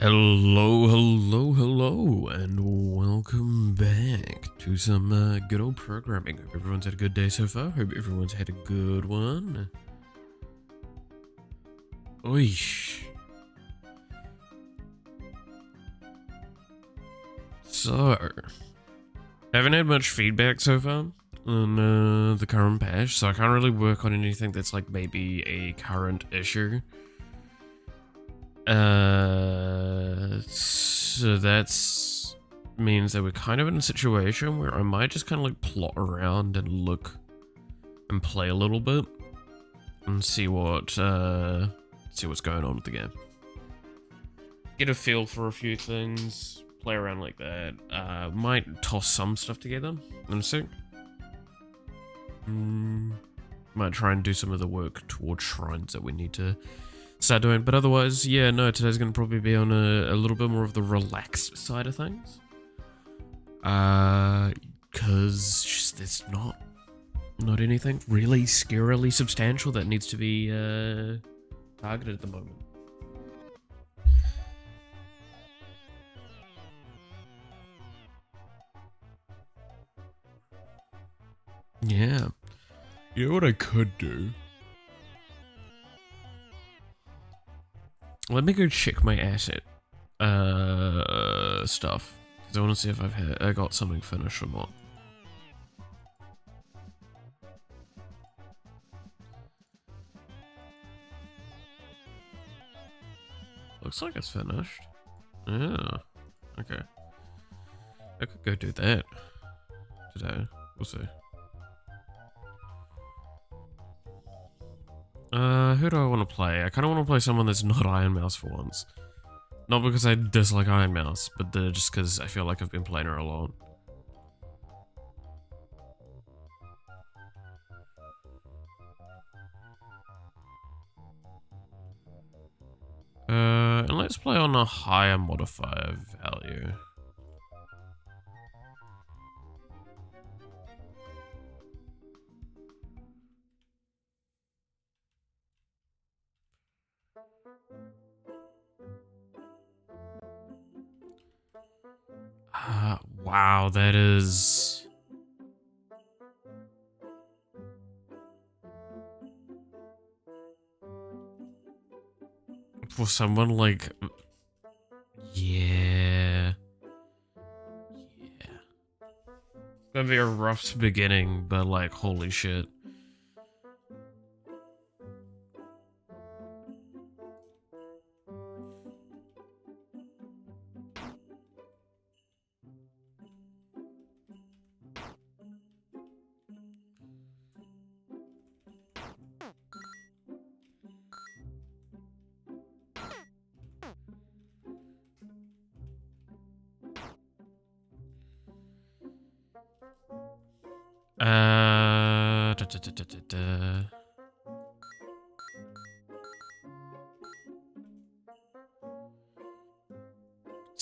Hello, and welcome back to some good old programming. Hope everyone's had a good day so far. Hope everyone's had a good one. Oish. So, haven't had much feedback so far on the current patch, so I can't really work on anything that's like maybe a current issue. So that's means that we're kind of in a situation where I might just kind of like plot around and look and play a little bit and see what's going on with the game. Get a feel for a few things, play around like that. Might toss some stuff together in a sec. Might try and do some of the work towards shrines that we need to start doing, but otherwise, yeah, no, today's gonna probably be on a little bit more of the relaxed side of things. Cause just there's not anything really scarily substantial that needs to be targeted at the moment. Yeah. You know what I could do? Let me go check my asset stuff, because I want to see if I got something finished or not. Looks like it's finished. Yeah. Okay. I could go do that today. We'll see. Who do I want to play? I kind of want to play someone that's not Iron Mouse for once. Not because I dislike Iron Mouse, but just because I feel like I've been playing her a lot. And let's play on a higher modifier value. Wow, that is... For someone like... Yeah. It's gonna be a rough beginning, but like, holy shit.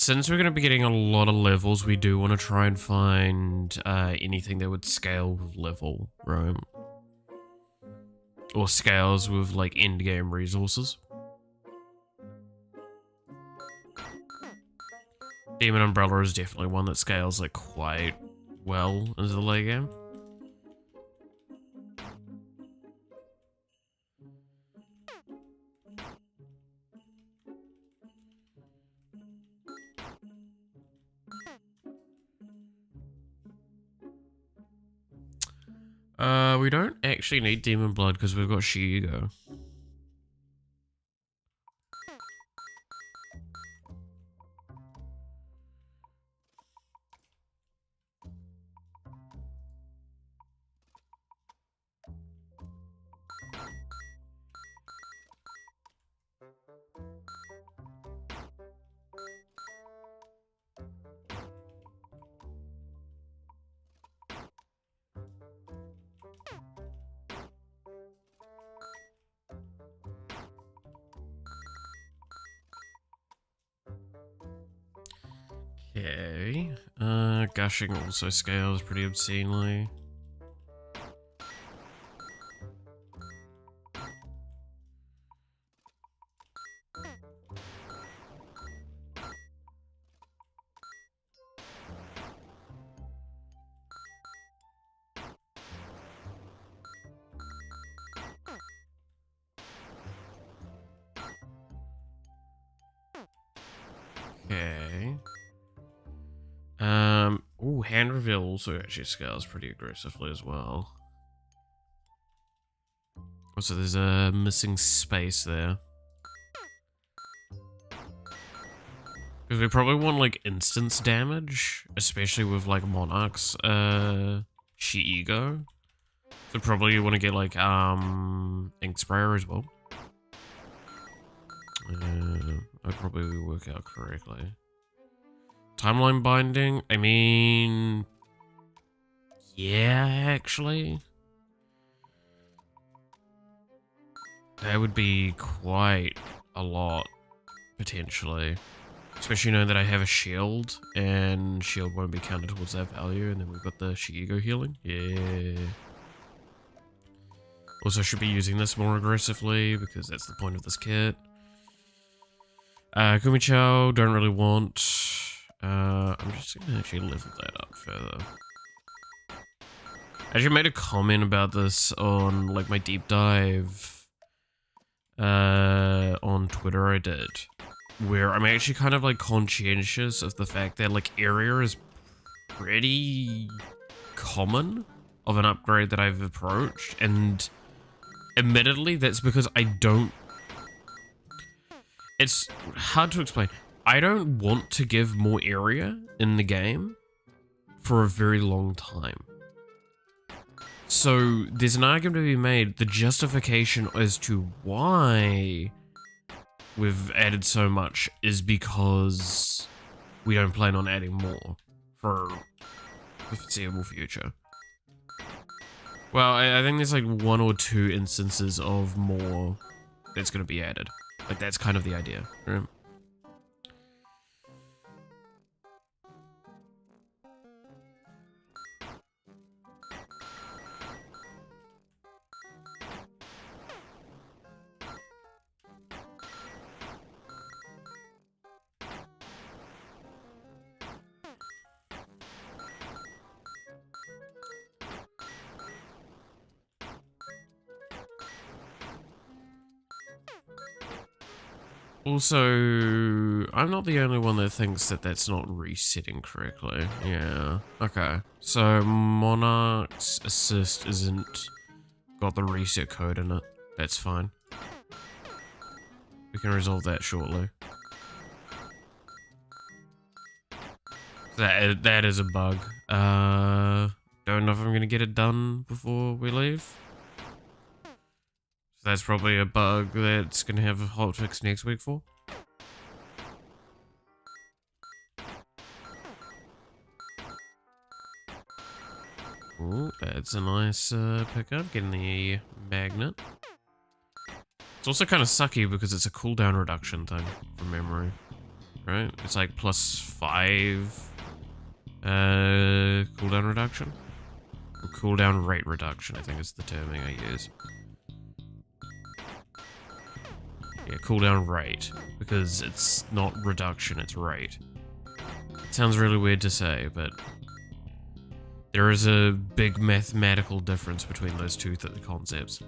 Since we're going to be getting a lot of levels, we do want to try and find anything that would scale with level, right? Or scales with like end-game resources. Demon Umbrella is definitely one that scales like quite well into the late game. We don't actually need Demon Blood because we've got Shigo. Okay. Gushing also scales pretty obscenely. Okay. Ooh, hand reveal also actually scales pretty aggressively as well. Also, there's a missing space there. Because we probably want, like, instance damage, especially with, like, Monarch's, She-Ego. So probably you want to get, like, Ink Sprayer as well. That probably work out correctly. Timeline binding, I mean... Yeah, actually. That would be quite a lot, potentially. Especially knowing that I have a shield, and shield won't be counted towards that value, and then we've got the She-Ego healing. Yeah. Also should be using this more aggressively, because that's the point of this kit. Kumichao, don't really want. I'm just gonna actually level that up further. I actually made a comment about this on, like, my deep dive, on Twitter I did. Where I'm actually kind of, like, conscientious of the fact that, like, area is pretty common of an upgrade that I've approached, and admittedly, that's because I don't... It's hard to explain. I don't want to give more area in the game for a very long time. So, there's an argument to be made, the justification as to why we've added so much is because we don't plan on adding more for the foreseeable future. Well, I think there's like 1 or 2 instances of more that's going to be added. Like, that's kind of the idea, right? Also, I'm not the only one that thinks that that's not resetting correctly. Yeah, okay. So, Monarch's assist isn't got the reset code in it. That's fine. We can resolve that shortly. That is a bug. Don't know if I'm gonna get it done before we leave. So that's probably a bug that's gonna have a hotfix next week for. Ooh, that's a nice pickup, getting the magnet. It's also kind of sucky because it's a cooldown reduction thing from memory, right? It's like +5 cooldown reduction? Or cooldown rate reduction, I think is the terming I use. Yeah, cooldown rate, because it's not reduction, it's rate. It sounds really weird to say, but there is a big mathematical difference between those two concepts.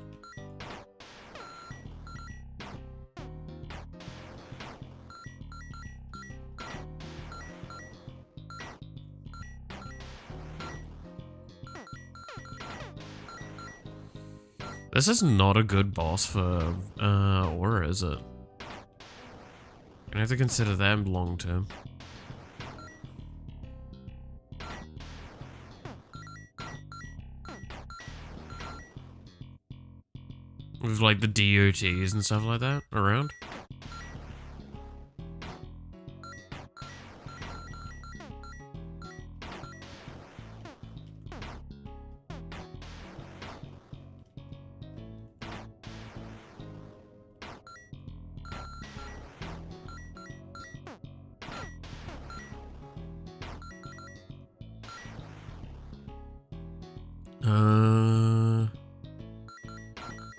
This is not a good boss for Aura, is it? Gonna have to consider that long term. With like the DOTs and stuff like that around.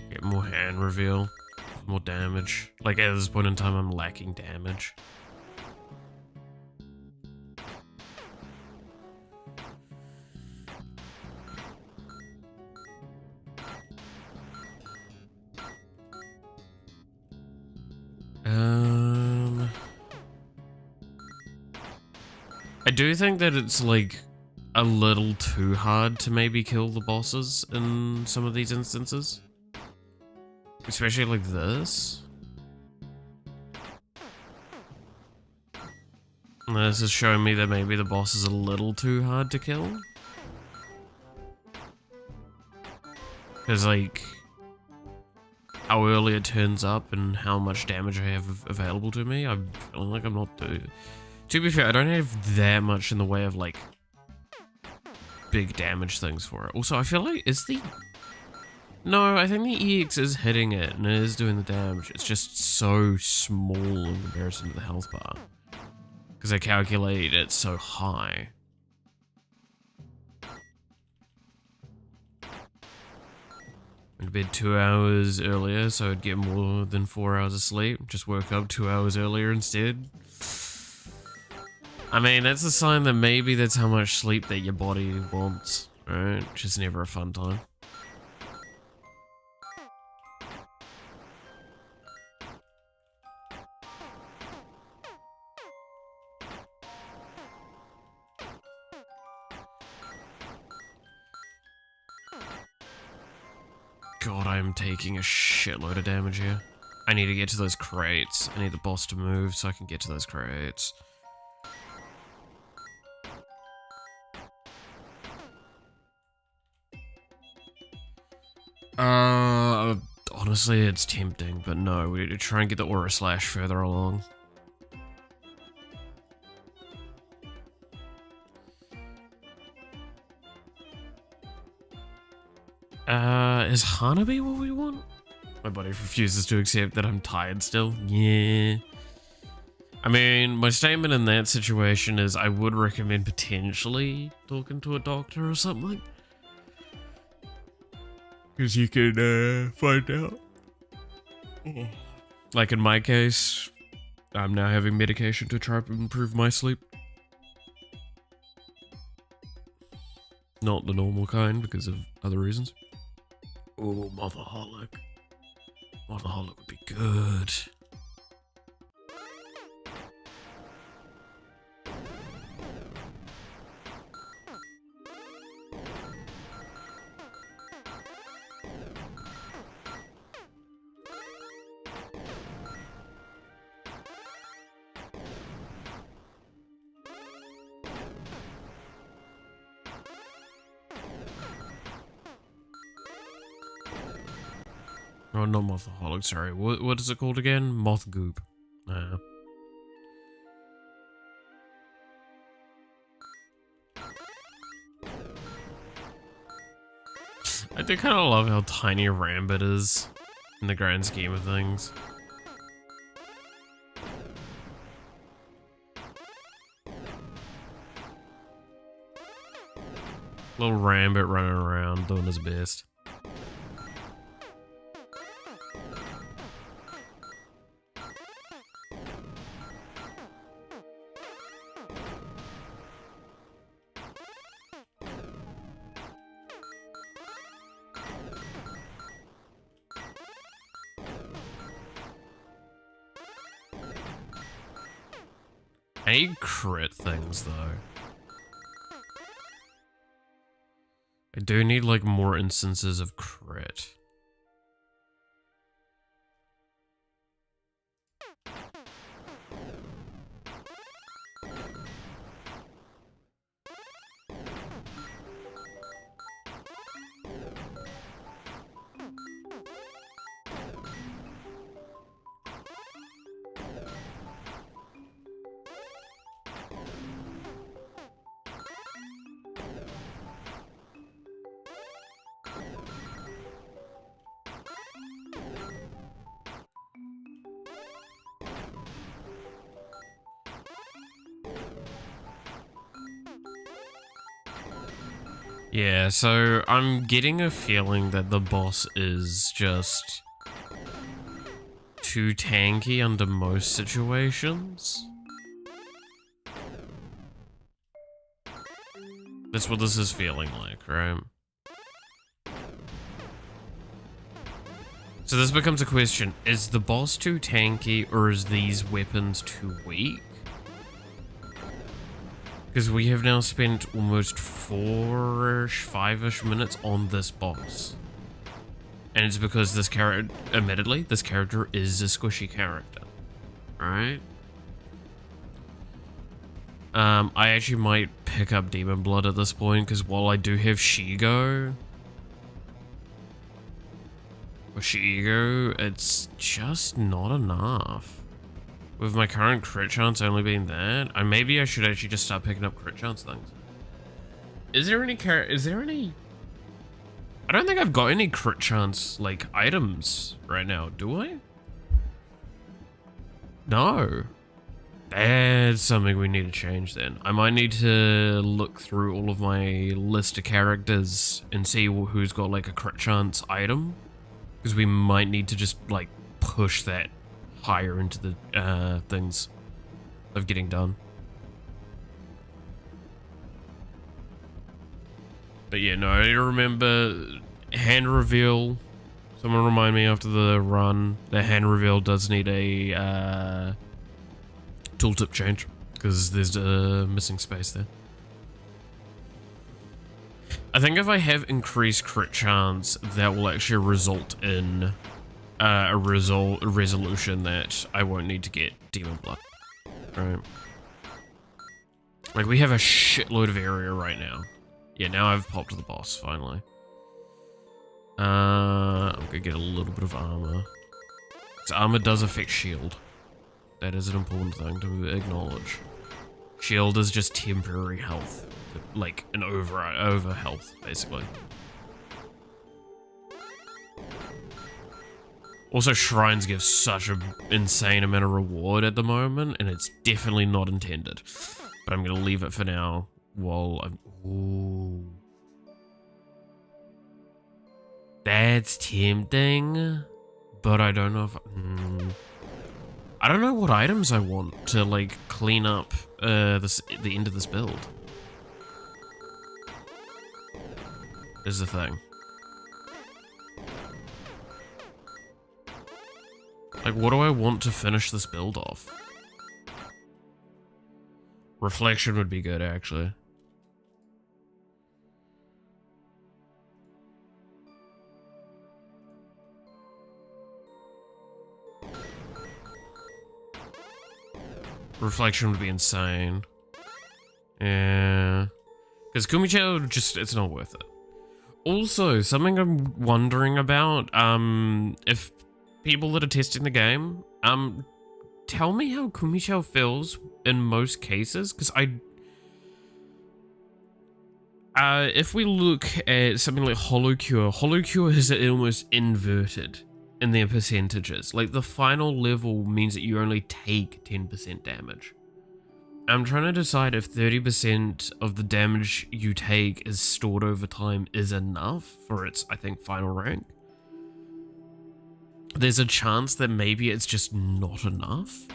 Get more hand reveal, more damage. Like at this point in time, I'm lacking damage. I do think that it's like a little too hard to maybe kill the bosses in some of these instances. Especially like this. And this is showing me that maybe the boss is a little too hard to kill. Because like, how early it turns up and how much damage I have available to me, I'm feeling like I'm not doing. To be fair, I don't have that much in the way of like big damage things for it. Also, I feel like, no, I think the EX is hitting it and it is doing the damage. It's just so small in comparison to the health bar. Because I calculate it so high. Went to bed 2 hours earlier, so I'd get more than 4 hours of sleep. Just woke up 2 hours earlier instead. I mean, that's a sign that maybe that's how much sleep that your body wants, right? Which is never a fun time. God, I'm taking a shitload of damage here. I need to get to those crates. I need the boss to move so I can get to those crates. Honestly, it's tempting, but no, we need to try and get the Aura Slash further along. Is Hanabi what we want? My body refuses to accept that I'm tired still. Yeah. I mean, my statement in that situation is I would recommend potentially talking to a doctor or something. Because you can find out. Like in my case, I'm now having medication to try to improve my sleep. Not the normal kind because of other reasons. Oh, Motherholic. Motherholic would be good. Oh, not Mothaholic, sorry. What is it called again? Moth Goop. I do kind of love how tiny Rambit is in the grand scheme of things. Little Rambit running around doing his best. I need crit things though. I do need like more instances of crit. Yeah, so I'm getting a feeling that the boss is just too tanky under most situations. That's what this is feeling like, right? So this becomes a question, is the boss too tanky or is these weapons too weak? Because we have now spent almost 4-ish, 5-ish minutes on this boss. And it's because this character, admittedly, this character is a squishy character. Right? I actually might pick up Demon Blood at this point, because while I do have Shigo, it's just not enough. With my current crit chance only being that, maybe I should actually just start picking up crit chance things. Is there any I don't think I've got any crit chance, like, items right now, do I? No. That's something we need to change then. I might need to look through all of my list of characters and see who's got, like, a crit chance item. Because we might need to just, like, push that higher into the things of getting done. But yeah, no, I need to remember hand reveal. Someone remind me after the run that hand reveal does need a tooltip change because there's a missing space there. I think if I have increased crit chance, that will actually result in a resolution that I won't need to get Demon Blood. Right. Like, we have a shitload of area right now. Yeah, now I've popped the boss, finally. I'm gonna get a little bit of armor. Because armor does affect shield. That is an important thing to acknowledge. Shield is just temporary health. Like, an over health, basically. Also, shrines give such an insane amount of reward at the moment, and it's definitely not intended. But I'm gonna leave it for now while I'm... Ooh. That's tempting, but I don't know if... I don't know what items I want to, like, clean up the end of this build. Is the thing. Like, what do I want to finish this build off? Reflection would be good, actually. Reflection would be insane. Yeah. Because Kumicho just, it's not worth it. Also, something I'm wondering about, if people that are testing the game, tell me how Kumicho feels in most cases, because if we look at something like holocure is almost inverted in their percentages. Like, the final level means that you only take 10% damage. I'm trying to decide if 30% of the damage you take is stored over time is enough for its, I think, final rank. There's a chance that maybe it's just not enough.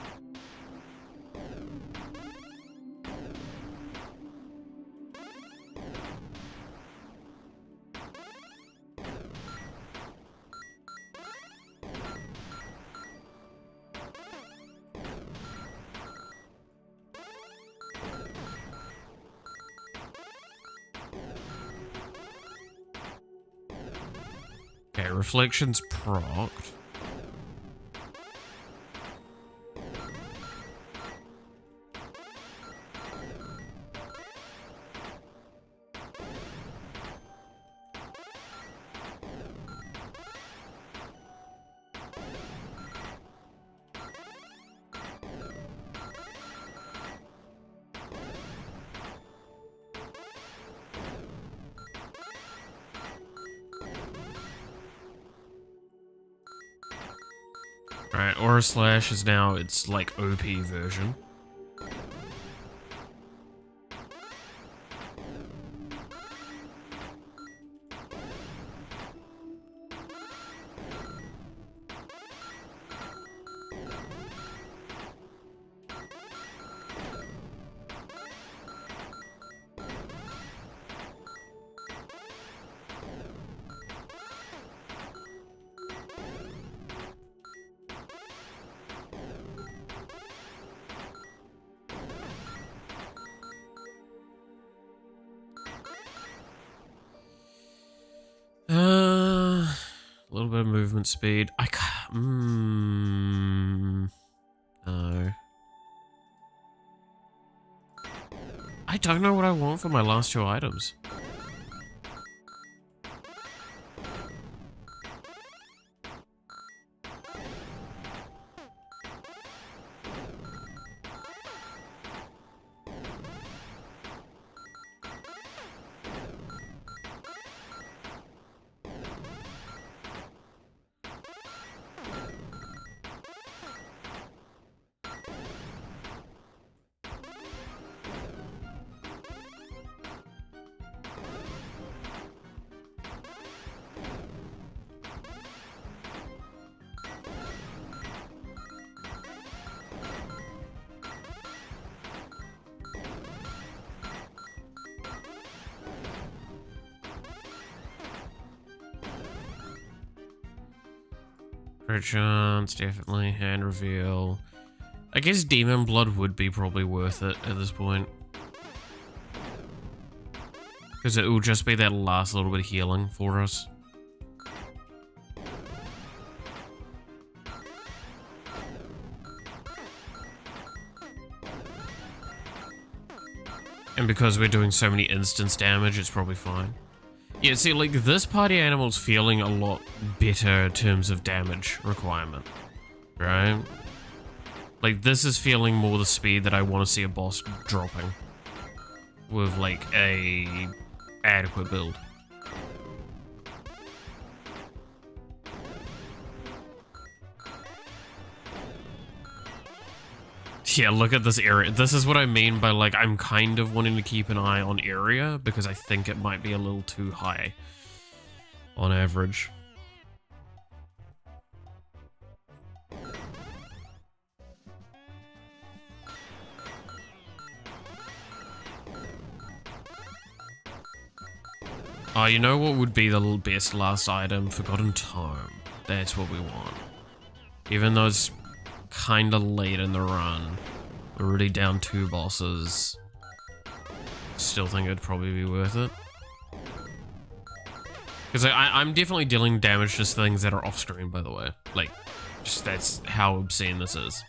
Okay, reflection's procced. Alright, Aura Slash is now its, like, OP version. bit of movement speed. I can't. No. I don't know what I want for my last 2 items. Crit chance, definitely. Hand reveal. I guess demon blood would be probably worth it at this point. Because it will just be that last little bit of healing for us. And because we're doing so many instance damage, it's probably fine. Yeah, see, like, this party animal's feeling a lot better in terms of damage requirement, right? Like, this is feeling more the speed that I want to see a boss dropping with, like, a adequate build. Yeah, look at this area. This is what I mean by, like, I'm kind of wanting to keep an eye on area because I think it might be a little too high on average. You know what would be the best last item? Forgotten Tome. That's what we want. Even though it's kind of late in the run, we're already down 2 bosses. Still think it'd probably be worth it. Because I'm definitely dealing damage to things that are off screen, by the way. Like, just that's how obscene this is.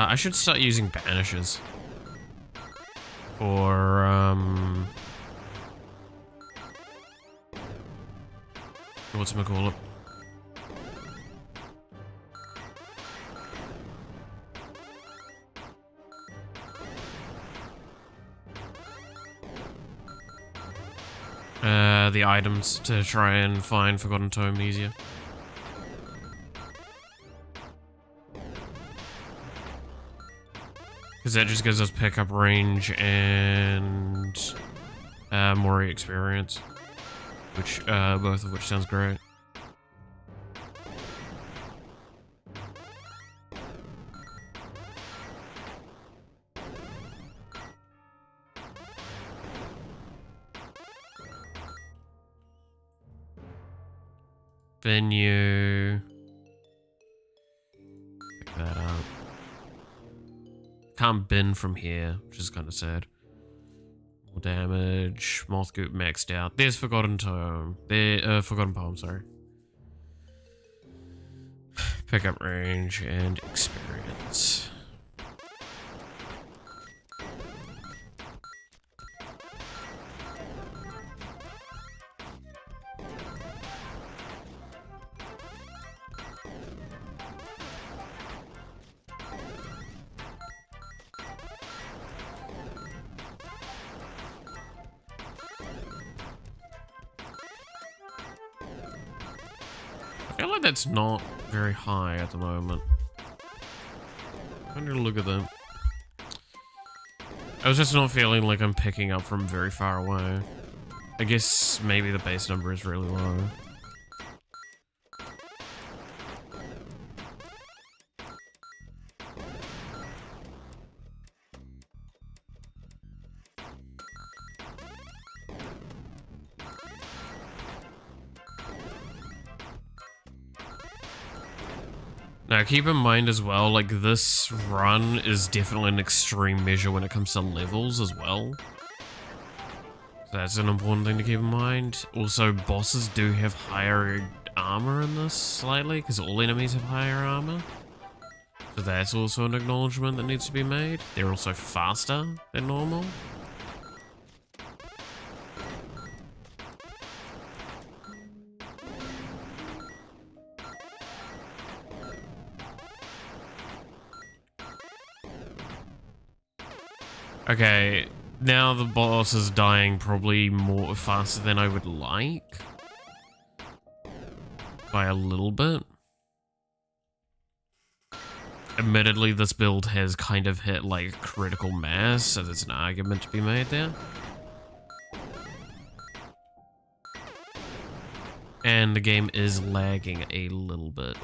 I should start using banishes for, whatchamacallit? The items to try and find Forgotten Tome easier. Because that just gives us pickup range and more experience, which both of which sounds great. Venue. Pick that up. Can't bin from here, which is kind of sad. More damage. Moth Goop maxed out. There's Forgotten Tome. Forgotten Poem, sorry. Pickup range and experience. I feel like that's not very high at the moment. I'm gonna look at that. I was just not feeling like I'm picking up from very far away. I guess maybe the base number is really low. Now keep in mind as well, like this run is definitely an extreme measure when it comes to levels as well. So that's an important thing to keep in mind. Also, bosses do have higher armor in this slightly, because all enemies have higher armor. So that's also an acknowledgement that needs to be made. They're also faster than normal. Okay, now the boss is dying probably more faster than I would like. By a little bit. Admittedly, this build has kind of hit like critical mass, so there's an argument to be made there. And the game is lagging a little bit.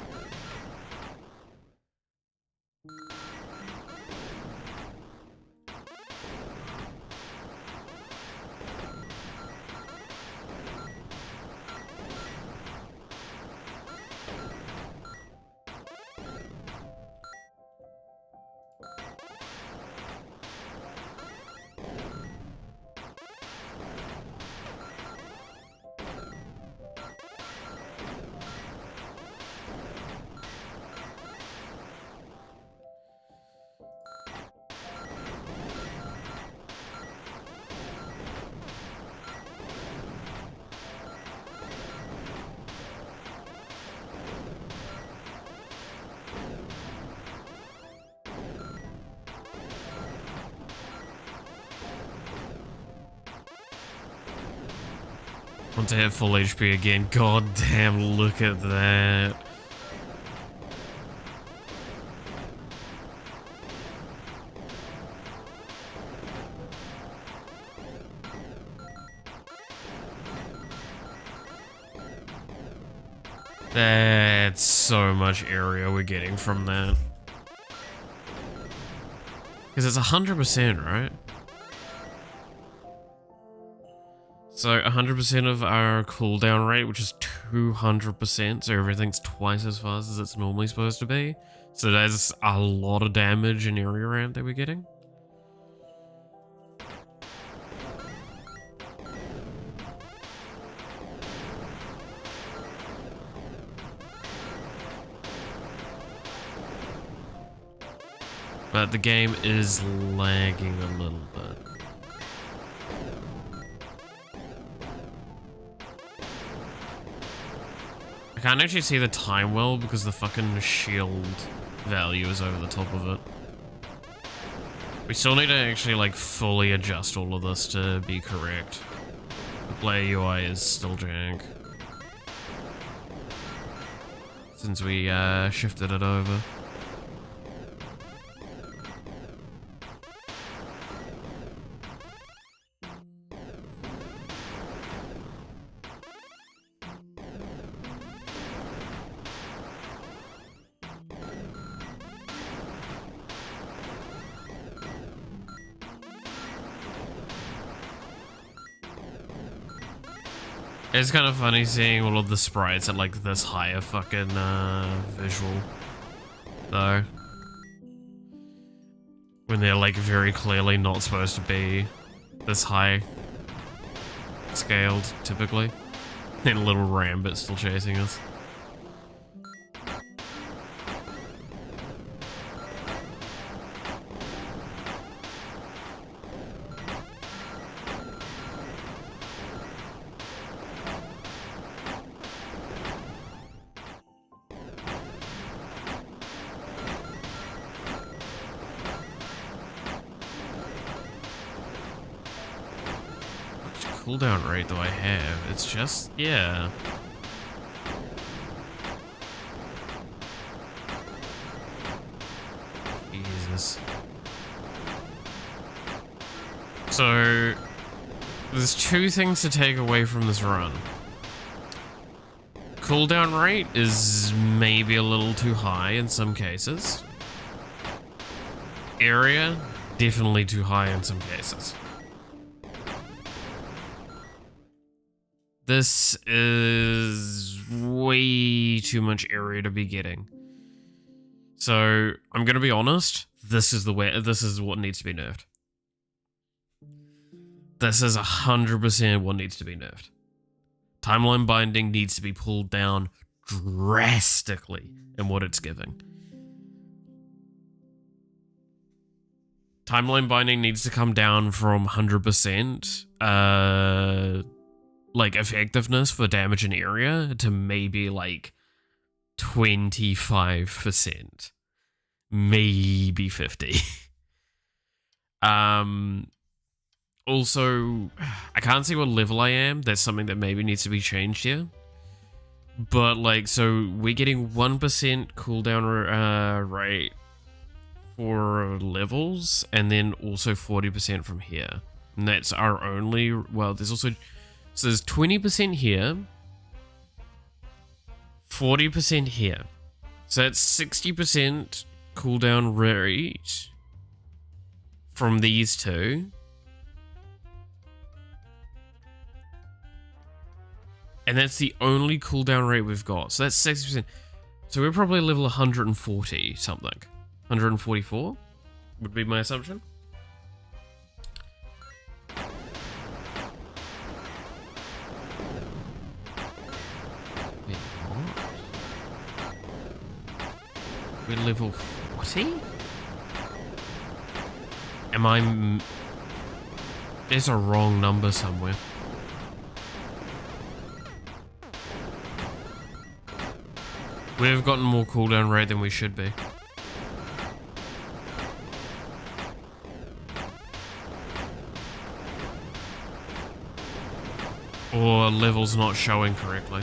Want to hit full HP again. God damn, look at that. That's so much area we're getting from that. Because it's 100%, right? So 100% of our cooldown rate, which is 200%, so everything's twice as fast as it's normally supposed to be. So that's a lot of damage and area ramp that we're getting. But the game is lagging a little bit. I can't actually see the time well because the fucking shield value is over the top of it. We still need to actually like fully adjust all of this to be correct. The player UI is still jank. Since we shifted it over. It's kind of funny seeing all of the sprites at like this higher fucking visual, though. When they're like very clearly not supposed to be this high scaled, typically. And a little Rambit still chasing us. Cooldown rate do I have? It's just, yeah. Jesus. So, there's two things to take away from this run. Cooldown rate is maybe a little too high in some cases. Area, definitely too high in some cases. This is way too much area to be getting. So I'm gonna be honest. This is what needs to be nerfed. This is 100% what needs to be nerfed. Timeline binding needs to be pulled down drastically in what it's giving. Timeline binding needs to come down from 100% like effectiveness for damage in area to maybe like 25%. Maybe 50. Also, I can't see what level I am. That's something that maybe needs to be changed here. But like, so we're getting 1% cooldown rate for levels, and then also 40% from here. And that's our only, well, there's also, so there's 20% here, 40% here. So that's 60% cooldown rate from these two. And that's the only cooldown rate we've got. So that's 60%. So we're probably level 140 something. 144 would be my assumption. Wait, what? We're level 40? Am I... There's a wrong number somewhere. We've gotten more cooldown rate than we should be. Or levels not showing correctly.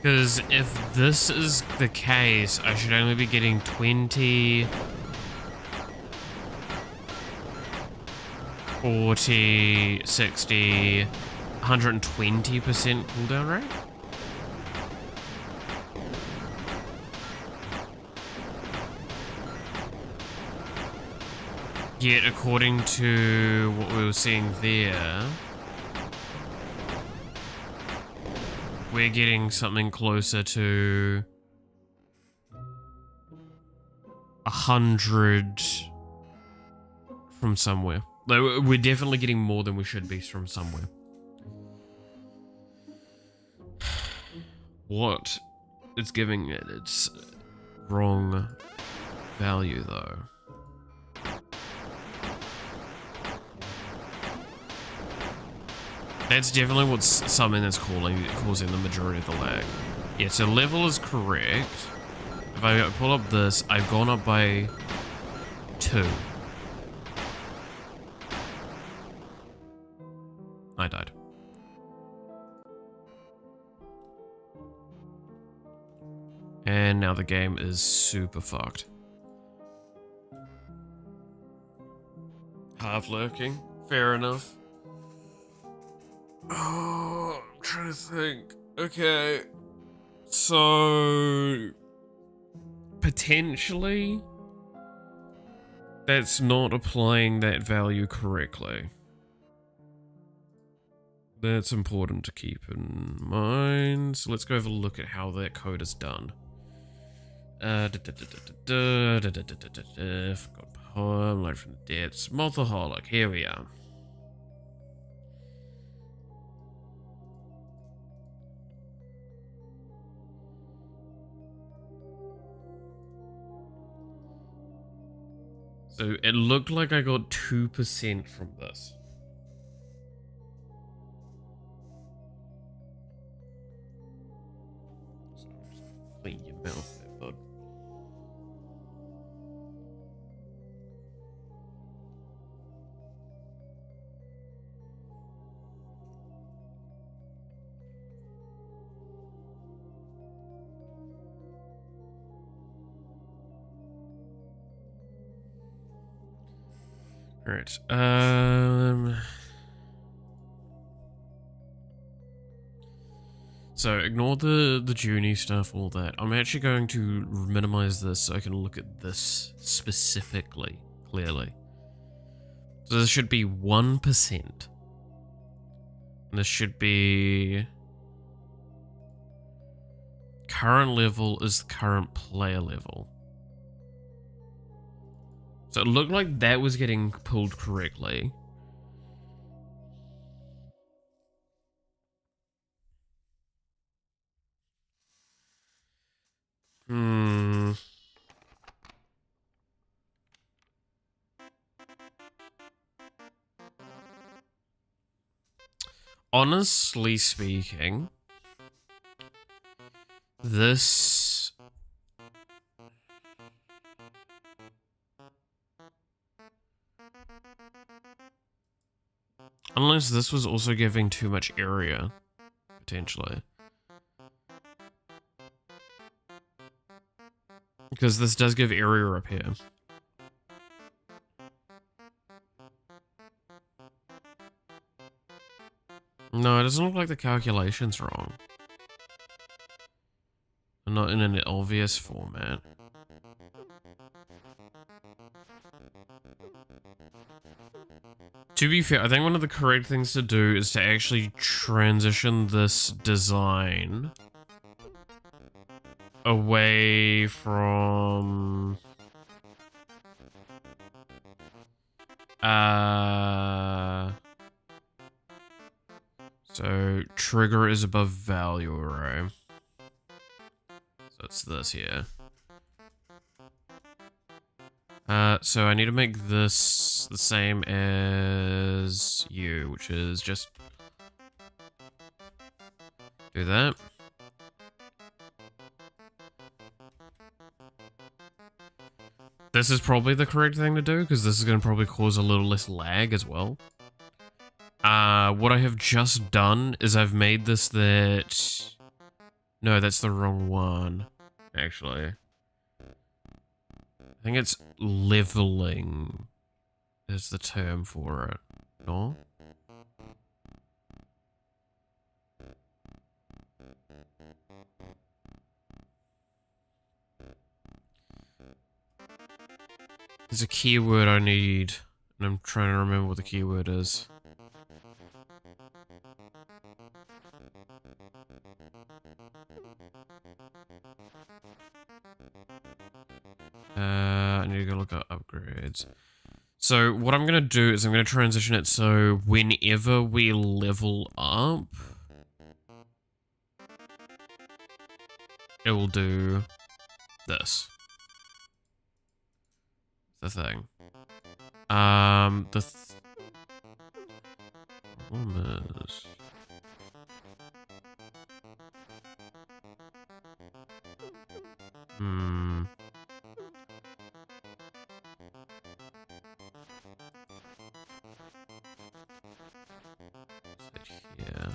Because if this is the case, I should only be getting 20, 40, 60, 120% cooldown rate. Yet, according to what we were seeing there, we're getting something closer to 100 from somewhere. Though we're definitely getting more than we should be from somewhere. What it's giving it its wrong value though. That's definitely what's something that's causing the majority of the lag. Yeah, so level is correct. If I pull up this, I've gone up by 2. I died. And now the game is super fucked. Half lurking. Fair enough. Oh, I'm trying to think. Okay. So... potentially... that's not applying that value correctly. That's important to keep in mind. So let's go have a look at how that code is done. Forgot poem, light from the dead, Smothaholic. Here we are. So it looked like I got 2% from this. So just clean your mouth there, bud. Alright, so ignore the Junie stuff, all that. I'm actually going to minimize this so I can look at this specifically, clearly. So this should be 1%. This should be... Current level is current player level. So it looked like that was getting pulled correctly. Honestly speaking, this... Unless this was also giving too much area, potentially. Because this does give area up here. No, it doesn't look like the calculation's wrong. Not in an obvious format. To be fair, I think one of the correct things to do is to actually transition this design away from... So, trigger is above value array. So it's this here. So I need to make this the same as you, which is just do that. This is probably the correct thing to do, because this is going to probably cause a little less lag as well. What I have just done is I've made this that... No, that's the wrong one, actually. I think it's leveling is the term for it, no? There's a keyword I need, and I'm trying to remember what the keyword is. I need to go look at upgrades. So what I'm going to do is I'm going to transition it so whenever we level up, it will do this. The thing. The problem is... Yeah.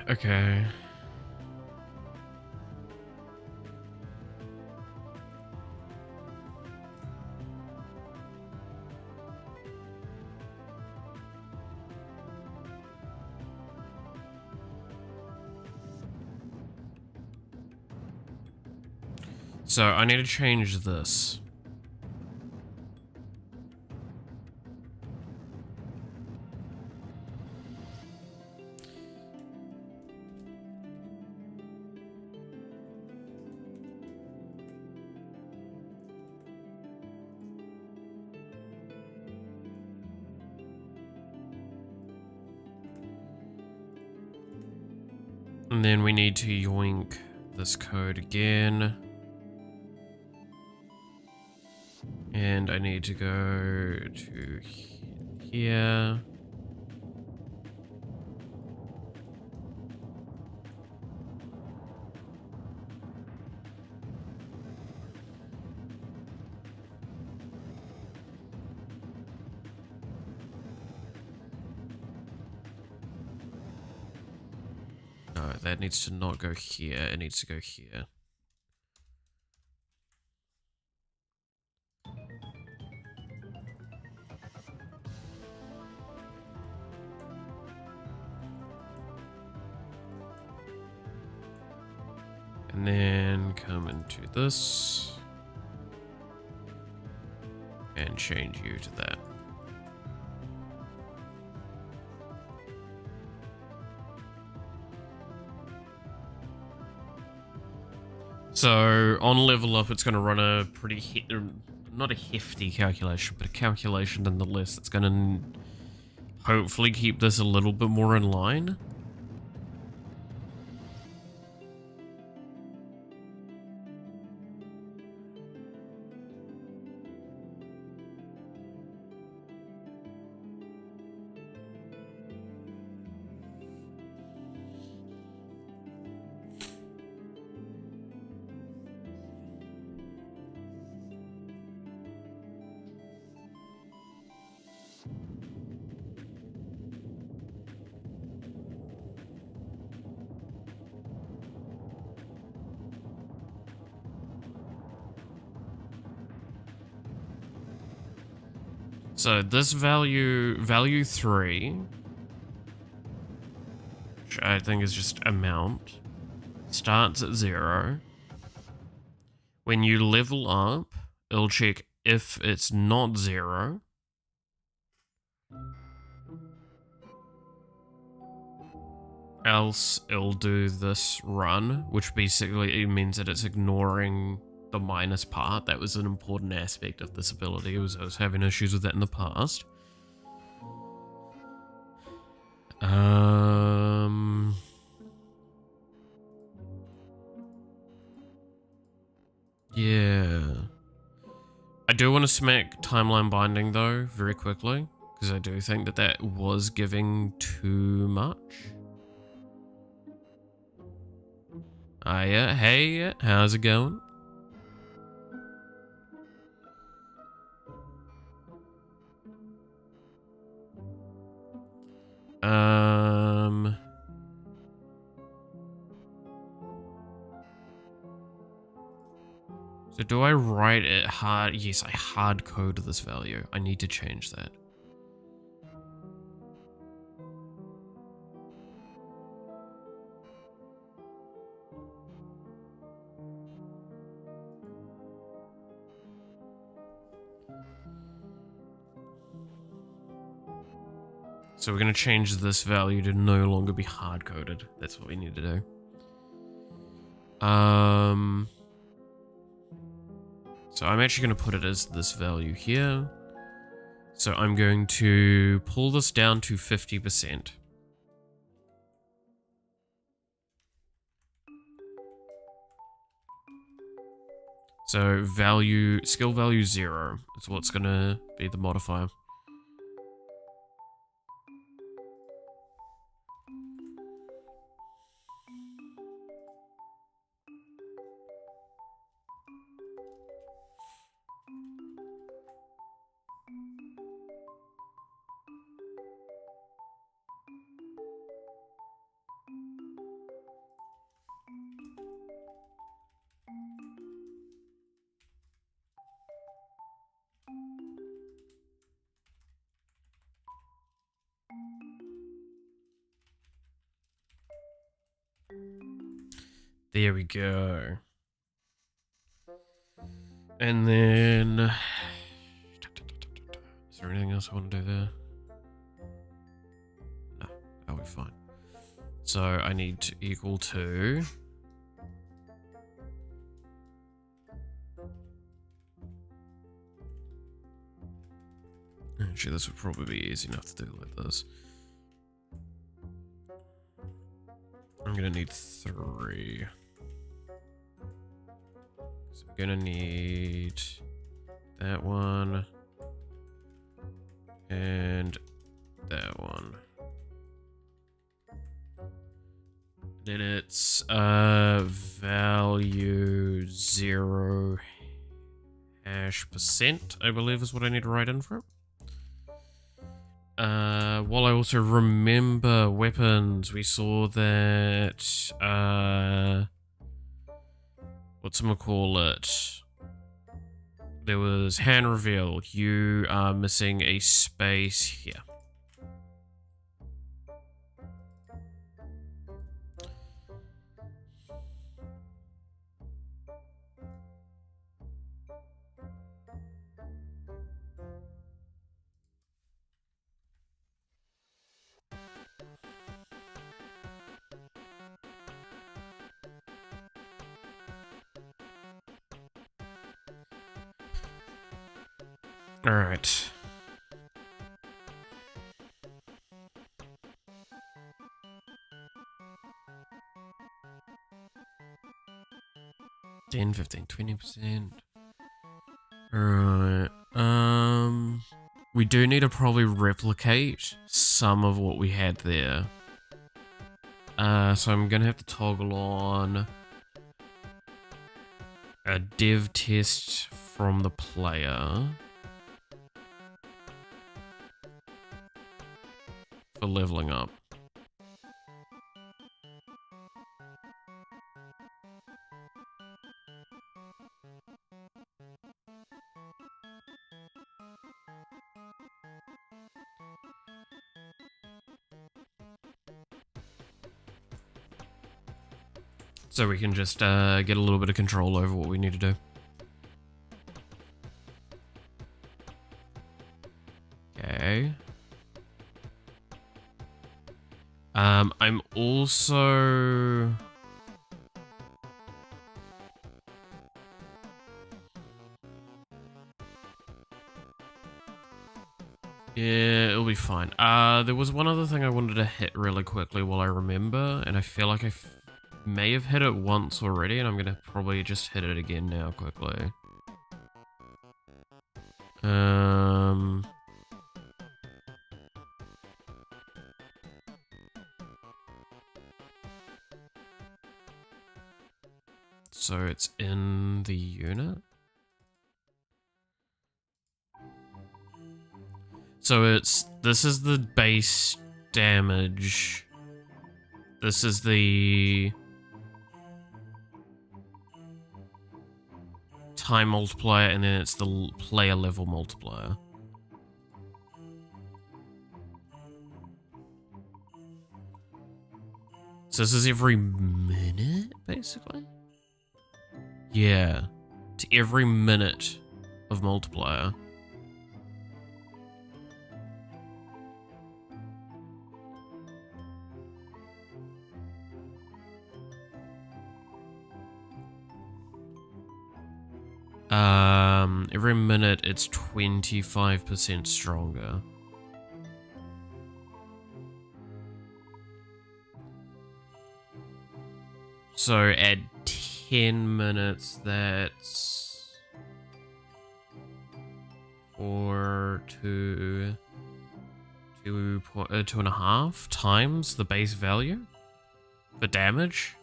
Okay. So I need to change this. And then we need to yoink this code again. And I need to go to here. No, that needs to not go here. It needs to go here. And then come into this and change you to that. So on level up, it's going to run a pretty, not a hefty calculation, but a calculation nonetheless. That's going to hopefully keep this a little bit more in line. So this value 3, which I think is just amount, starts at 0. When you level up, it'll check if it's not 0. Else it'll do this run, which basically means that it's ignoring the minus part. That was an important aspect of this ability. I was having issues with that in the past. Yeah. I do want to smack timeline binding though, very quickly, because I do think that that was giving too much. Yeah, hey, how's it going? So do I write it hard? Yes, I hard code this value. I need to change that. So we're going to change this value to no longer be hard-coded. That's what we need to do. So I'm actually going to put it as this value here. So I'm going to pull this down to 50%. So skill value 0 is what's going to be the modifier. There we go. And then... Is there anything else I want to do there? No, that'll be fine. So I need to equal to... Actually, this would probably be easy enough to do like this. I'm gonna need 3. So I'm gonna need that one and that one. Then it's value 0 hash %, I believe is what I need to write in for it. While I also remember weapons, we saw that whatchamacallit, there was hand reveal. You are missing a space here. All right. $10, $15, 20%. Alright. We do need to probably replicate some of what we had there. So I'm gonna have to toggle on a dev test from the player for leveling up. So we can just get a little bit of control over what we need to do. Okay. I'm also... Yeah, it'll be fine. There was one other thing I wanted to hit really quickly while I remember, and I feel like I may have hit it once already, and I'm gonna probably just hit it again now quickly. So it's in the unit. So this is the base damage. This is the time multiplier, and then it's the player level multiplier. So this is every minute, basically? Yeah, to every minute of multiplier. Every minute it's 25% stronger. So at 10 minutes, that's 2.5 times the base value for damage.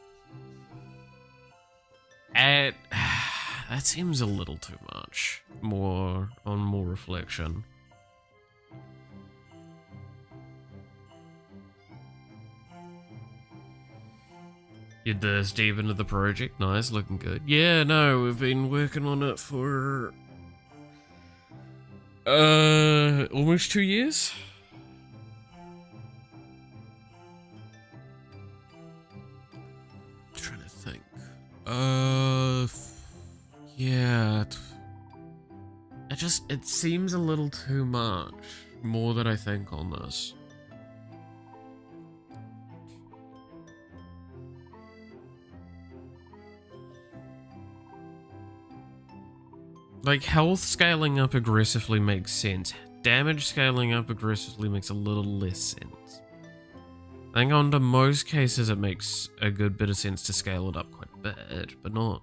At that seems a little too much. More reflection. You're this deep into the project. Nice, looking good. Yeah, no, we've been working on it for almost 2 years. I'm trying to think. Yeah. It seems a little too much. More than I think on this. Like, health scaling up aggressively makes sense. Damage scaling up aggressively makes a little less sense. I think under most cases it makes a good bit of sense to scale it up quite a bit, but not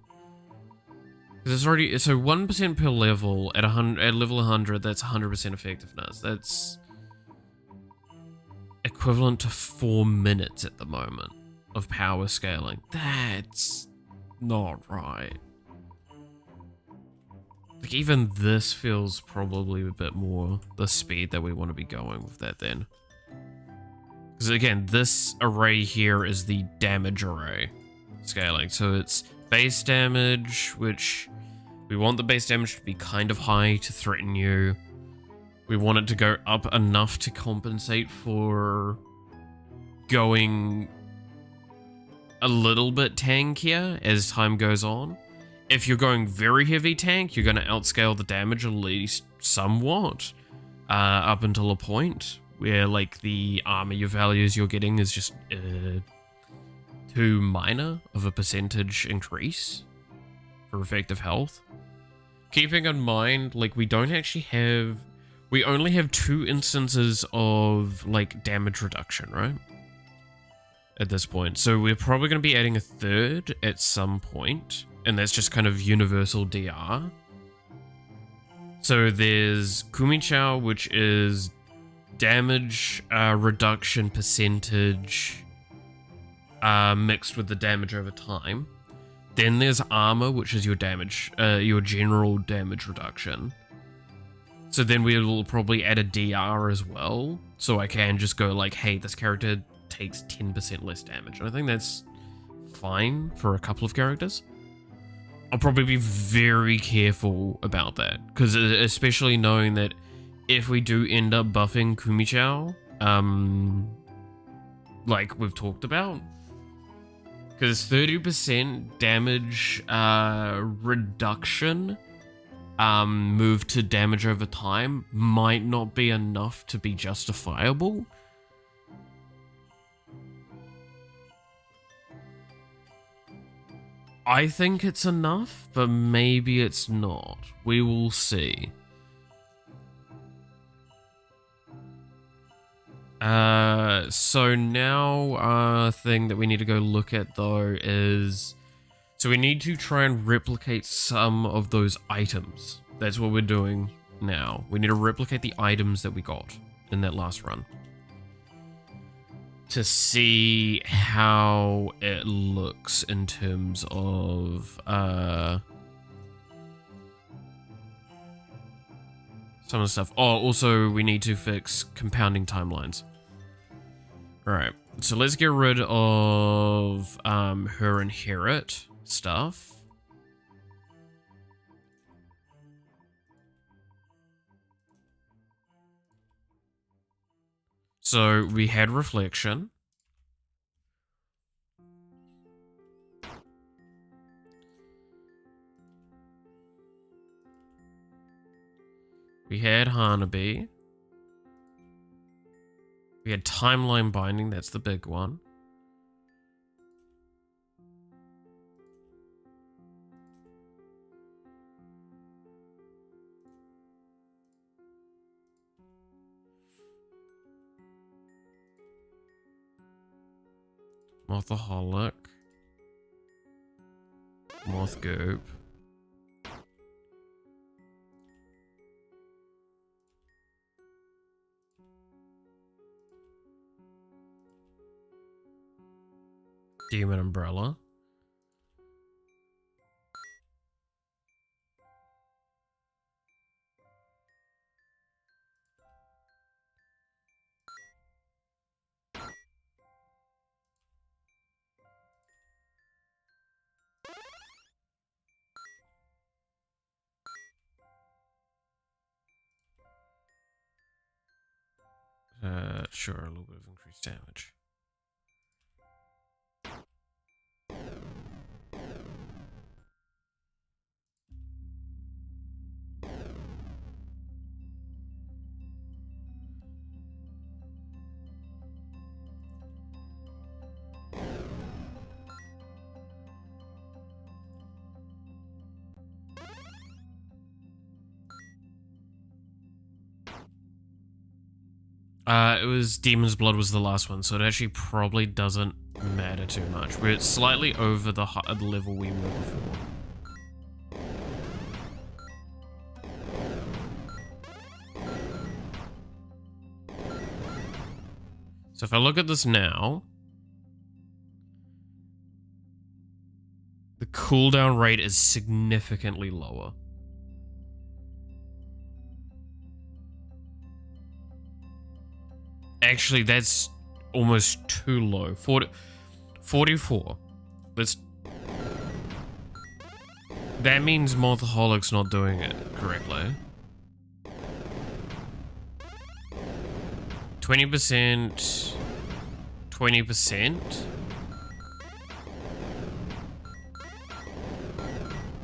Because it's already, so 1% per level at level 100, that's 100% effectiveness. That's equivalent to 4 minutes at the moment of power scaling. That's not right. Like, even this feels probably a bit more the speed that we want to be going with that then. Because again, this array here is the damage array scaling. So it's base damage, which we want the base damage to be kind of high to threaten you. We want it to go up enough to compensate for going a little bit tankier as time goes on. If you're going very heavy tank, you're going to outscale the damage at least somewhat, up until a point where like the armor values you're getting is just too minor of a percentage increase for effective health. Keeping in mind, like, we only have 2 instances of like damage reduction, right? At this point. So we're probably going to be adding a 3rd at some point. And that's just kind of universal DR. So there's Kumichao, which is damage reduction percentage mixed with the damage over time. Then there's armor, which is your damage, your general damage reduction. So then we will probably add a DR as well. So I can just go like, hey, this character takes 10% less damage. And I think that's fine for a couple of characters. I'll probably be very careful about that, because especially knowing that if we do end up buffing Kumichao, like we've talked about, because 30% damage reduction move to damage over time might not be enough to be justifiable. I think it's enough, but maybe it's not. We will see. So now, thing that we need to go look at though is, so we need to try and replicate some of those items. That's what we're doing now. We need to replicate the items that we got in that last run to see how it looks in terms of some of the stuff. Oh, also we need to fix compounding timelines. Alright, so let's get rid of her inherit stuff. So we had reflection. We had Hanabi. We had timeline binding, that's the big one. Mothaholic. Moth Goop. Demon Umbrella. Sure, a little bit of increased damage. It was Demon's Blood was the last one, so it actually probably doesn't matter too much. We're slightly over the level we were before. So if I look at this now, the cooldown rate is significantly lower. Actually, that's almost too low. 44. That means Multiholic's not doing it correctly. 20%. 20%.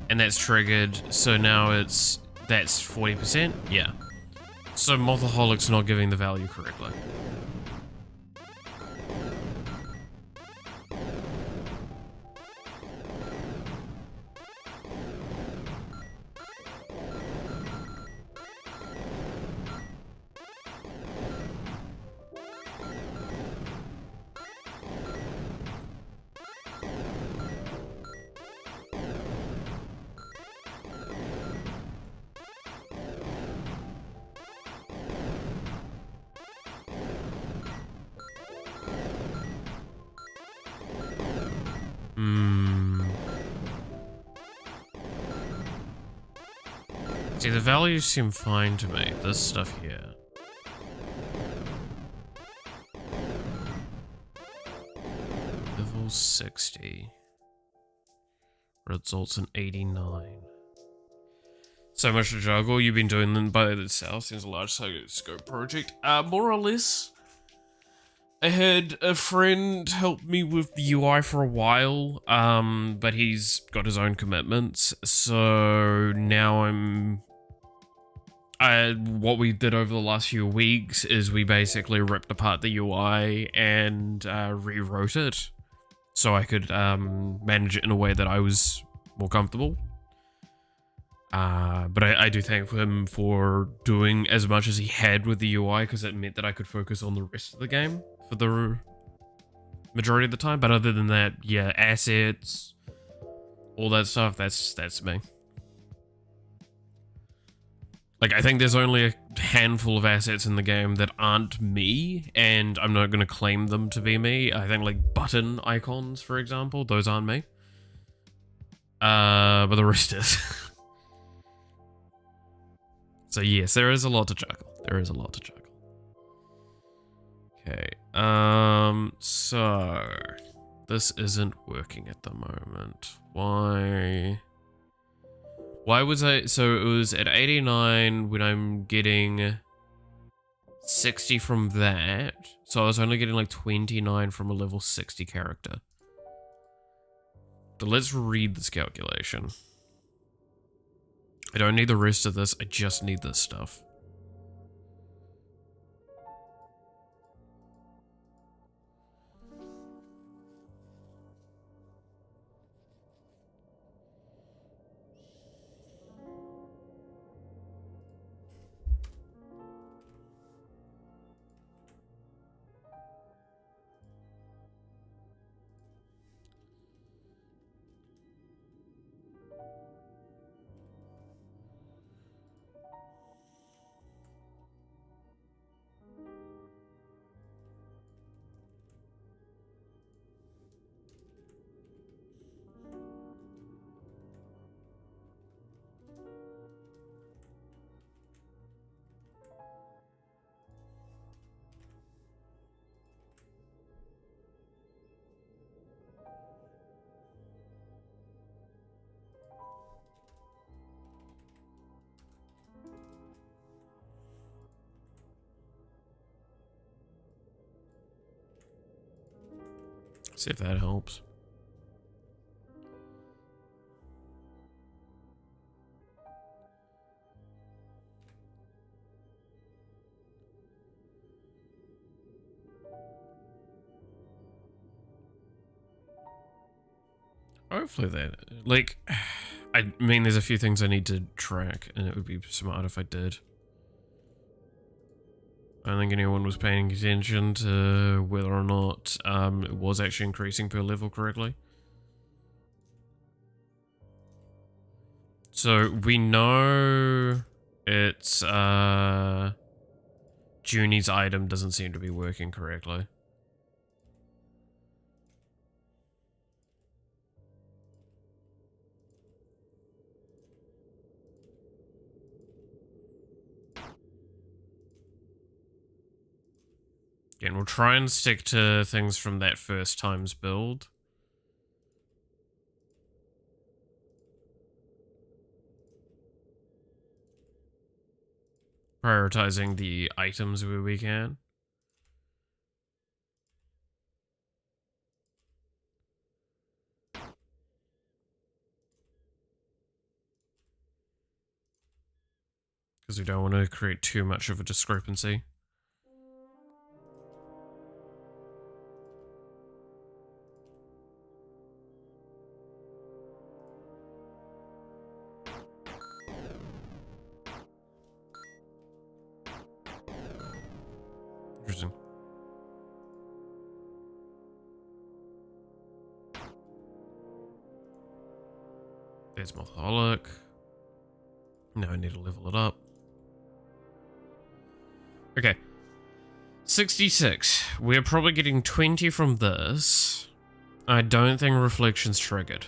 And that's triggered, so now that's 40%? Yeah. So Multiholic's not giving the value correctly. See, the values seem fine to me, this stuff here. Level 60. Results in 89. So much to juggle. You've been doing them by itself. Seems a large scope project. More or less. I had a friend help me with the UI for a while, but he's got his own commitments. So now what we did over the last few weeks is we basically ripped apart the UI and rewrote it so I could manage it in a way that I was more comfortable. But I do thank him for doing as much as he had with the UI, because it meant that I could focus on the rest of the game for the majority of the time. But other than that, yeah, assets, all that stuff, that's me. Like, I think there's only a handful of assets in the game that aren't me, and I'm not going to claim them to be me. I think, like, button icons, for example, those aren't me. But the rest is. So yes, there is a lot to juggle. There is a lot to juggle. Okay, so this isn't working at the moment. Why was so it was at 89 when I'm getting 60 from that. So I was only getting like 29 from a level 60 character. But let's read this calculation. I don't need the rest of this, I just need this stuff. See if that helps. Hopefully that, like, I mean, there's a few things I need to track, and it would be smart if I did. I don't think anyone was paying attention to whether or not it was actually increasing per level correctly. So we know it's Junie's item doesn't seem to be working correctly. Again, we'll try and stick to things from that first times build. Prioritizing the items where we can. Because we don't want to create too much of a discrepancy. Interesting. There's Motholic. Now I need to level it up. Okay. 66. We're probably getting 20 from this. I don't think Reflection's triggered.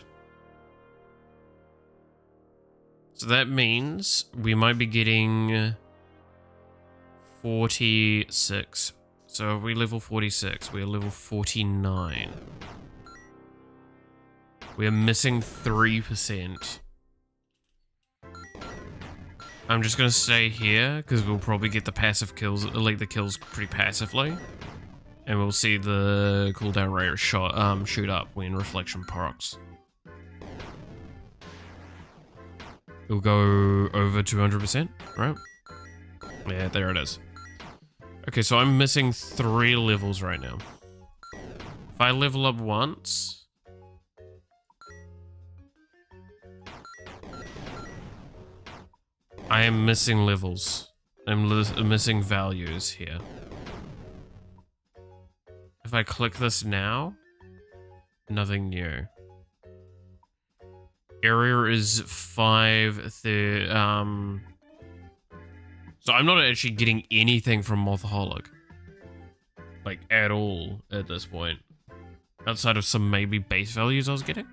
So that means we might be getting 46. So if we level 46, we're level 49. We're missing 3%. I'm just gonna stay here because we'll probably get the passive kills, like the kills pretty passively. And we'll see the cooldown rate shoot up when Reflection procs. It'll go over 200%, right? Yeah, there it is. Okay, so I'm missing 3 levels right now. If I level up once... I am missing levels. I'm missing values here. If I click this now, nothing new. Area is 5, so I'm not actually getting anything from Motholic. Like, at all, at this point. Outside of some maybe base values I was getting.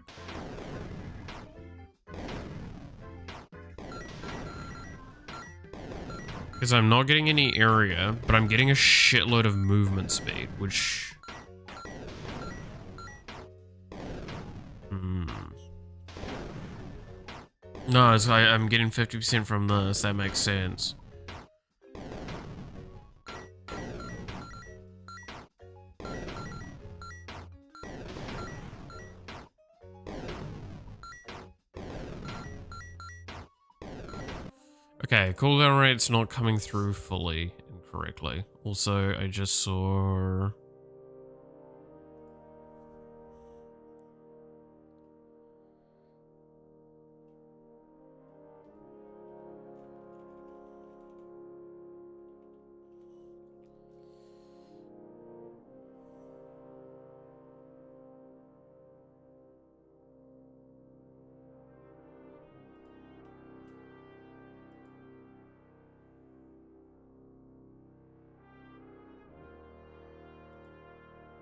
Because I'm not getting any area, but I'm getting a shitload of movement speed, which... No, I'm getting 50% from this, that makes sense. Okay, cooldown rate's not coming through fully incorrectly. Also, I just saw...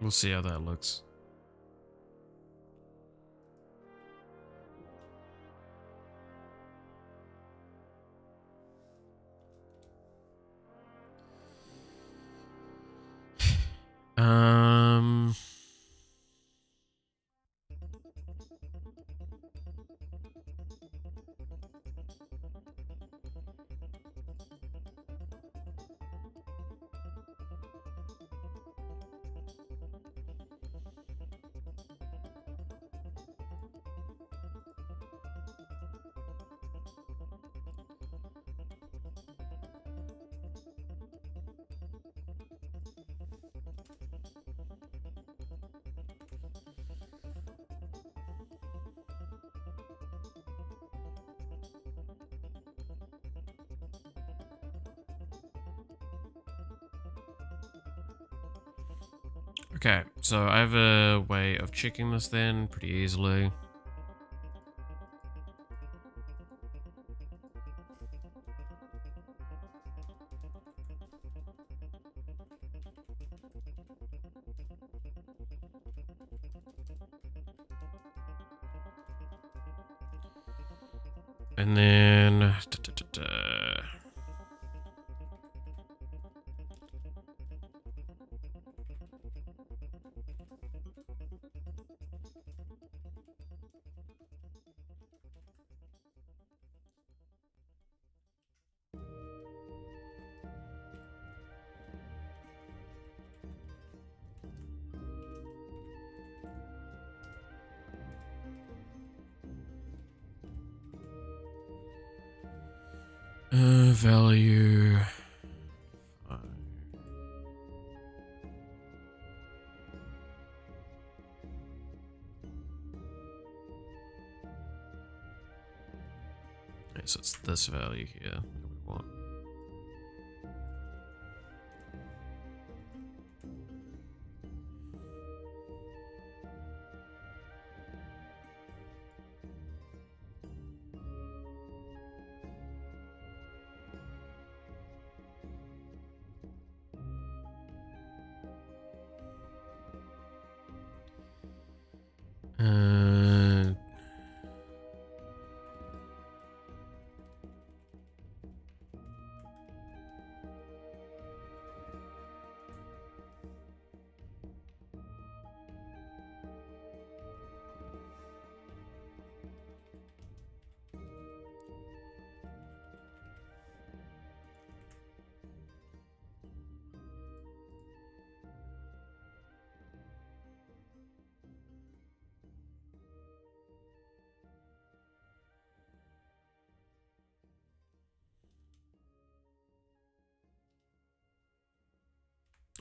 We'll see how that looks. Okay, so I have a way of checking this then pretty easily. And then... Value. Okay, so it's this value here that we want.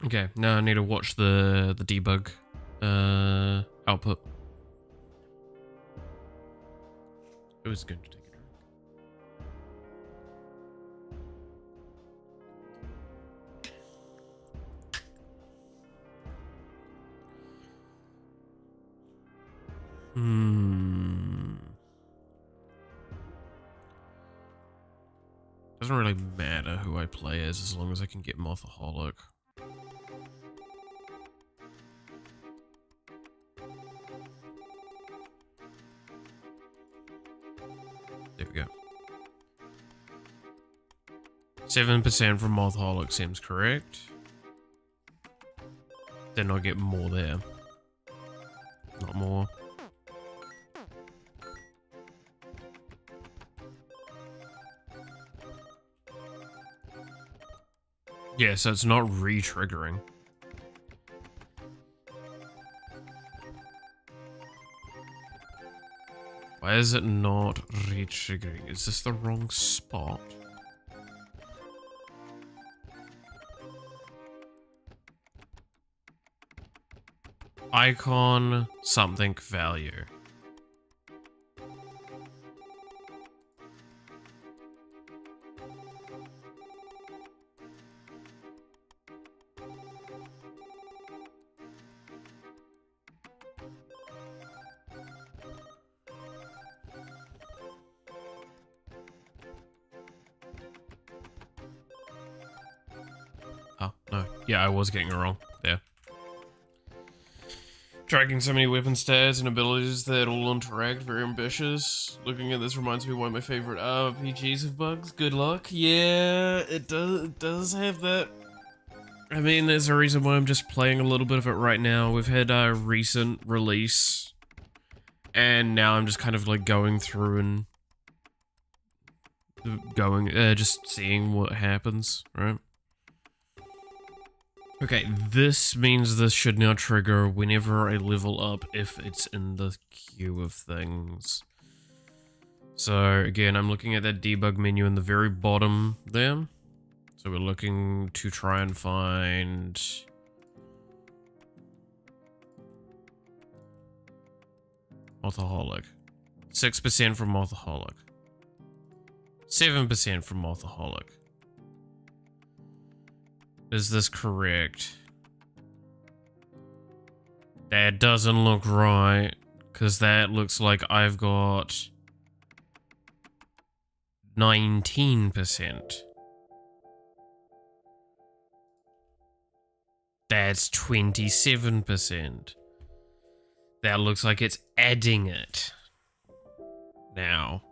Okay, now I need to watch the debug output. It was going to take a drink. Doesn't really matter who I play as long as I can get Mothaholic. There we go. 7% from Mothaholic seems correct. Then I'll get more there. Not more. Yeah, so it's not re-triggering. Why is it not re-triggering? Is this the wrong spot? Icon something value. Oh, no. Yeah, I was getting it wrong. There. Tracking so many weapon stats and abilities that all interact, very ambitious. Looking at this reminds me of one of my favorite RPGs of bugs. Good luck. Yeah, it does have that. I mean, there's a reason why I'm just playing a little bit of it right now. We've had a recent release, and now I'm just kind of like going through and just seeing what happens, right? Okay, this means this should now trigger whenever I level up if it's in the queue of things. So again, I'm looking at that debug menu in the very bottom there. So we're looking to try and find... Mothaholic. 6% from Mothaholic. 7% from Mothaholic. Is this correct? That doesn't look right, because that looks like I've got 19%. That's 27%. That looks like it's adding it. Now.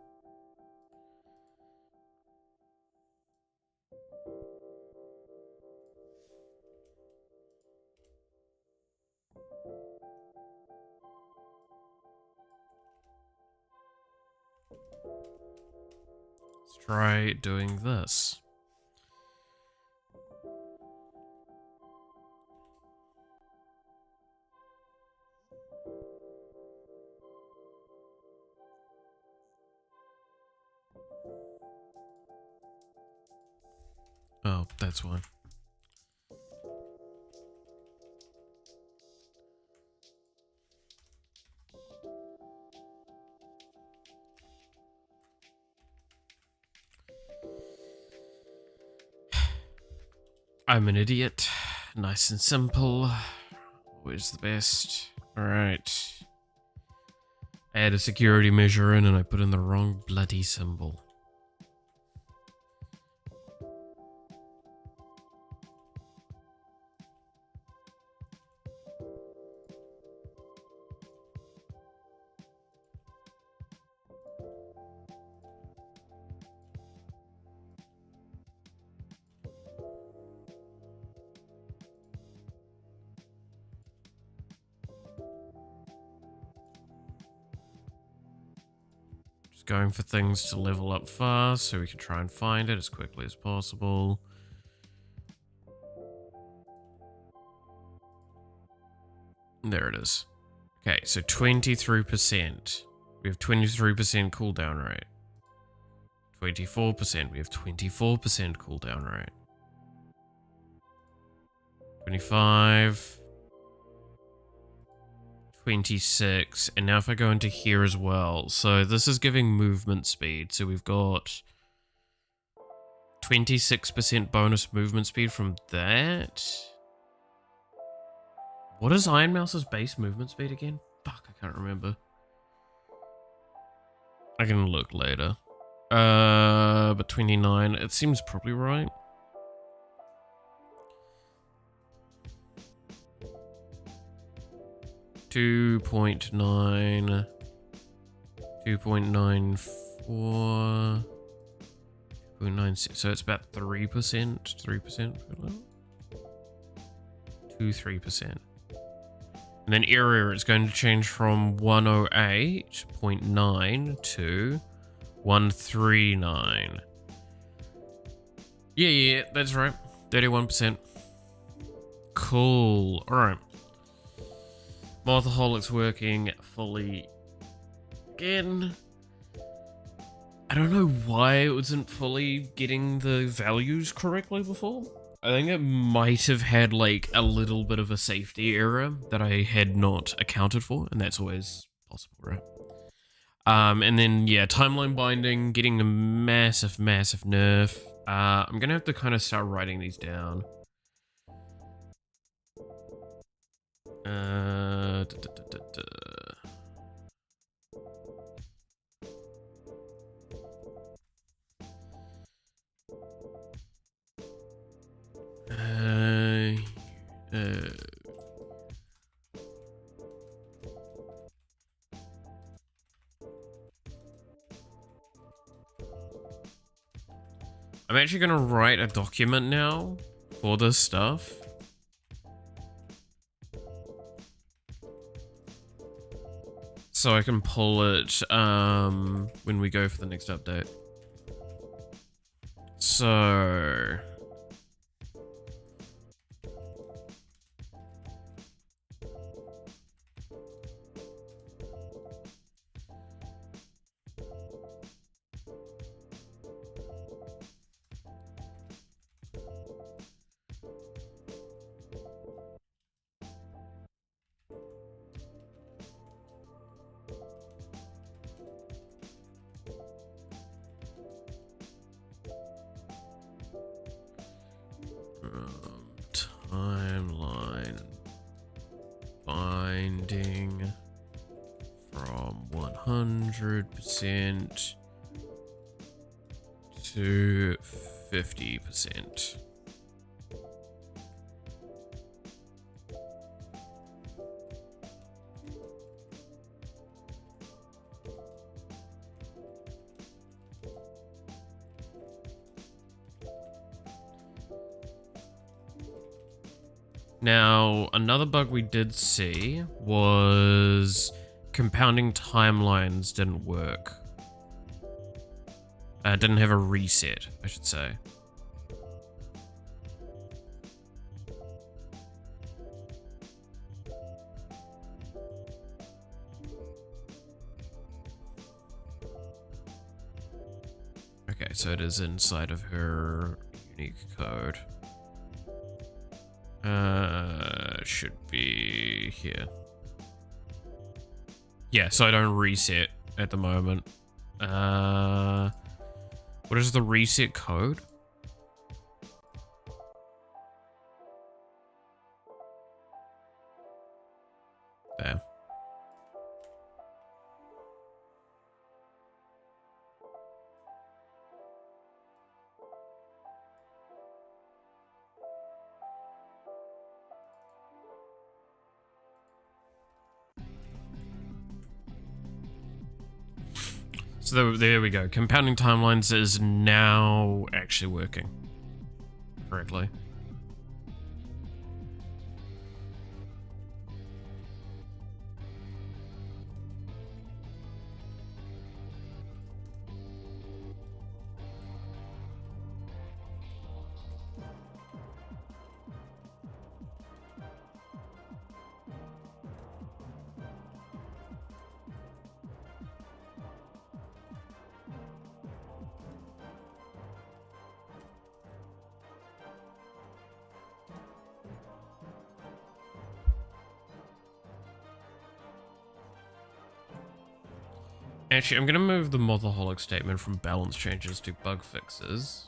Let's try doing this. Oh, that's why. I'm an idiot. Nice and simple. Always the best. Alright. I had a security measure in and I put in the wrong bloody symbol. Going for things to level up fast so we can try and find it as quickly as possible. There it is. Okay, so 23%. We have 23% cooldown rate. 24%. We have 24% cooldown rate. 25. 26, and now if I go into here as well, so this is giving movement speed, so we've got 26% bonus movement speed from that. What is Iron Mouse's base movement speed again? Fuck, I can't remember. I can look later. But 29, it seems probably right. .9, 2.94, 2.96. So it's about 3%. 3% per level. 3%. And then area is going to change from 108.9 to 139. Yeah, that's right. 31%. Cool. Alright. Multiholic's working fully again. I don't know why it wasn't fully getting the values correctly before. I think it might have had like a little bit of a safety error that I had not accounted for, and that's always possible, right? And then yeah, timeline binding, getting a massive nerf. I'm gonna have to kind of start writing these down. I'm actually gonna write a document now for this stuff. So I can pull it when we go for the next update. So timeline binding from 100% to 50%. Now, another bug we did see was compounding timelines didn't work. Didn't have a reset, I should say. Okay, so it is inside of her unique code. Should be here. Yeah, so I don't reset at the moment. What is the reset code? There. So there we go. Compounding timelines is now actually working correctly. Actually, I'm going to move the multi-holic statement from balance changes to bug fixes.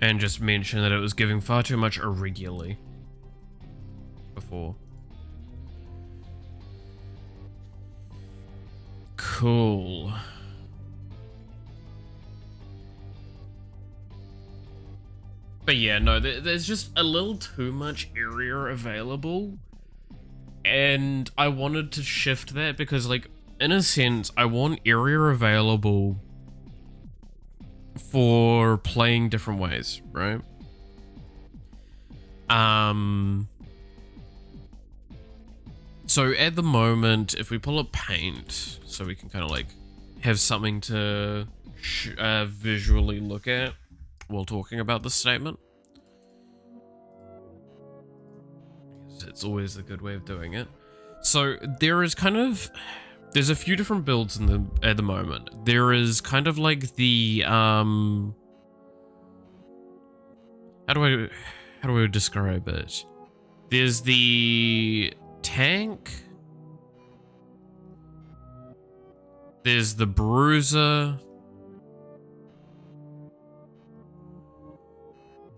And just mention that it was giving far too much irregularly before. Cool. But yeah, no, there's just a little too much area available. And I wanted to shift that because, like, in a sense, I want area available for playing different ways, right? So at the moment, if we pull up paint, so we can kind of like have something to visually look at while talking about this statement. It's always a good way of doing it. So there is kind of... There's a few different builds at the moment. There is kind of like the how do I describe it? There's the tank. There's the bruiser.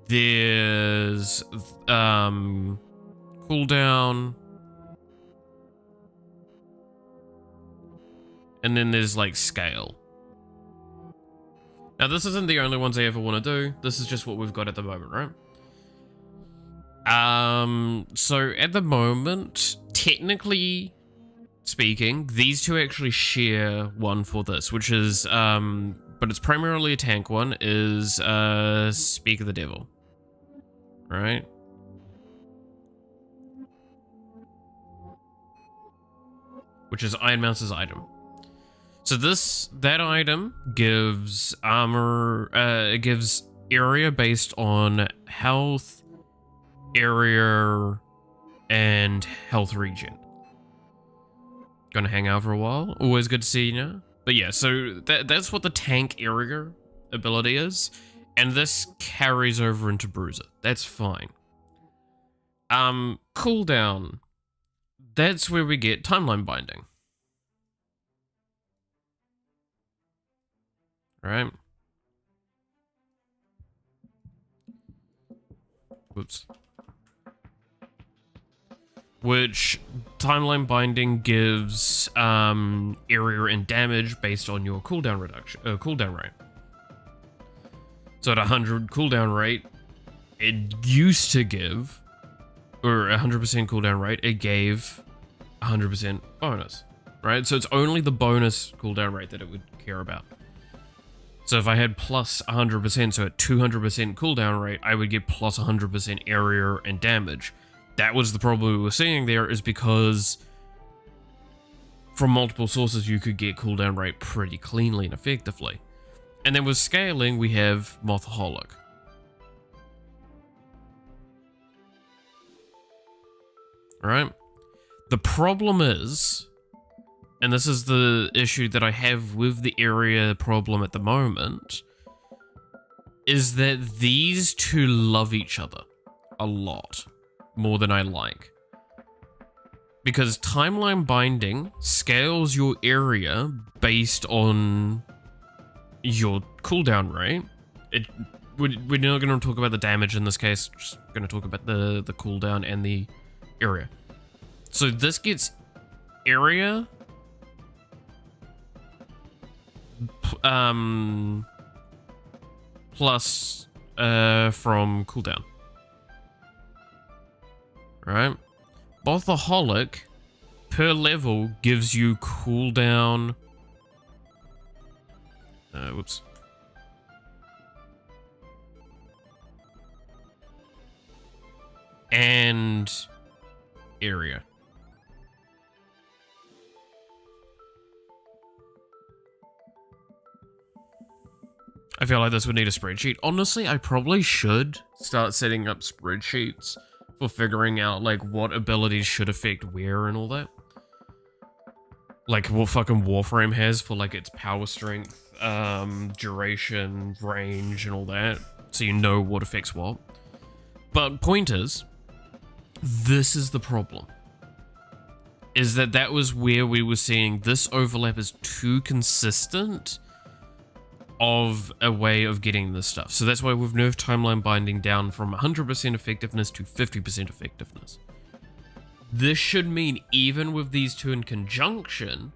There's cooldown. And then there's like scale. Now this isn't the only ones I ever want to do. This is just what we've got at the moment, right? So at the moment, technically speaking, these two actually share one for this, which is, but it's primarily a tank one, is Speak of the Devil, right? Which is Iron Mouse's item. So that item gives armor, it gives area based on health, area, and health regen. Gonna hang out for a while. Always good to see you now. But yeah, so that's what the tank area ability is. And this carries over into Bruiser. That's fine. Cooldown. That's where we get timeline binding. Right? Whoops. Which timeline binding gives area and damage based on your cooldown reduction, cooldown rate. So at 100 cooldown rate, it used to give, or 100% cooldown rate, it gave 100% bonus, right? So it's only the bonus cooldown rate that it would care about. So if I had plus 100%, so at 200% cooldown rate, I would get plus 100% area and damage. That was the problem we were seeing there, is because from multiple sources you could get cooldown rate pretty cleanly and effectively. And then with scaling, we have Mothaholic. Alright? The problem is, and this is the issue that I have with the area problem at the moment, is that these two love each other a lot more than I like. Because timeline binding scales your area based on your cooldown rate. We're not going to talk about the damage in this case, just going to talk about the cooldown and the area. So this gets area plus from cooldown. Right? Mothaholic per level gives you cooldown. Whoops. And area. I feel like this would need a spreadsheet. Honestly, I probably should start setting up spreadsheets for figuring out, like, what abilities should affect where and all that. Like, what fucking Warframe has for, like, its power strength, duration, range, and all that. So you know what affects what. But point is, this is the problem. Is that was where we were seeing this overlap is too consistent of a way of getting this stuff. So that's why we've nerfed timeline binding down from 100% effectiveness to 50% effectiveness. This should mean even with these two in conjunction,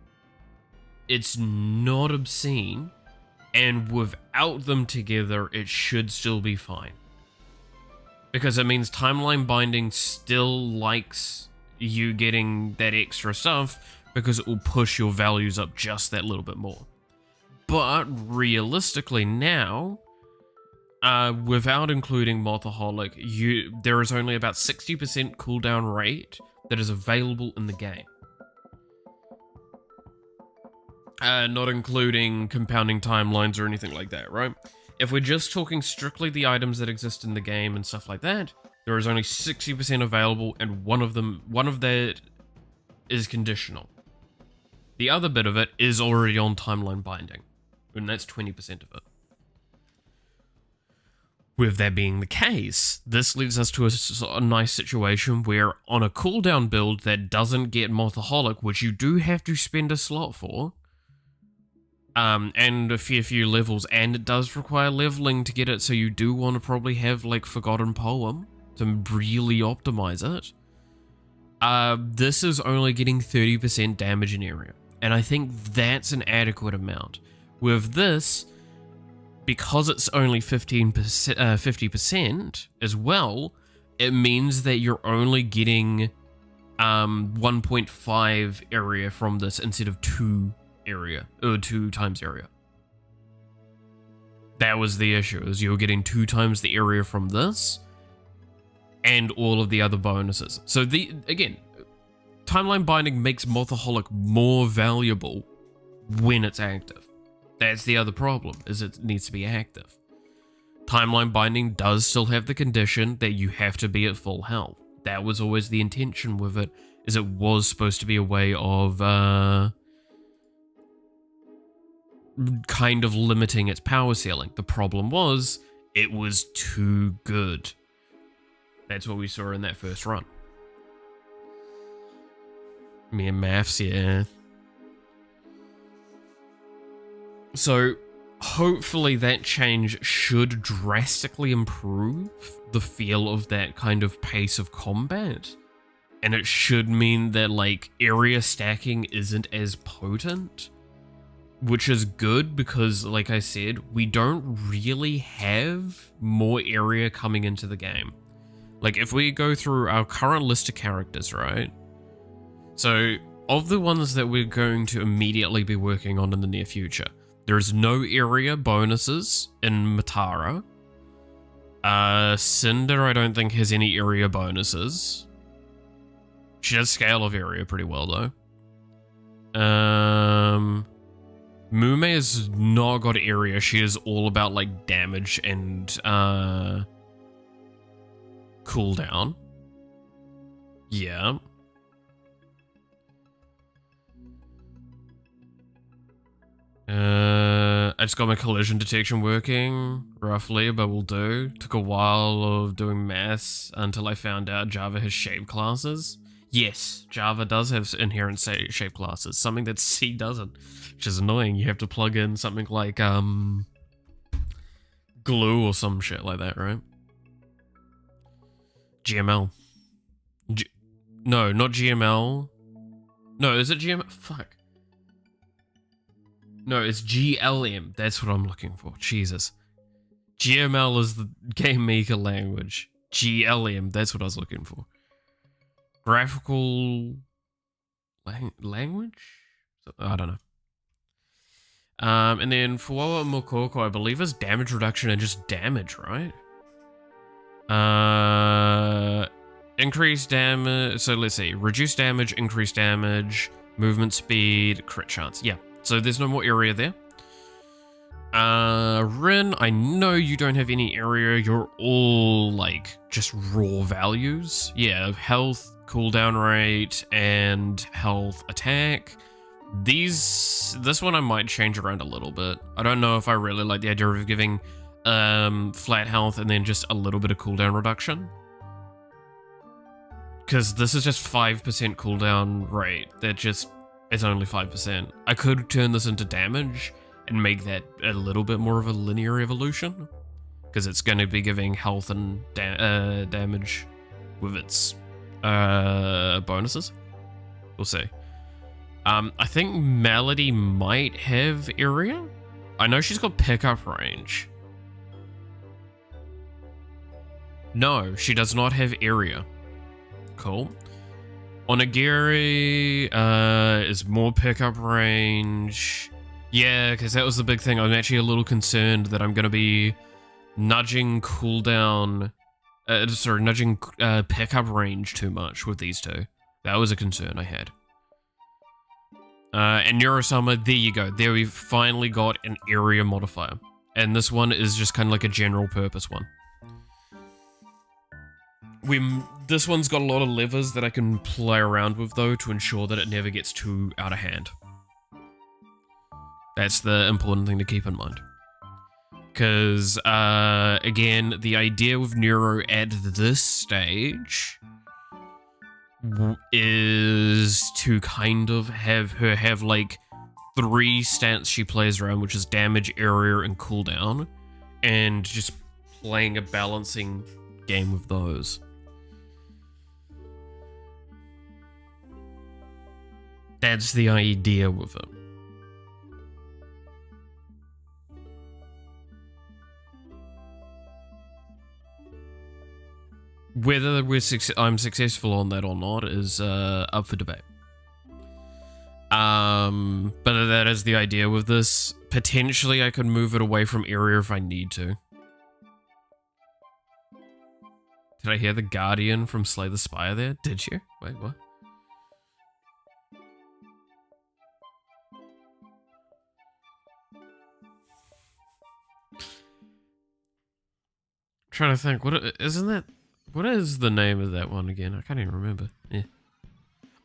it's not obscene, and without them together, it should still be fine. Because it means timeline binding still likes you getting that extra stuff because it will push your values up just that little bit more. But realistically now, without including Mothaholic, there is only about 60% cooldown rate that is available in the game. Not including compounding timelines or anything like that, right? If we're just talking strictly the items that exist in the game and stuff like that, there is only 60% available, and one of that is conditional. The other bit of it is already on timeline binding, and that's 20% of it. With that being the case, this leads us to a nice situation where on a cooldown build that doesn't get Mothaholic, which you do have to spend a slot for, and a few levels, and it does require leveling to get it, so you do want to probably have, like, Forgotten Poem to really optimize it. This is only getting 30% damage in area, and I think that's an adequate amount. With this, because it's only 50% as well, it means that you're only getting 1.5 area from this instead of 2 area, or 2 times area. That was the issue, is you were getting 2 times the area from this and all of the other bonuses. So again, timeline binding makes Mothaholic more valuable when it's active. That's the other problem, is it needs to be active. Timeline binding does still have the condition that you have to be at full health. That was always the intention with it, is it was supposed to be a way of kind of limiting its power ceiling. The problem was, it was too good. That's what we saw in that first run. Me and maths, yeah. So, hopefully that change should drastically improve the feel of that kind of pace of combat. And it should mean that, like, area stacking isn't as potent. Which is good because, like I said, we don't really have more area coming into the game. Like, if we go through our current list of characters, right? So, of the ones that we're going to immediately be working on in the near future, there's no area bonuses in Matara. Cinder, I don't think, has any area bonuses. She does scale of area pretty well, though. Mume has not got area. She is all about, like, damage and, cooldown. Yeah. I just got my collision detection working, roughly, but will do. Took a while of doing maths until I found out Java has shape classes. Yes, Java does have inherent shape classes, something that C doesn't, which is annoying. You have to plug in something like, glue or some shit like that, right? GML. No, not GML. No, is it GML? Fuck. No, it's GLM. That's what I'm looking for. Jesus. GML is the game maker language. GLM, that's what I was looking for. Graphical language? I don't know. And then for Wawa Mokoko, I believe is damage reduction and just damage, right? Increased damage. So let's see. Reduce damage, increase damage, movement speed, crit chance. Yeah. So there's no more area there. Rin, I know you don't have any area. You're all like just raw values. Yeah, health, cooldown rate, and health attack. This one I might change around a little bit. I don't know if I really like the idea of giving flat health and then just a little bit of cooldown reduction. Because this is just 5% cooldown rate. That just is only 5%. I could turn this into damage and make that a little bit more of a linear evolution. Because it's going to be giving health and damage with its bonuses. We'll see. I think Melody might have area. I know she's got pickup range. No, she does not have area. Cool. Onigiri is more pickup range. Yeah, because that was the big thing. I'm actually a little concerned that I'm going to be nudging cooldown... nudging pickup range too much with these two. That was a concern I had. And Neurosummer, there you go. There we've finally got an area modifier. And this one is just kind of like a general purpose one. This one's got a lot of levers that I can play around with, though, to ensure that it never gets too out of hand. That's the important thing to keep in mind. Because, again, the idea with Neuro at this stage is to kind of have her have, like, 3 stats she plays around, which is damage, area, and cooldown, and just playing a balancing game with those. That's the idea with it. Whether I'm successful on that or not is up for debate. But that is the idea with this. Potentially, I could move it away from area if I need to. Did I hear the Guardian from Slay the Spire there? Did you? Wait, what? I'm trying to think. Isn't that? What is the name of that one again? I can't even remember. Yeah.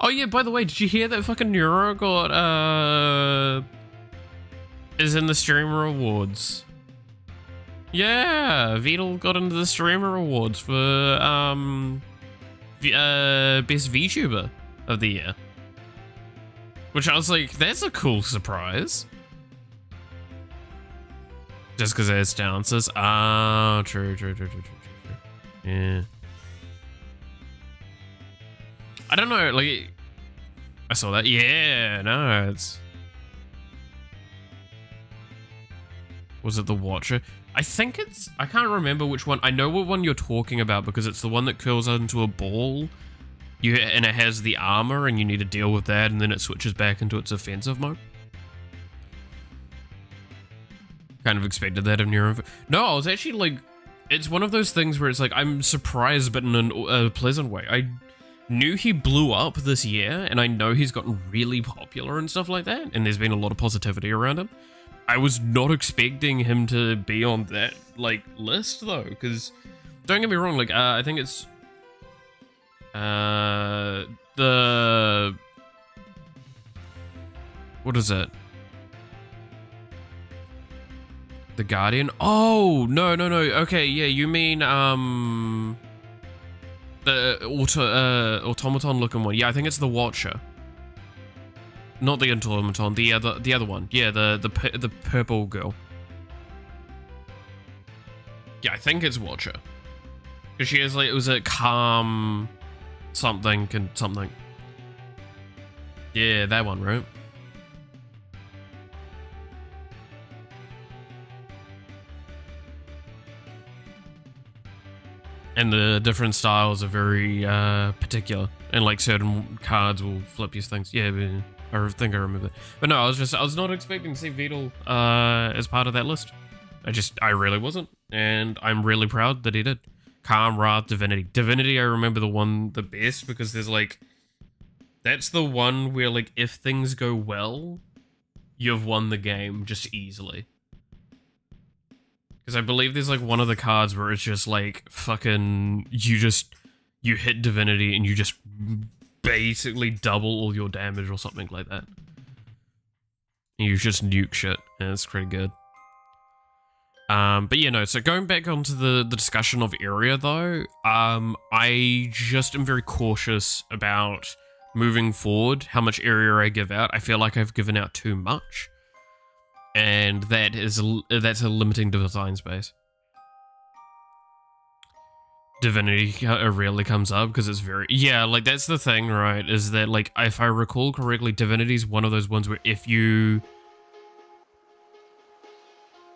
Oh yeah, by the way, did you hear that fucking Neuro got is in the streamer awards? Yeah, Vidal got into the streamer awards for best VTuber of the year. Which I was like, that's a cool surprise. Just because it has dances. Ah, true. Yeah. I don't know, like, I saw that. Yeah, no, it's... Was it the Watcher? I think it's... I can't remember which one. I know what one you're talking about because it's the one that curls into a ball. And it has the armor and you need to deal with that and then it switches back into its offensive mode. Kind of expected that of Neuro. No, I was actually like... It's one of those things where it's like, I'm surprised but in a pleasant way. knew he blew up this year, and I know he's gotten really popular and stuff like that, and there's been a lot of positivity around him. I was not expecting him to be on that, like, list, though, because, don't get me wrong, like, I think it's, what is it? The Guardian? Oh, no, okay, yeah, you mean, the automaton looking one. Yeah, I think it's the Watcher. Not the automaton, the other one. Yeah, the purple girl. Yeah, I think it's Watcher. Because she has, like, it was a calm something and something. Yeah, that one, right? And the different styles are very particular, and like certain cards will flip these things. Yeah, I think I remember that. But no, I was not expecting to see Vedal as part of that list. I really wasn't, and I'm really proud that he did. Calm, Wrath, Divinity. Divinity, I remember the best because there's like, that's the one where like if things go well, you've won the game just easily. Because I believe there's like one of the cards where it's just like fucking you hit Divinity and you just basically double all your damage or something like that. And you just nuke shit, and it's pretty good. But yeah, no, so going back onto the discussion of area though, I just am very cautious about moving forward, how much area I give out. I feel like I've given out too much. And that's a limiting design space. Divinity rarely comes up because it's very... Yeah, like, that's the thing, right? Is that, like, if I recall correctly, Divinity's one of those ones where if you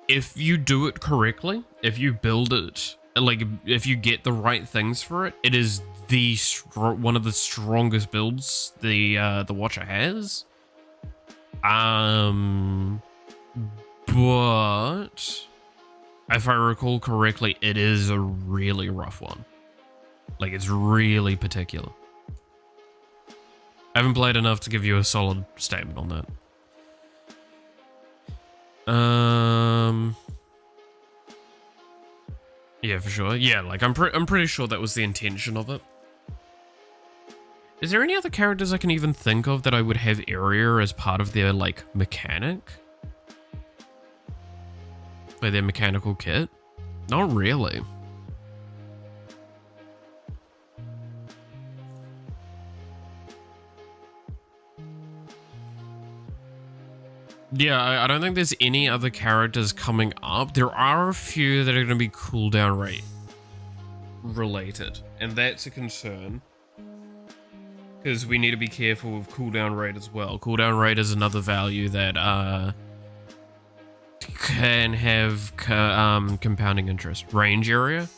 do it correctly, if you build it, like, if you get the right things for it, it is one of the strongest builds the Watcher has. But if I recall correctly, it is a really rough one. Like, it's really particular. I haven't played enough to give you a solid statement on that. Yeah, for sure. Yeah, like, I'm pretty sure that was the intention of it. Is there any other characters I can even think of that I would have area as part of their, like, mechanic? Like their mechanical kit? Not really. Yeah, I don't think there's any other characters coming up. There are a few that are going to be cooldown rate related, and that's a concern. Because we need to be careful with cooldown rate as well. Cooldown rate is another value that can have compounding interest. Range area.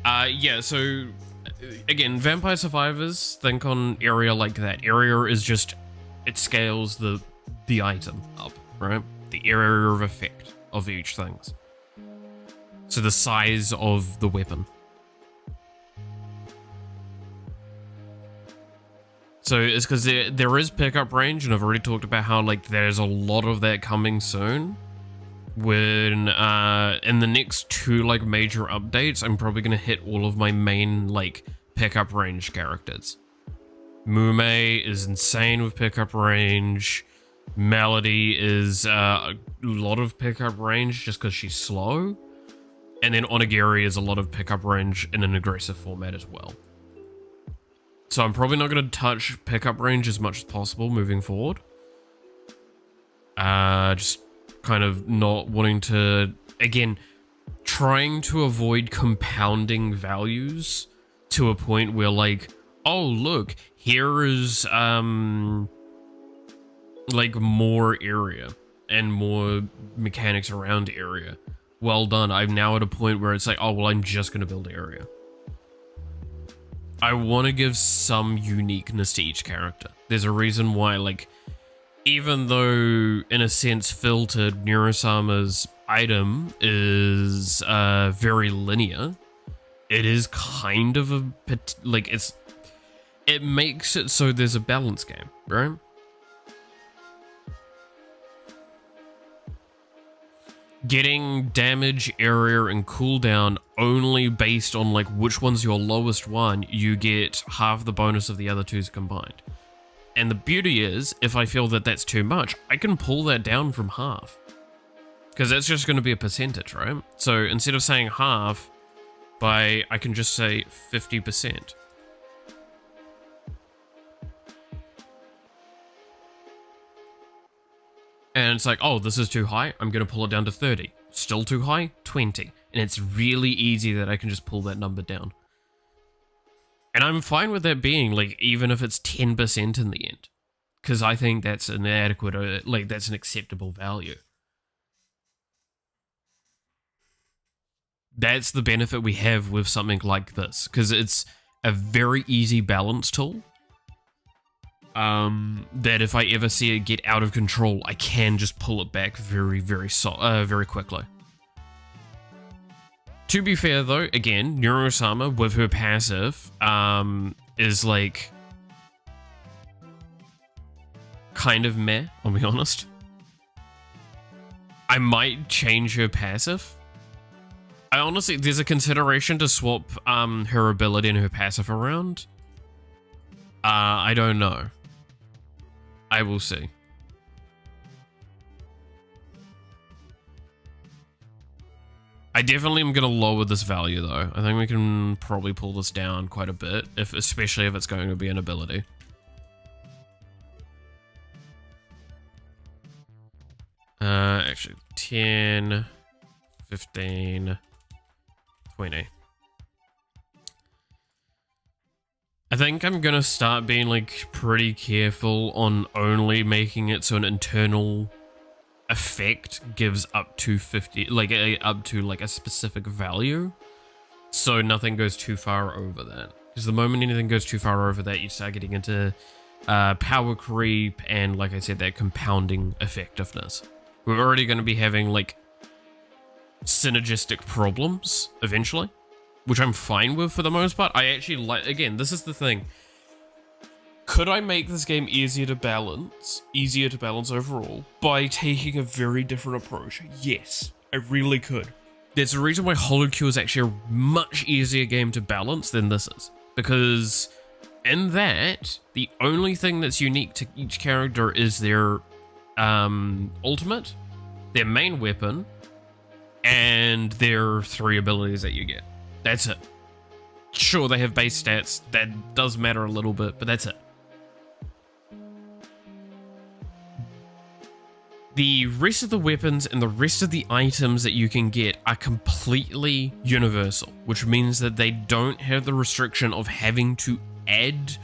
Yeah, so again, Vampire Survivors, think on area like that. Area is just, it scales the item up, right? The area of effect of each things. So the size of the weapon. So it's because there is pickup range, and I've already talked about how like there's a lot of that coming soon. When in the next 2 like major updates, I'm probably gonna hit all of my main like pickup range characters. Mume is insane with pickup range. Melody is a lot of pickup range just because she's slow, and then Onigiri is a lot of pickup range in an aggressive format as well. So I'm probably not going to touch pickup range as much as possible moving forward. Just kind of not wanting to, again, trying to avoid compounding values to a point where like, oh look, here is like more area and more mechanics around area. Well done. I'm now at a point where it's like, oh well, I'm just going to build area. I want to give some uniqueness to each character. There's a reason why, like, even though, in a sense, filtered, Neurosama's item is very linear, it is kind of a, like, it makes it so there's a balance game, right? Getting damage, area, and cooldown only based on like which one's your lowest one, you get half the bonus of the other twos combined. And the beauty is, if I feel that that's too much, I can pull that down from half. Because that's just going to be a percentage, right? So instead of saying half, I can just say 50%. And it's like, oh, this is too high. I'm going to pull it down to 30. Still too high? 20. And it's really easy that I can just pull that number down. And I'm fine with that being, like, even if it's 10% in the end. Because I think that's an adequate, like, that's an acceptable value. That's the benefit we have with something like this. Because it's a very easy balance tool. That if I ever see it get out of control, I can just pull it back very quickly. To be fair though, again, Neurosama with her passive, is like, kind of meh, I'll be honest. I might change her passive. I honestly, there's a consideration to swap, her ability and her passive around. I don't know. I will see. I definitely am going to lower this value though. I think we can probably pull this down quite a bit, especially if it's going to be an ability. Actually, 10, 15, 20. I think I'm gonna start being like pretty careful on only making it so an internal effect gives up to 50, like up to like a specific value, so nothing goes too far over that. Because the moment anything goes too far over that, you start getting into power creep and, like I said, that compounding effectiveness. We're already going to be having like synergistic problems eventually, which I'm fine with for the most part. I actually like, again, this is the thing. Could I make this game easier to balance overall by taking a very different approach? Yes, I really could. There's a reason why holocure is actually a much easier game to balance than this is. Because in that, the only thing that's unique to each character is their ultimate, their main weapon, and their 3 abilities that you get. That's it. Sure, they have base stats. That does matter a little bit, but that's it. The rest of the weapons and the rest of the items that you can get are completely universal, which means that they don't have the restriction of having to add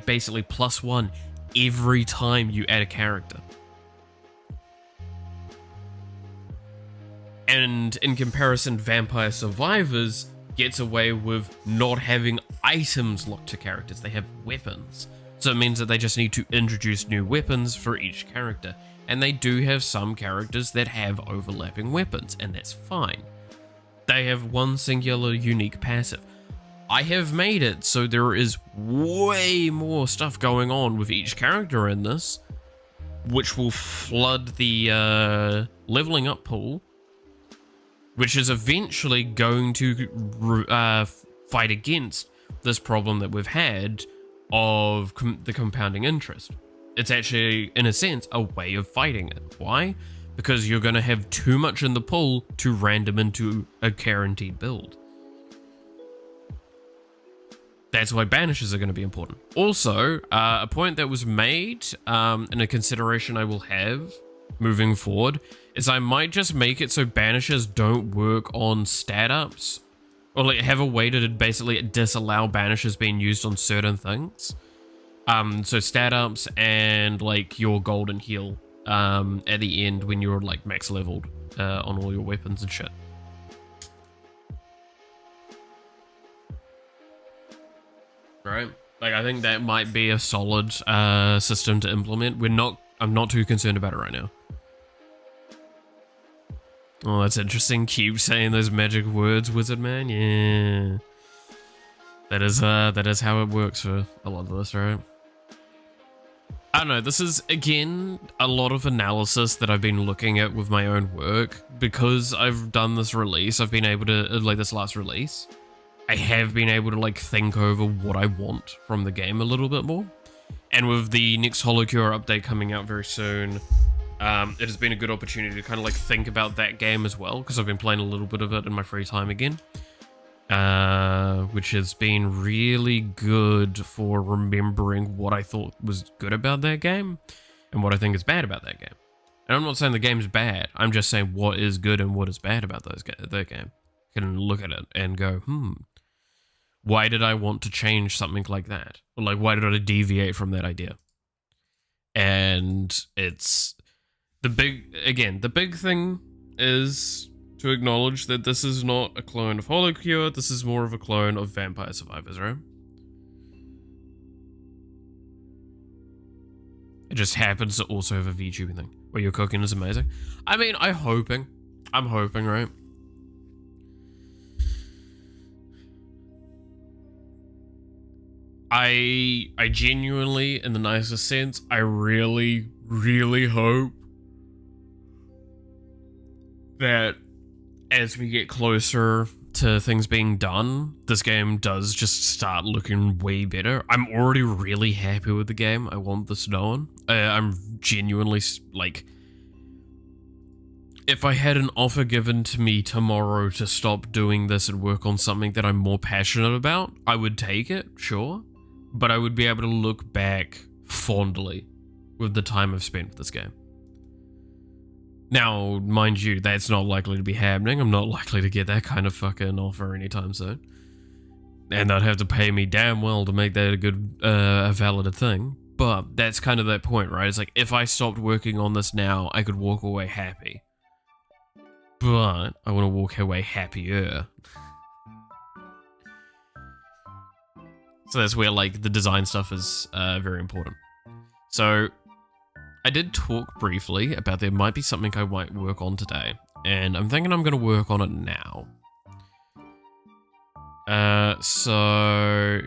basically +1 every time you add a character. And in comparison, Vampire Survivors gets away with not having items locked to characters. They have weapons. So it means that they just need to introduce new weapons for each character. And they do have some characters that have overlapping weapons, and that's fine. They have one singular unique passive. I have made it so there is way more stuff going on with each character in this, which will flood the leveling up pool, which is eventually going to fight against this problem that we've had of the compounding interest. It's actually, in a sense, a way of fighting it. Why? Because you're going to have too much in the pool to random into a guaranteed build. That's why banishes are going to be important. Also, a point that was made, and a consideration I will have moving forward, is I might just make it so banishes don't work on stat ups, or like have a way to basically disallow banishes being used on certain things. So stat ups and like your golden heal at the end when you're like max leveled on all your weapons and shit. Right? Like I think that might be a solid system to implement. I'm not too concerned about it right now. Oh, that's interesting. Keep saying those magic words, wizard man. Yeah. That is how it works for a lot of this, right? I don't know, this is, again, a lot of analysis that I've been looking at with my own work. Because I've done this release, I've been able to, like this last release, I have been able to like think over what I want from the game a little bit more. And with the next holocure update coming out very soon, it has been a good opportunity to kind of like think about that game as well, because I've been playing a little bit of it in my free time again. Which has been really good for remembering what I thought was good about that game and what I think is bad about that game. And I'm not saying the game's bad, I'm just saying what is good and what is bad about that game. You can look at it and go, why did I want to change something like that? Or like, why did I deviate from that idea? And it's the big thing is to acknowledge that this is not a clone of holocure, this is more of a clone of Vampire Survivors, right? It just happens to also have a VTuber thing where your cooking is amazing. I mean, I'm hoping, right? I genuinely, in the nicest sense, I really, really hope that as we get closer to things being done, this game does just start looking way better. I'm already really happy with the game. I want this known. I'm genuinely, like, if I had an offer given to me tomorrow to stop doing this and work on something that I'm more passionate about, I would take it, sure. But I would be able to look back fondly with the time I've spent with this game. Now, mind you, that's not likely to be happening. I'm not likely to get that kind of fucking offer anytime soon. And they'd have to pay me damn well to make that a good, a valid thing. But that's kind of that point, right? It's like, if I stopped working on this now, I could walk away happy. But I want to walk away happier. So that's where, like, the design stuff is very important. So I did talk briefly about there might be something I might work on today, and I'm thinking I'm going to work on it now. So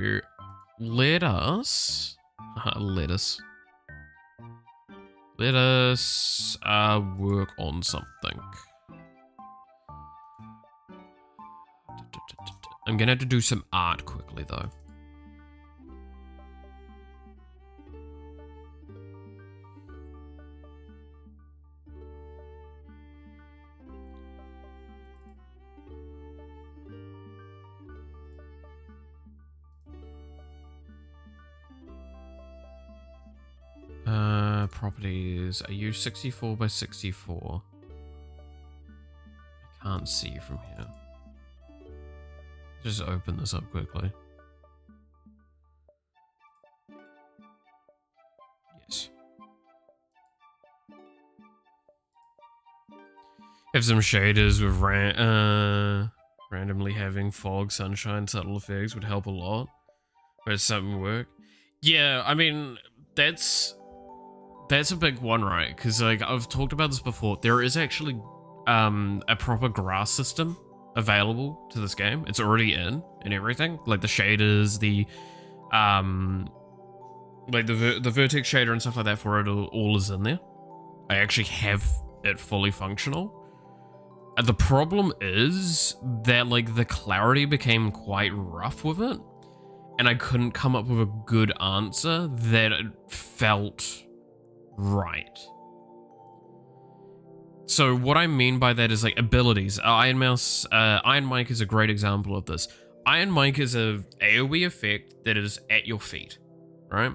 let us work on something. I'm going to have to do some art quickly, though. Properties. Are you 64 by 64? I can't see you from here. Just open this up quickly. Yes. Have some shaders with randomly having fog, sunshine, subtle effects would help a lot. But it's something work. Yeah, I mean, that's a big one, right? Because, like, I've talked about this before. There is actually a proper grass system available to this game. It's already in and everything. Like, the shaders, the vertex shader and stuff like that for it all is in there. I actually have it fully functional. The problem is that, like, the clarity became quite rough with it. And I couldn't come up with a good answer that felt right. So what I mean by that is, like, abilities. Iron Mike is a great example of this. Iron Mike is a AoE effect that is at your feet, right?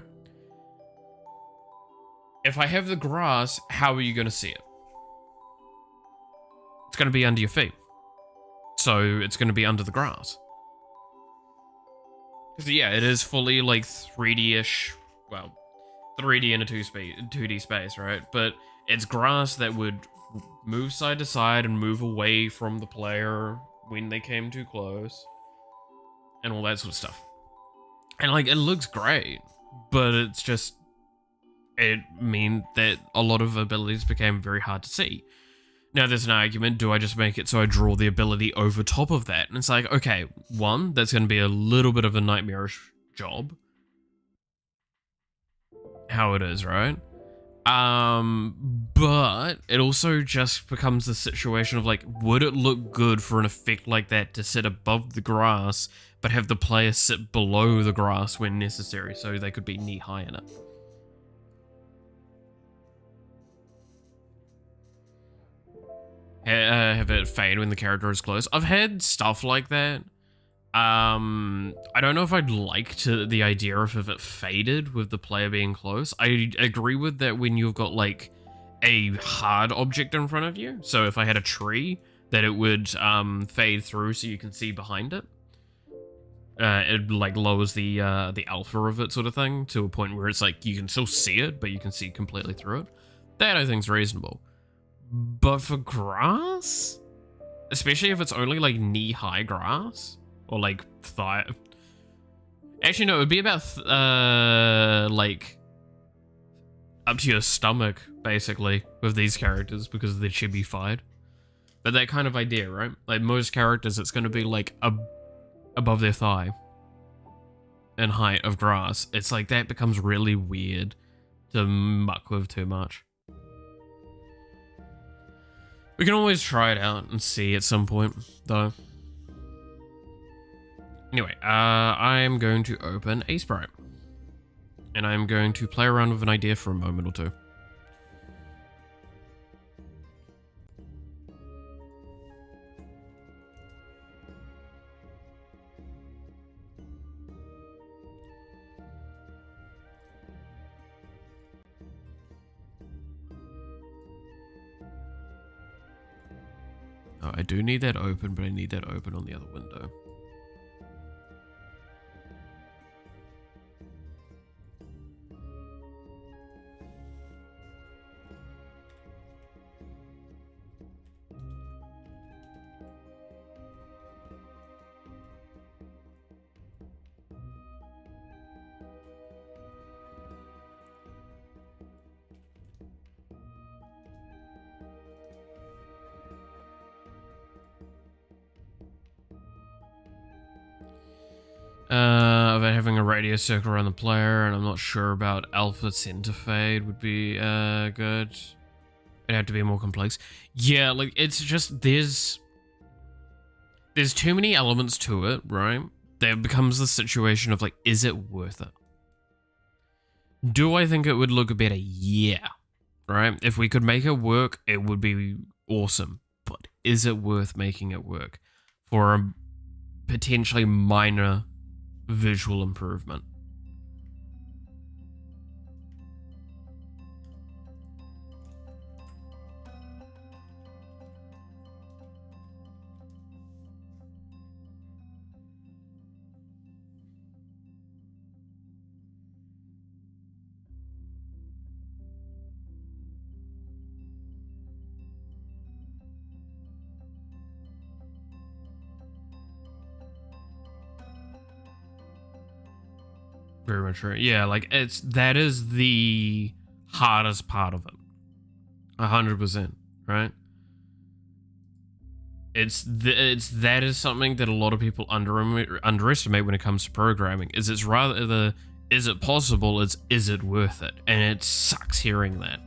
If I have the grass, how are you going to see it? It's going to be under your feet. So it's going to be under the grass. Because, yeah, it is fully, like, 3D-ish, well, 3D in a 2D space, right? But it's grass that would move side to side and move away from the player when they came too close. And all that sort of stuff. And, like, it looks great. But it's just... it meant that a lot of abilities became very hard to see. Now there's an argument, do I just make it so I draw the ability over top of that? And it's like, okay, one, that's going to be a little bit of a nightmarish job. How it is, right? But it also just becomes the situation of like, would it look good for an effect like that to sit above the grass, but have the player sit below the grass when necessary, so they could be knee high in it? Have it fade when the character is close. I've had stuff like that. I don't know if I'd like the idea of if it faded with the player being close. I agree with that when you've got like a hard object in front of you. So if I had a tree, that it would fade through so you can see behind it. It like lowers the alpha of it, sort of thing, to a point where it's like you can still see it, but you can see completely through it. That I think is reasonable. But for grass, especially if it's only like knee-high grass, or like thigh. Actually, no, it would be about like up to your stomach, basically, with these characters because of their chibi-fied. But that kind of idea, right? Like most characters, it's going to be like above their thigh in height of grass. It's like that becomes really weird to muck with too much. We can always try it out and see at some point, though. Anyway, I'm going to open a sprite. And I'm going to play around with an idea for a moment or two. Oh, I do need that open, but I need that open on the other window. About having a radius circle around the player, and I'm not sure about alpha center fade would be good. It'd have to be more complex. Yeah, like it's just there's too many elements to it, right? There becomes the situation of like, is it worth it? Do I think it would look better? Yeah, right? If we could make it work, it would be awesome. But is it worth making it work for a potentially minor visual improvement? Very much right. Yeah, like that is the hardest part of it. 100%, right? That is something that a lot of people underestimate when it comes to programming. It's rather the is it possible, it's is it worth it? And it sucks hearing that.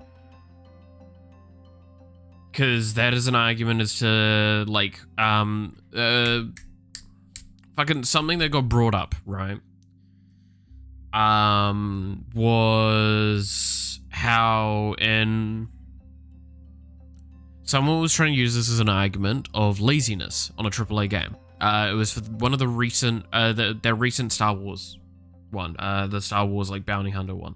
Because that is an argument as to like fucking something that got brought up, right? Was how someone was trying to use this as an argument of laziness on a AAA game. It was for one of the recent, their recent Star Wars one, the Star Wars like Bounty Hunter one.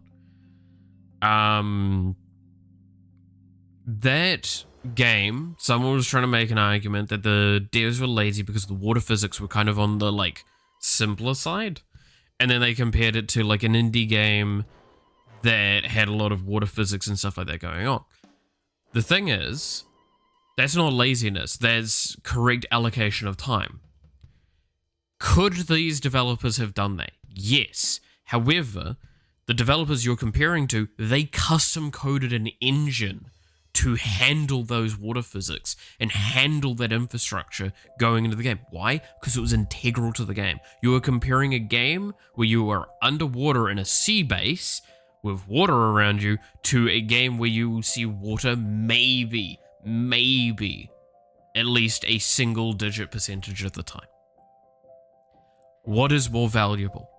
That game, someone was trying to make an argument that the devs were lazy because the water physics were kind of on the like simpler side. And then they compared it to like an indie game that had a lot of water physics and stuff like that going on. The thing is, that's not laziness. That's correct allocation of time. Could these developers have done that? Yes. However, the developers you're comparing to, they custom coded an engine to handle those water physics and handle that infrastructure going into the game. Why? Because it was integral to the game. You were comparing a game where you were underwater in a sea base with water around you to a game where you will see water maybe at least a single-digit percentage of the time. What is more valuable?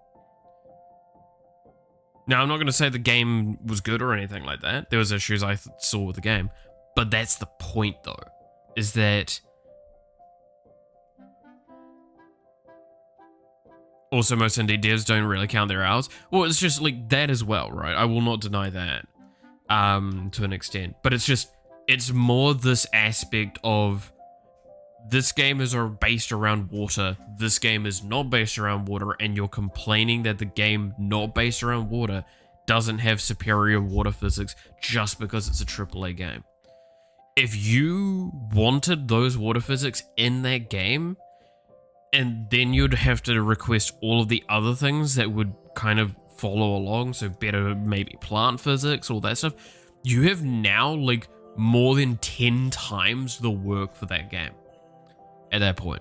Now, I'm not going to say the game was good or anything like that. There was issues I saw with the game. But that's the point, though, is that... Also, most indie devs don't really count their hours. Well, it's just like that as well, right? I will not deny that to an extent. But it's just, it's more this aspect of this game is based around water, this game is not based around water, and you're complaining that the game not based around water doesn't have superior water physics just because it's a AAA game. If you wanted those water physics in that game, and then you'd have to request all of the other things that would kind of follow along, so better maybe plant physics, all that stuff, you have now like more than 10 times the work for that game. At that point,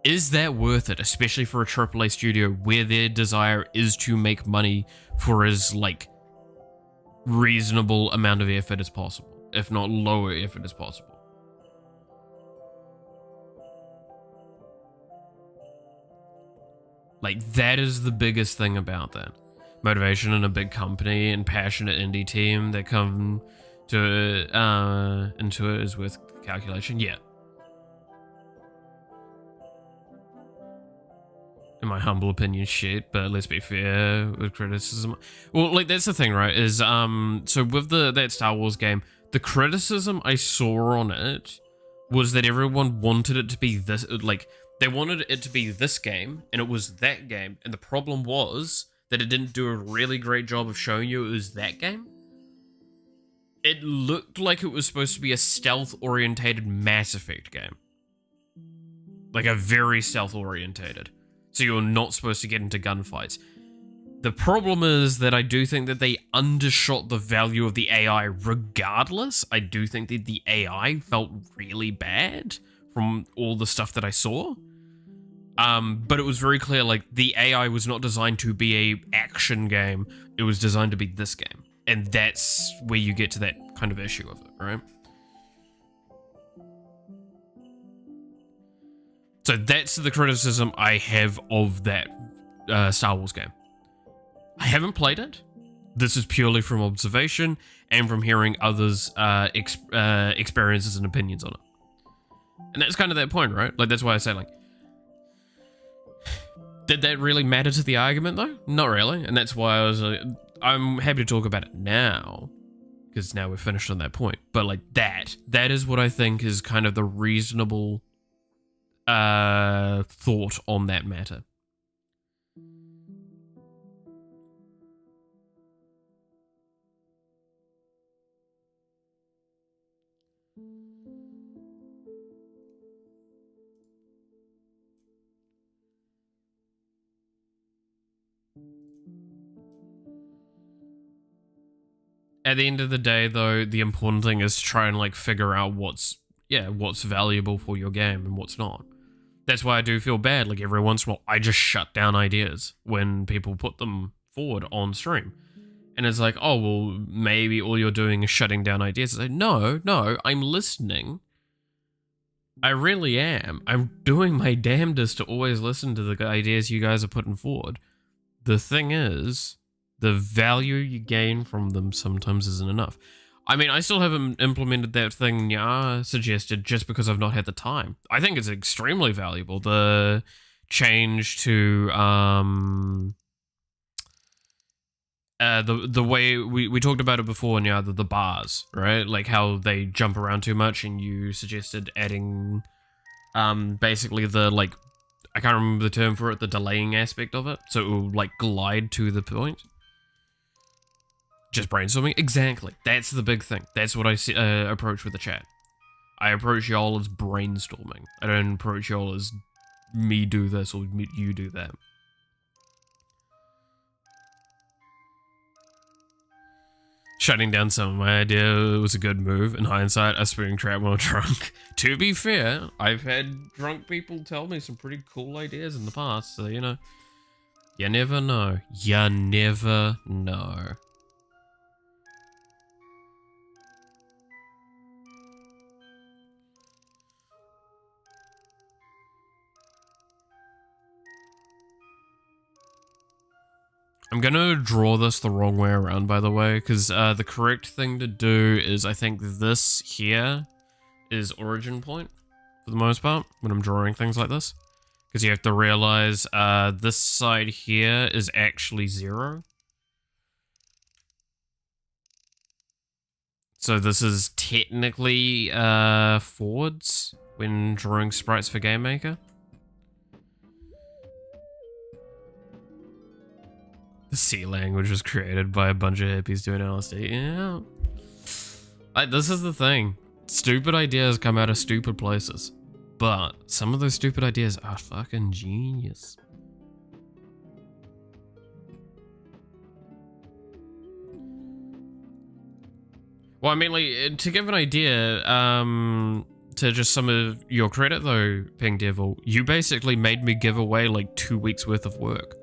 is that worth it, especially for a AAA studio where their desire is to make money for as like reasonable amount of effort as possible, if not lower effort as possible? Like, that is the biggest thing about that. Motivation in a big company and passionate indie team that come to into it is worth calculation. Yeah. In my humble opinion, shit, but let's be fair with criticism. Well, like, that's the thing, right, is, so with that Star Wars game, the criticism I saw on it was that everyone wanted it to be this, like, they wanted it to be this game, and it was that game, and the problem was that it didn't do a really great job of showing you it was that game. It looked like it was supposed to be a stealth-orientated Mass Effect game. Like, a very stealth-orientated. So you're not supposed to get into gunfights. The problem is that I do think that they undershot the value of the AI regardless. I do think that the AI felt really bad from all the stuff that I saw. But it was very clear, like, the AI was not designed to be a action game. It was designed to be this game. And that's where you get to that kind of issue of it, right? So that's the criticism I have of that Star Wars game. I haven't played it. This is purely from observation and from hearing others' experiences and opinions on it. And that's kind of that point, right? Like, that's why I say, like, did that really matter to the argument, though? Not really. And that's why I was like, I'm happy to talk about it now, because now we're finished on that point. But, like, that is what I think is kind of the reasonable thought on that matter. At the end of the day, though, the important thing is to try and, like, figure out what's valuable for your game and what's not. That's why I do feel bad, like, every once in a while, I just shut down ideas when people put them forward on stream. And it's like, oh, well, maybe all you're doing is shutting down ideas. It's like, no, I'm listening. I really am. I'm doing my damnedest to always listen to the ideas you guys are putting forward. The thing is, the value you gain from them sometimes isn't enough. I mean, I still haven't implemented that thing Nya suggested just because I've not had the time. I think it's extremely valuable. The change to the way we talked about it before, Nya, the bars, right? Like how they jump around too much, and you suggested adding basically the, like, I can't remember the term for it, the delaying aspect of it, so it will, like, glide to the point. Just brainstorming? Exactly. That's the big thing. That's what I approach with the chat. I approach y'all as brainstorming. I don't approach y'all as me do this or you do that. Shutting down some of my idea was a good move. In hindsight, I spinning trap while drunk. To be fair, I've had drunk people tell me some pretty cool ideas in the past, so you know. You never know. You never know. I'm gonna draw this the wrong way around, by the way, because the correct thing to do is, I think this here is origin point, for the most part, when I'm drawing things like this. Because you have to realize this side here is actually 0. So this is technically forwards when drawing sprites for Game Maker. The C language was created by a bunch of hippies doing LSD. Yeah. This is the thing. Stupid ideas come out of stupid places. But some of those stupid ideas are fucking genius. Well, I mean, like, to give an idea, to just some of your credit though, Pink Devil, you basically made me give away like 2 weeks worth of work.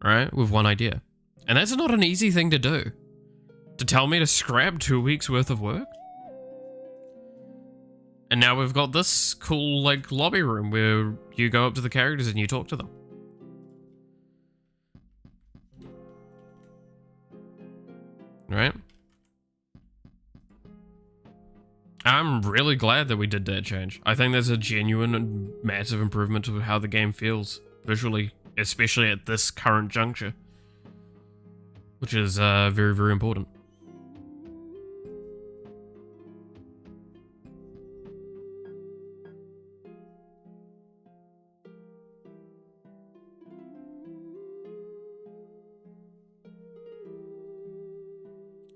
Right? With one idea. And that's not an easy thing to do. To tell me to scrap 2 weeks worth of work? And now we've got this cool, like, lobby room where you go up to the characters and you talk to them. Right? I'm really glad that we did that change. I think that's a genuine and massive improvement to how the game feels visually, especially at this current juncture, which is very, very important.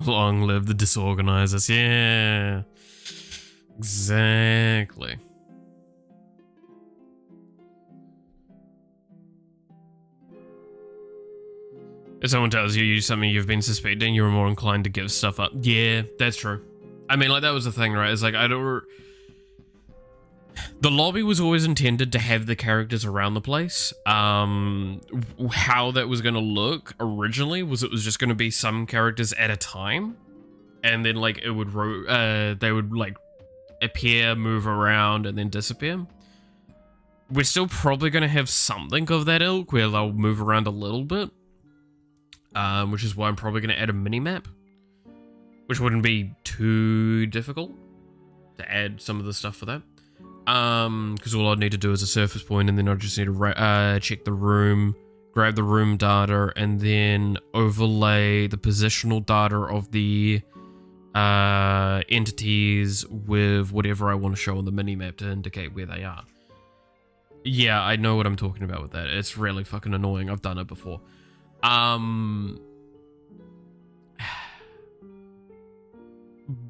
Long live the disorganizers. Yeah, exactly. If someone tells you something you've been suspecting, you're more inclined to give stuff up. Yeah, that's true. I mean, like, that was the thing, right? It's like, the lobby was always intended to have the characters around the place. How that was going to look originally was it was just going to be some characters at a time. And then, like, it would, they would, like, appear, move around, and then disappear. We're still probably going to have something of that ilk where they'll move around a little bit. Which is why I'm probably going to add a mini-map. Which wouldn't be too difficult to add some of the stuff for that. Because all I'd need to do is a surface point, and then I just need to check the room, grab the room data, and then overlay the positional data of the entities with whatever I want to show on the minimap to indicate where they are. Yeah, I know what I'm talking about with that. It's really fucking annoying. I've done it before.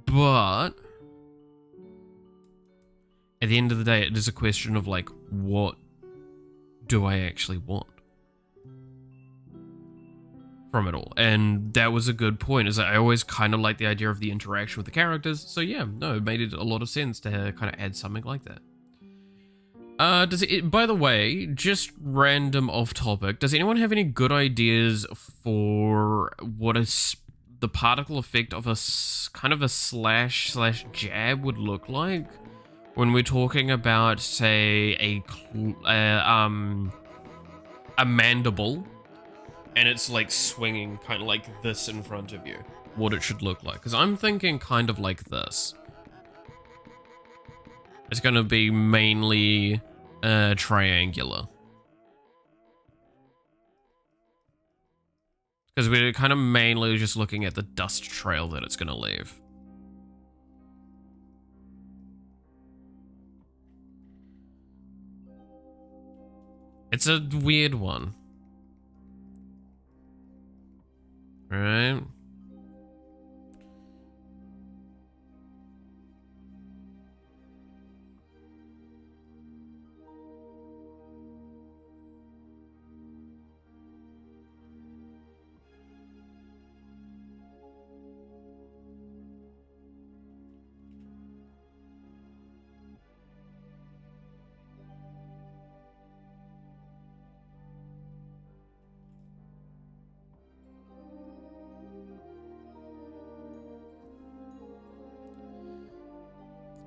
But at the end of the day, it is a question of, like, what do I actually want from it all? And that was a good point, is that I always kind of like the idea of the interaction with the characters. So yeah, no, it made it a lot of sense to kind of add something like that. By the way, just random off topic, does anyone have any good ideas for what is the particle effect of a kind of a slash jab would look like when we're talking about, say, a mandible and it's like swinging kind of like this in front of you? What it should look like? Because I'm thinking kind of like this. It's going to be mainly triangular. Because we're kind of mainly just looking at the dust trail that it's going to leave. It's a weird one. Right?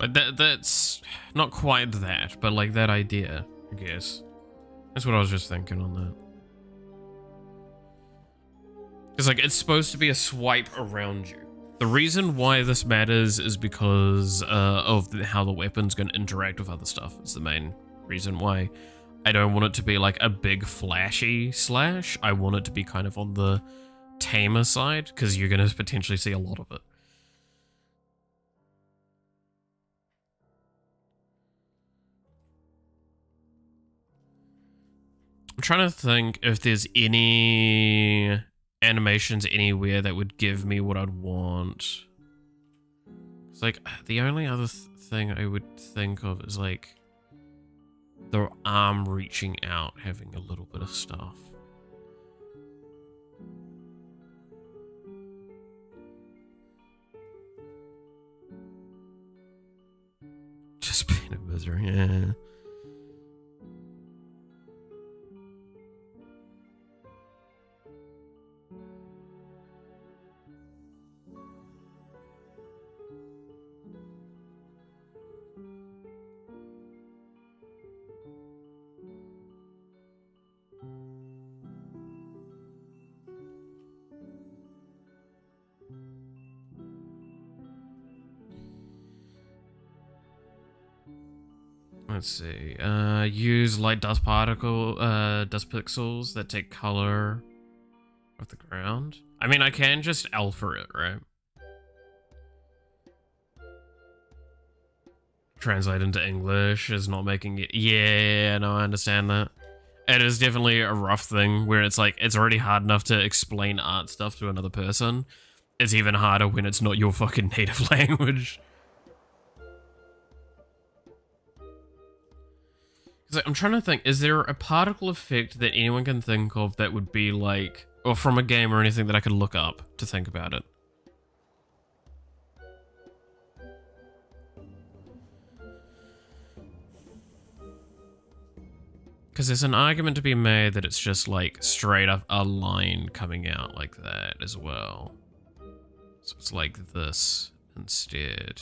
Like that's not quite that, but like that idea, I guess. That's what I was just thinking on that. It's like, it's supposed to be a swipe around you. The reason why this matters is because of how the weapon's going to interact with other stuff. It's the main reason why. I don't want it to be like a big flashy slash. I want it to be kind of on the tamer side, because you're going to potentially see a lot of it. I'm trying to think if there's any animations anywhere that would give me what I'd want. It's like, the only other thing I would think of is like the arm reaching out, having a little bit of stuff. Just being a misery, yeah. Let's see. Use light dust dust pixels that take color of the ground. I mean, I can just alpha it, right? Translate into English is not making it. Yeah, no, I understand that. It is definitely a rough thing where it's like, it's already hard enough to explain art stuff to another person. It's even harder when it's not your fucking native language. I'm trying to think, is there a particle effect that anyone can think of that would be like, or from a game or anything that I could look up to think about it? Because there's an argument to be made that it's just like straight up a line coming out like that as well. So it's like this instead.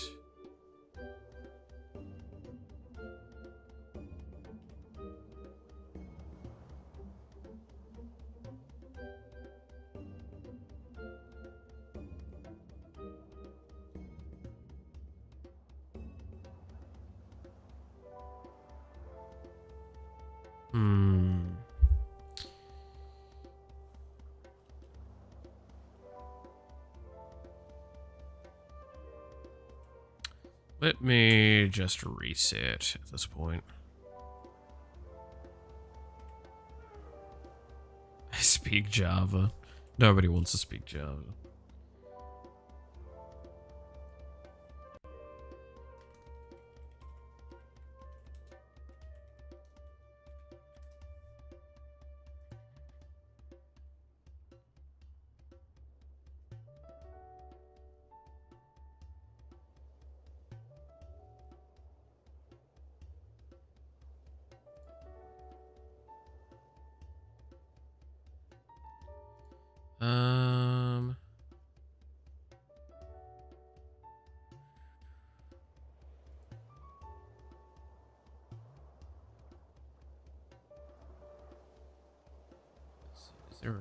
Let me just reset at this point. I speak Java. Nobody wants to speak Java. Is there a...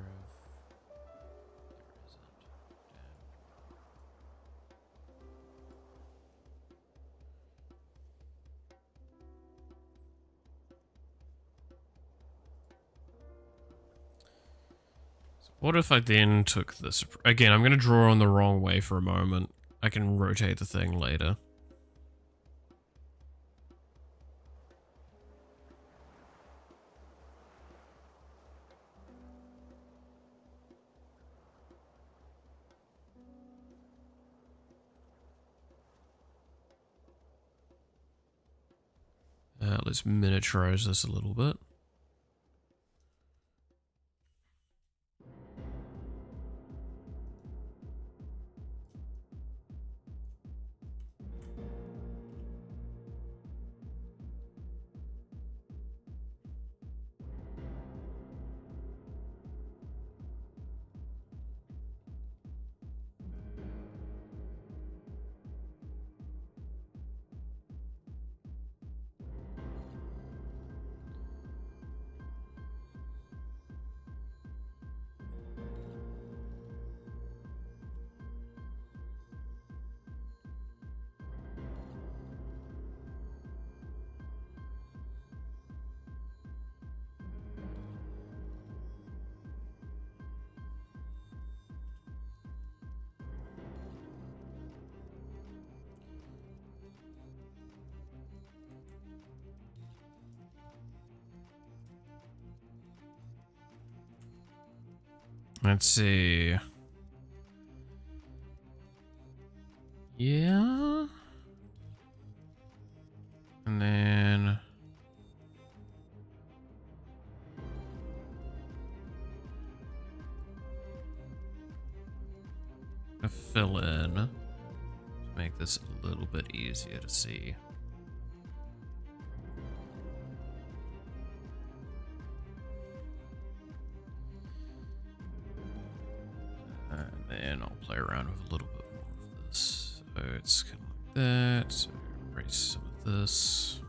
What if I then took this... Again, I'm going to draw on the wrong way for a moment. I can rotate the thing later. Let's miniaturize this a little bit. Let's see. Yeah. And then gonna fill in to make this a little bit easier to see. And then I'll play around with a little bit more of this. So it's kind of like that. So erase some of this.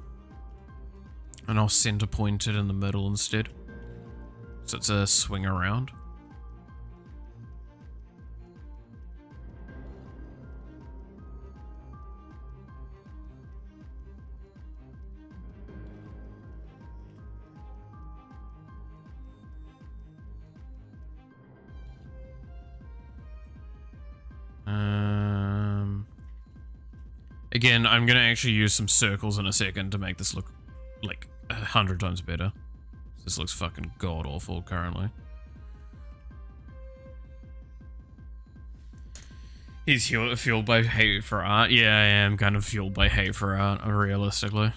And I'll center point it in the middle instead. So it's a swing around. Again, I'm gonna actually use some circles in a second to make this look like 100 times better. This looks fucking god awful currently. He's fueled by hate for art. Yeah, I am kind of fueled by hate for art, realistically.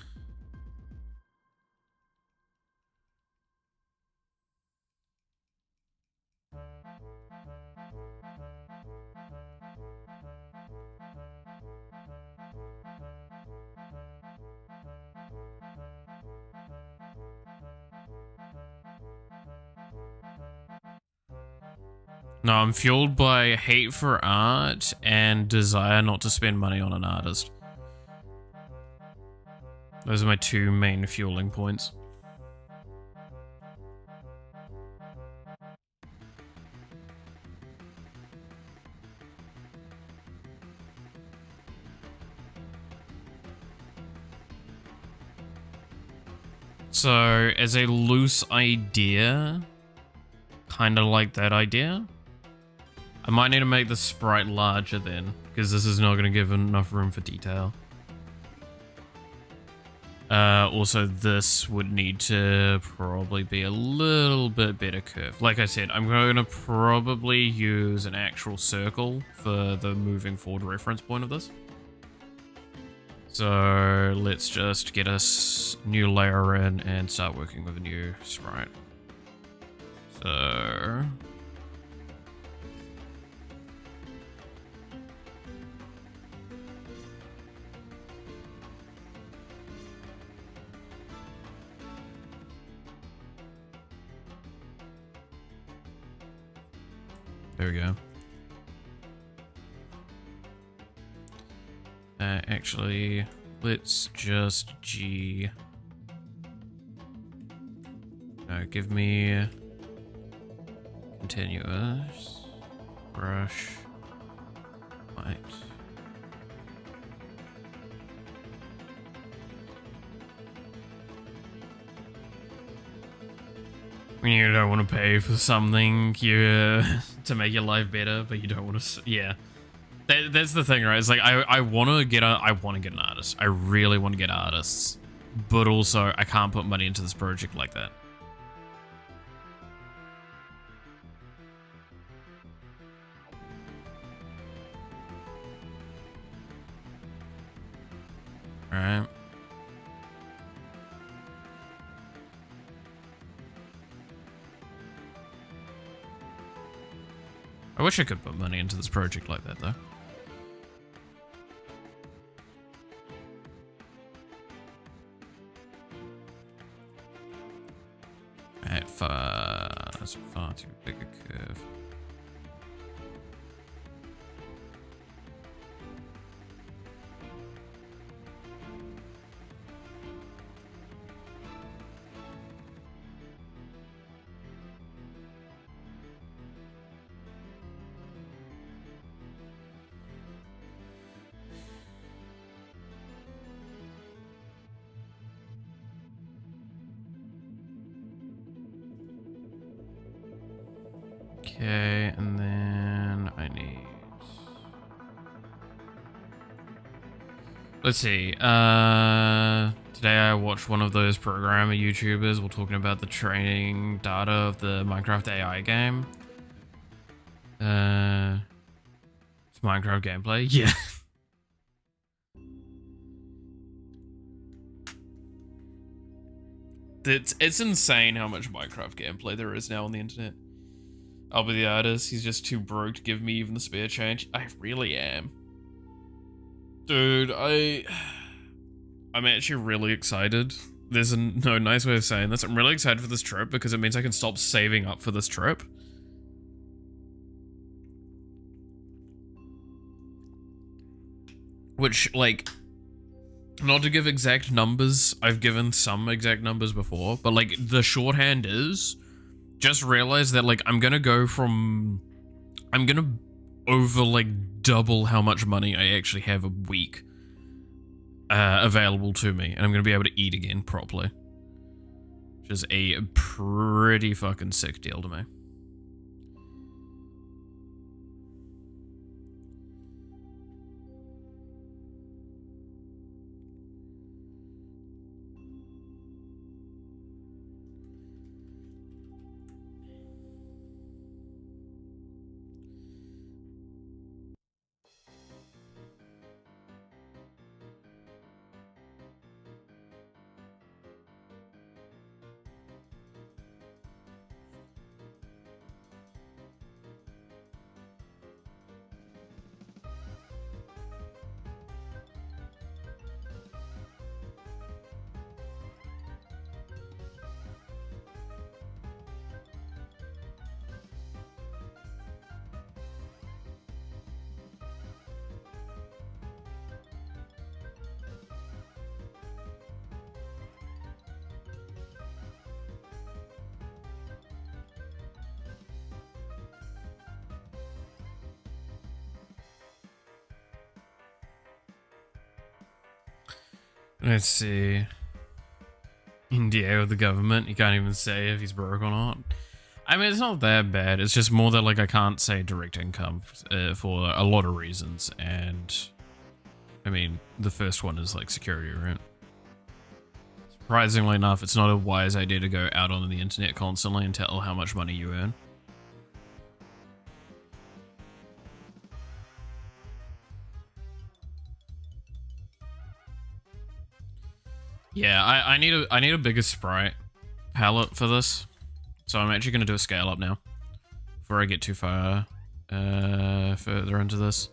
No, I'm fueled by hate for art and desire not to spend money on an artist. Those are my two main fueling points. So, as a loose idea, kind of like that idea, I might need to make the sprite larger then, because this is not going to give enough room for detail. Also, this would need to probably be a little bit better curved. Like I said, I'm going to probably use an actual circle for the moving forward reference point of this. So let's just get us new layer in and start working with a new sprite. So there we go. Actually, let's just G. Give me continuous brush white. When you don't want to pay for something to make your life better, but you don't want to. Yeah. That's the thing, right? It's like I want to get an artist. I really want to get artists, but also I can't put money into this project like that. All right. I wish I could put money into this project like that, though. That's far too big a curve. Okay, and then I need... Let's see. Today I watched one of those programmer YouTubers. We're talking about the training data of the Minecraft AI game. It's Minecraft gameplay. Yeah. It's insane how much Minecraft gameplay there is now on the internet. I'll be the artist. He's just too broke to give me even the spare change. I really am. Dude, I'm actually really excited. There's no nice way of saying this. I'm really excited for this trip because it means I can stop saving up for this trip. Which, like, not to give exact numbers, I've given some exact numbers before, but like the shorthand is just realize that like I'm gonna over like double how much money I actually have a week available to me, and I'm gonna be able to eat again properly, which is a pretty fucking sick deal to me. Let's see. India with the government. You can't even say if he's broke or not. I mean, it's not that bad. It's just more that like I can't say direct income for a lot of reasons, and I mean the first one is like security, right? Surprisingly enough, it's not a wise idea to go out on the internet constantly and tell how much money you earn. Yeah, I need a bigger sprite palette for this, so I'm actually gonna do a scale up now before I get too far further into this.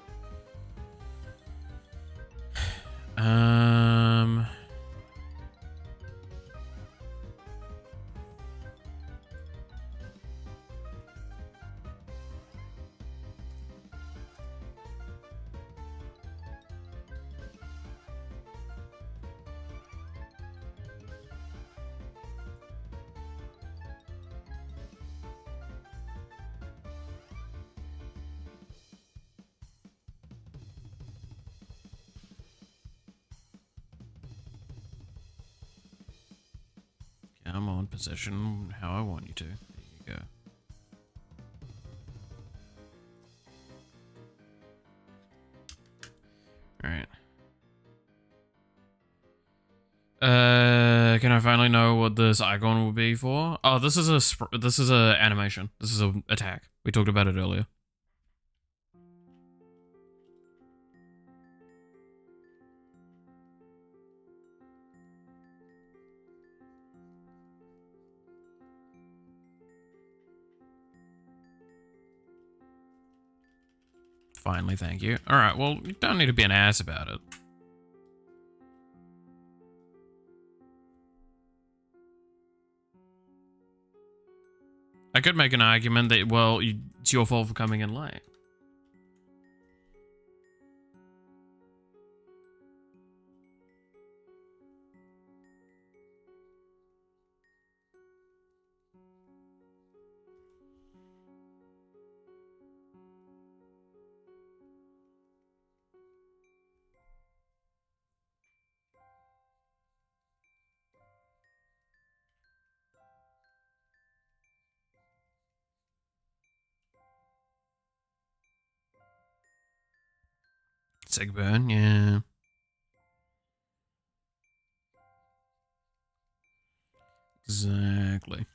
I'm on position how I want you to. There you go. Alright. Can I finally know what this icon will be for? Oh, this is a animation. This is a attack. We talked about it earlier. Finally, thank you. Alright, well, you don't need to be an ass about it. I could make an argument that, well, it's your fault for coming in late. Sick burn, yeah. Exactly.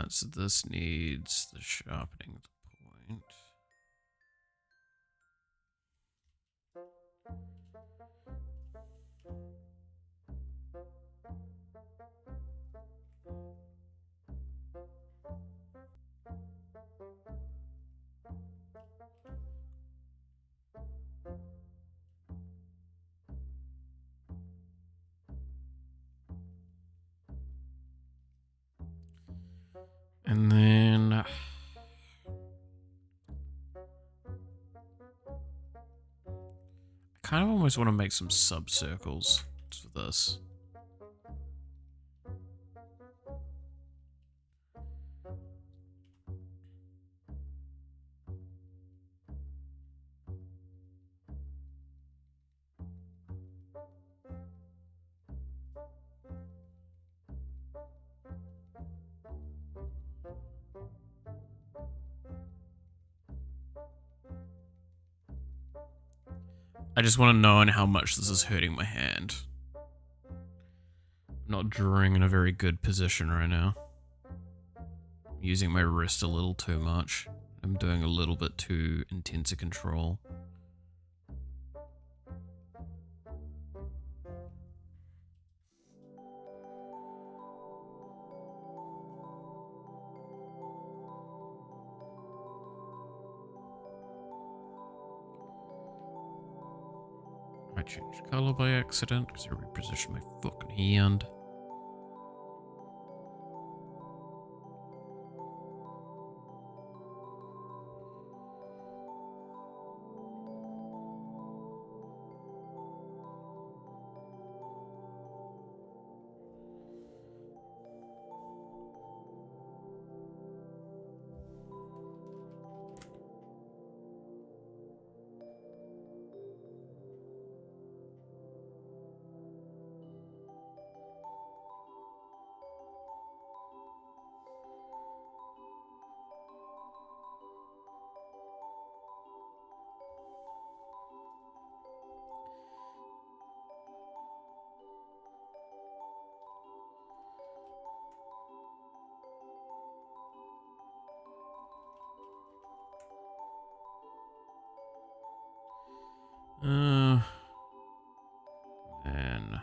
So this needs the sharpening point. And then I kind of almost want to make some sub-circles for this. I just want to know how much this is hurting my hand. I'm not drawing in a very good position right now. I'm using my wrist a little too much. I'm doing a little bit too intense a control. I changed color by accident because I repositioned my fucking hand. And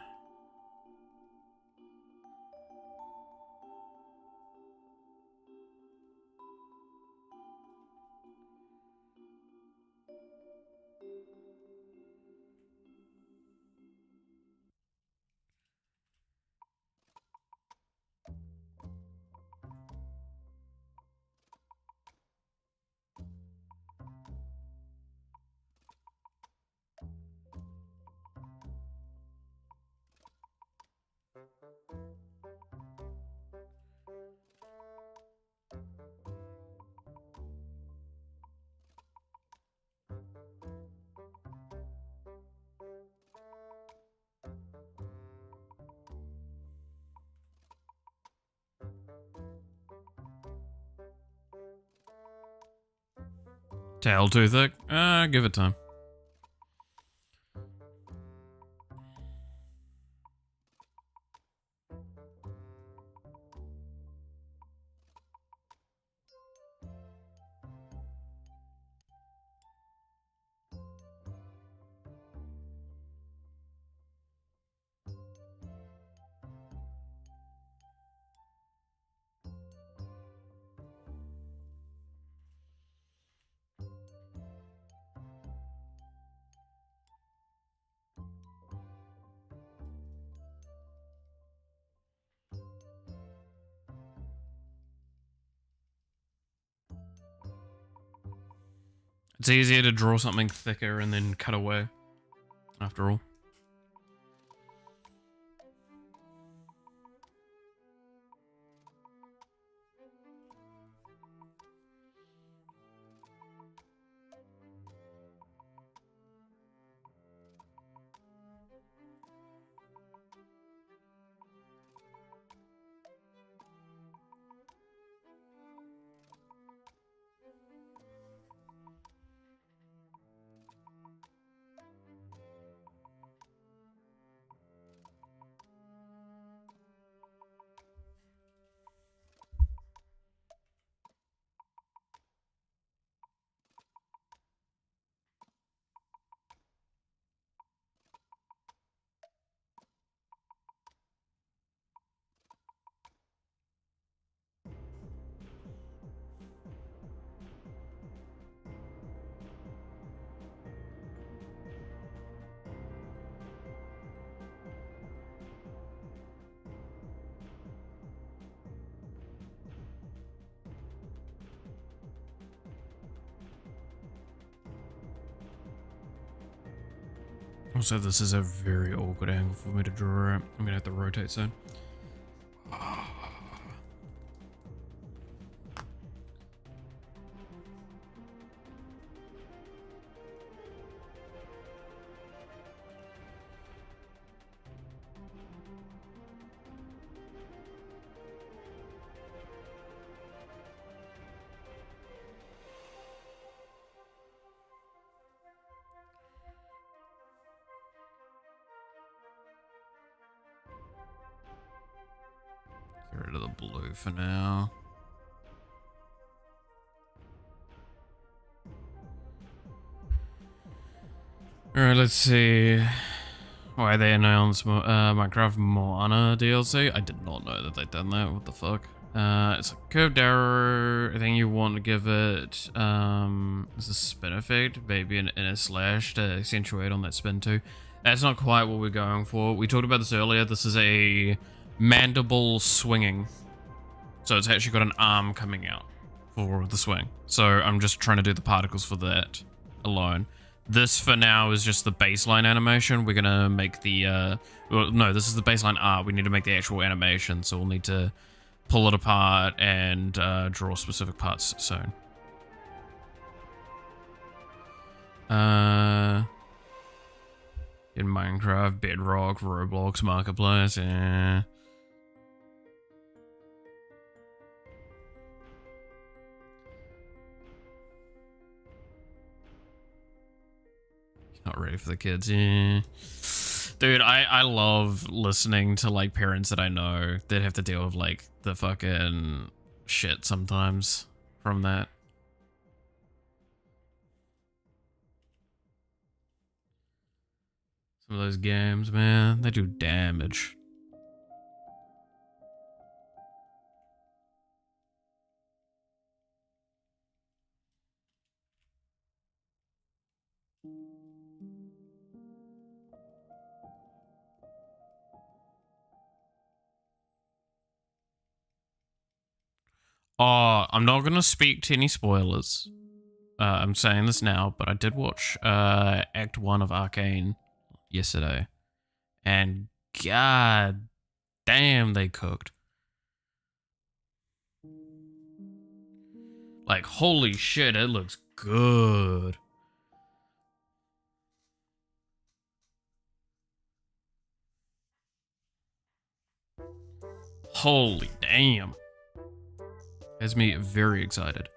tail too thick? Give it time. It's easier to draw something thicker and then cut away, after all. Also, this is a very awkward angle for me to draw. I'm gonna have to rotate soon. Get rid of the blue for now. Alright, let's see. Why they announced Minecraft Moana DLC? I did not know that they'd done that. What the fuck? It's a curved arrow. I think you want to give it it's a spin effect, maybe an inner slash to accentuate on that spin too. That's not quite what we're going for. We talked about this earlier. This is a mandible swinging. So it's actually got an arm coming out for the swing. So I'm just trying to do the particles for that alone. This for now is just the baseline animation. We're gonna make the well, no, this is the baseline art. We need to make the actual animation, so we'll need to pull it apart and draw specific parts soon. In Minecraft, Bedrock, Roblox, Marketplace, yeah. Not ready for the kids, yeah. Dude, I love listening to like parents that I know that have to deal with like the fucking shit sometimes from that. Some of those games, man, they do damage. Oh, I'm not gonna speak to any spoilers. I'm saying this now, but I did watch Act 1 of Arcane yesterday. And god damn, they cooked. Like, holy shit, it looks good. Holy damn. Has me very excited.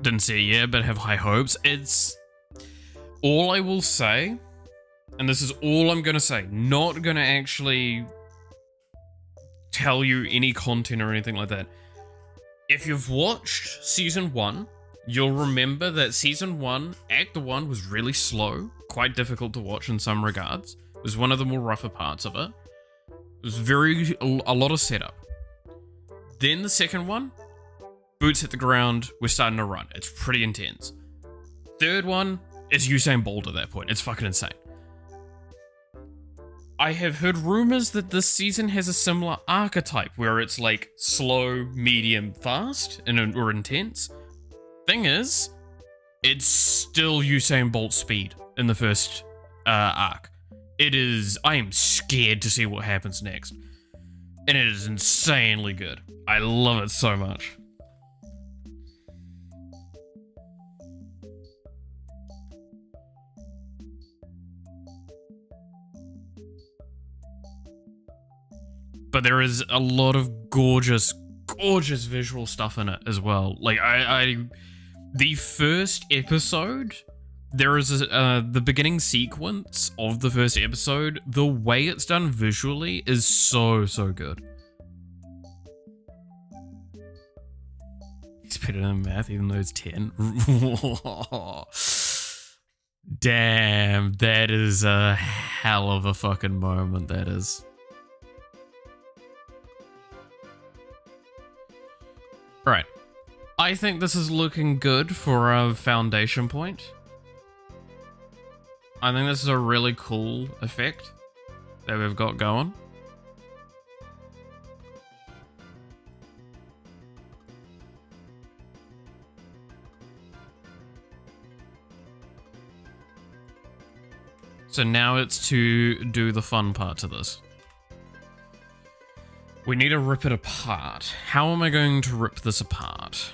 Didn't see it yet, but have high hopes. It's all I will say, and this is all I'm gonna say, not gonna actually tell you any content or anything like that. If you've watched season 1, you'll remember that season 1, Act 1 was really slow, quite difficult to watch in some regards. It was one of the more rougher parts of it. It was a lot of setup. Then the second one, boots hit the ground, we're starting to run. It's pretty intense. Third one is Usain Bolt at that point. It's fucking insane. I have heard rumors that this season has a similar archetype where it's like slow, medium, fast, or intense. Thing is, it's still Usain Bolt speed in the first arc. It is, I am scared to see what happens next. And it is insanely good. I love it so much. But there is a lot of gorgeous, gorgeous visual stuff in it as well. Like, the first episode, there is the beginning sequence of the first episode. The way it's done visually is so, so good. He's better than math, even though it's 10. Damn, that is a hell of a fucking moment, that is. Right. I think this is looking good for a foundation point. I think this is a really cool effect that we've got going. So now it's to do the fun part to this. We need to rip it apart. How am I going to rip this apart?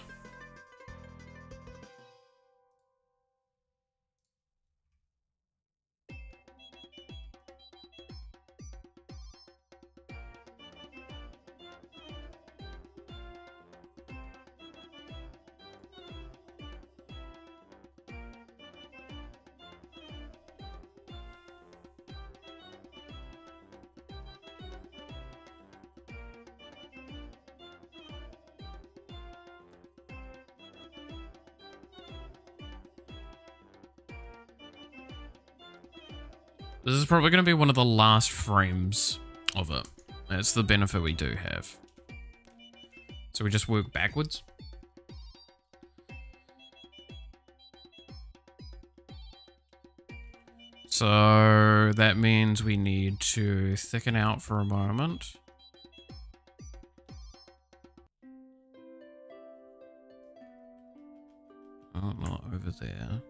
This is probably going to be one of the last frames of it. That's the benefit we do have. So we just work backwards. So that means we need to thicken out for a moment. Oh, not over there.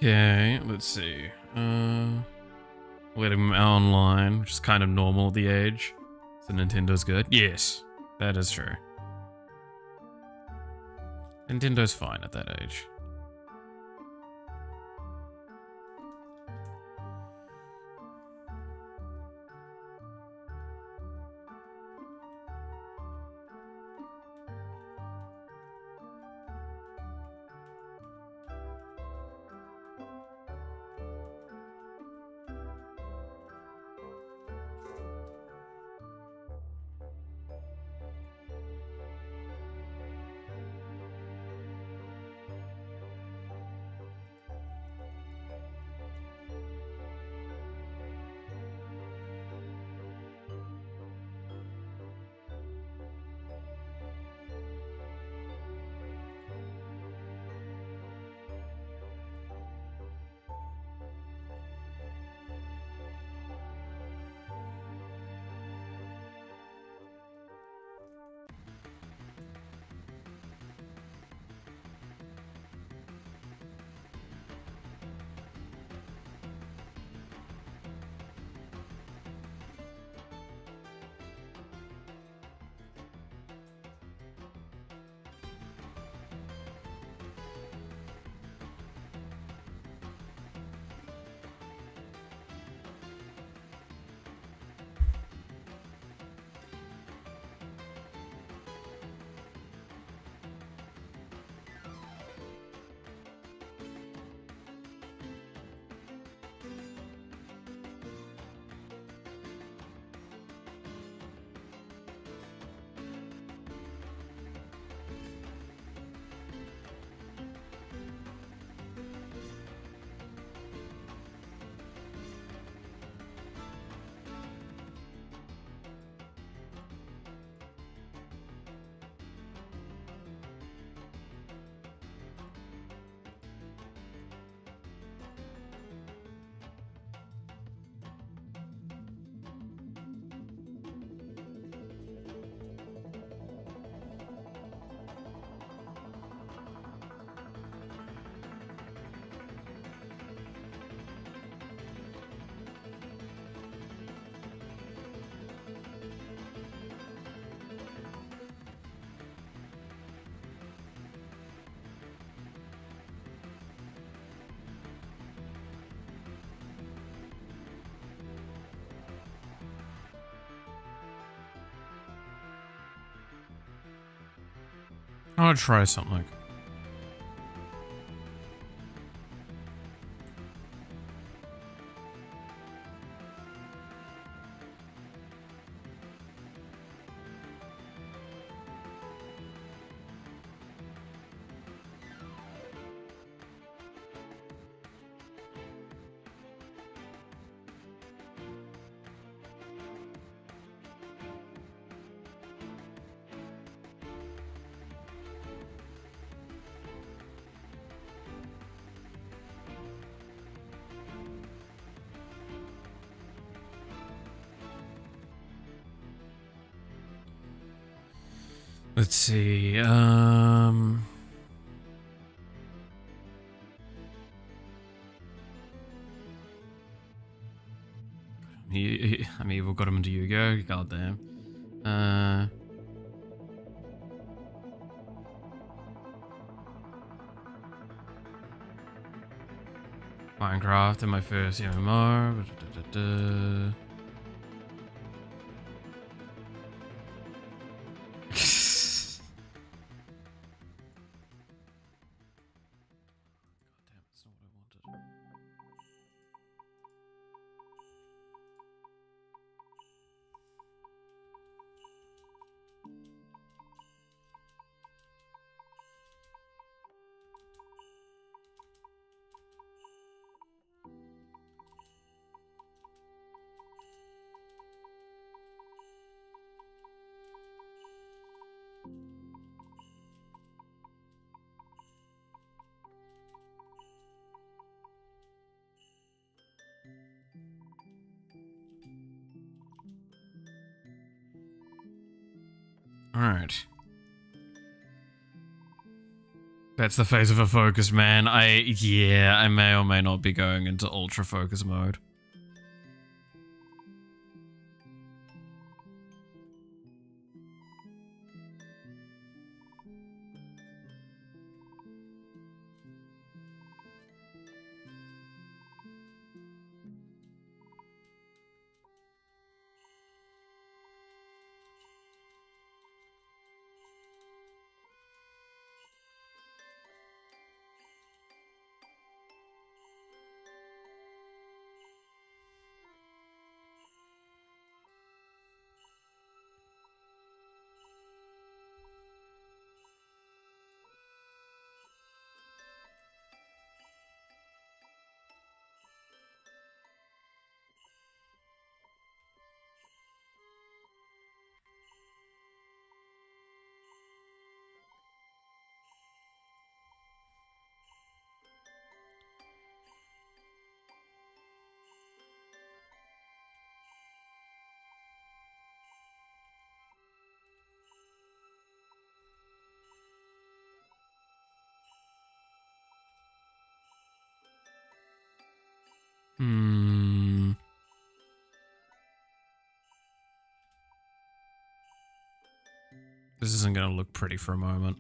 Okay, let's see. Let him online, which is kind of normal at the age. So Nintendo's good. Yes, that is true. Nintendo's fine at that age. I'll try something. Let's see, I mean, we've got him into Yu-Gi-Oh! Goddamn. Minecraft in my first MMR. Alright. That's the phase of a focus, man. Yeah, I may or may not be going into ultra focus mode. This isn't gonna look pretty for a moment.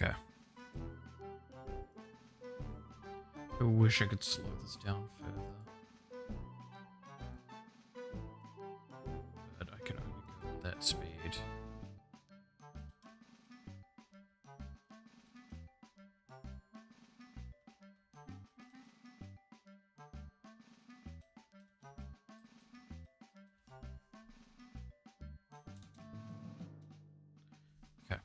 Okay. I wish I could slow this down further. But I can only go at that speed. Okay.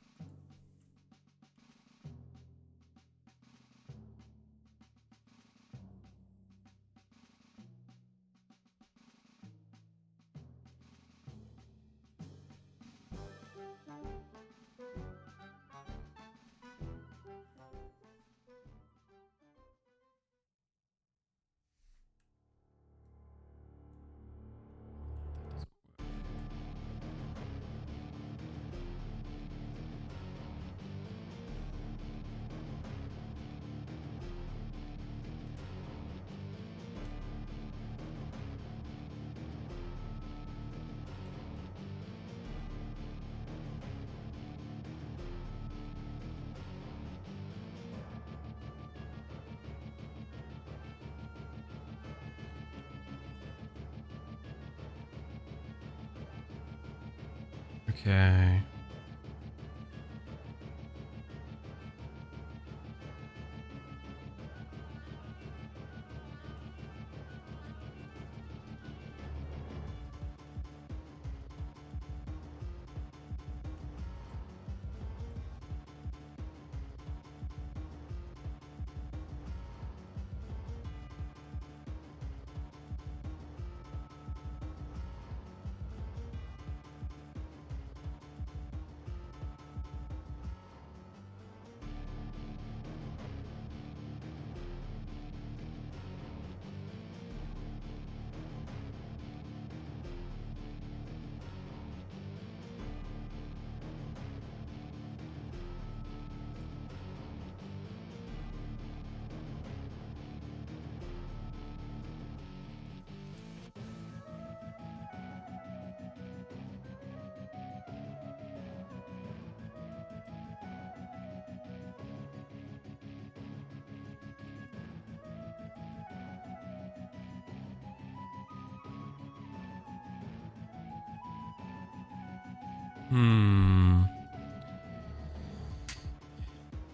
Okay.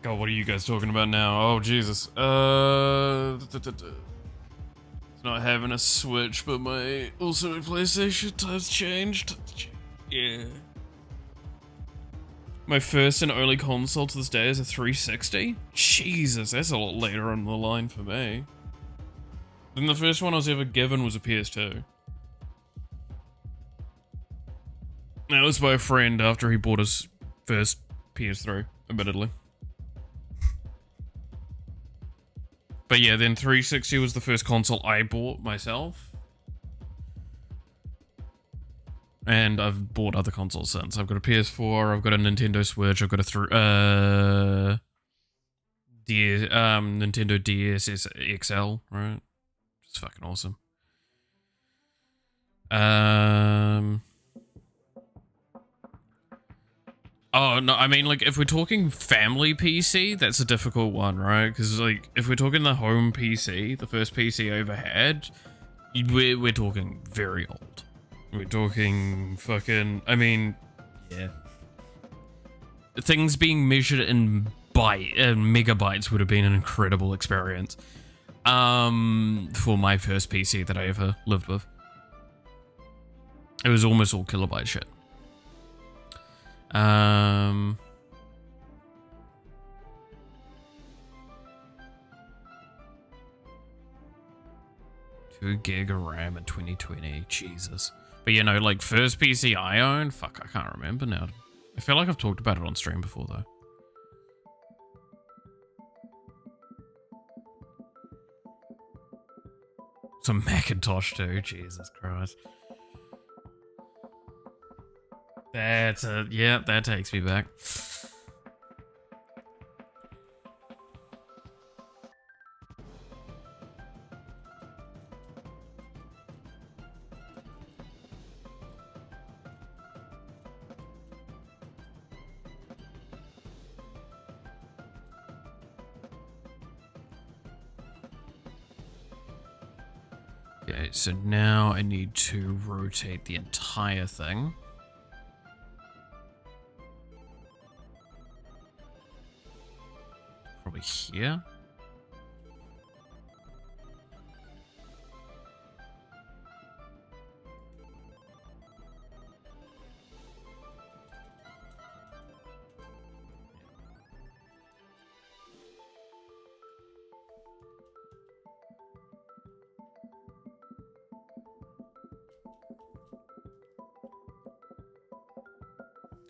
God, what are you guys talking about now? Oh, Jesus. It's not having a Switch, but my PlayStation time's changed. Yeah. My first and only console to this day is a 360? Jesus, that's a lot later on the line for me. Then the first one I was ever given was a PS2. That was by a friend after he bought his first PS3, admittedly. But yeah, then 360 was the first console I bought myself. And I've bought other consoles since. I've got a PS4, I've got a Nintendo Switch, I've got a Nintendo DS XL, right? It's fucking awesome. Oh, no, I mean, like, if we're talking family PC, that's a difficult one, right? Because, like, if we're talking the home PC, the first PC I ever had, we're talking very old. We're talking fucking, I mean, yeah. Things being measured in megabytes would have been an incredible experience. For my first PC that I ever lived with. It was almost all kilobyte shit. 2 gig of RAM in 2020, Jesus. But you know, like, first PC I owned, fuck, I can't remember now. I feel like I've talked about it on stream before, though. Some Macintosh too, Jesus Christ. That's a, yeah, that takes me back. Okay, so now I need to rotate the entire thing. Probably here.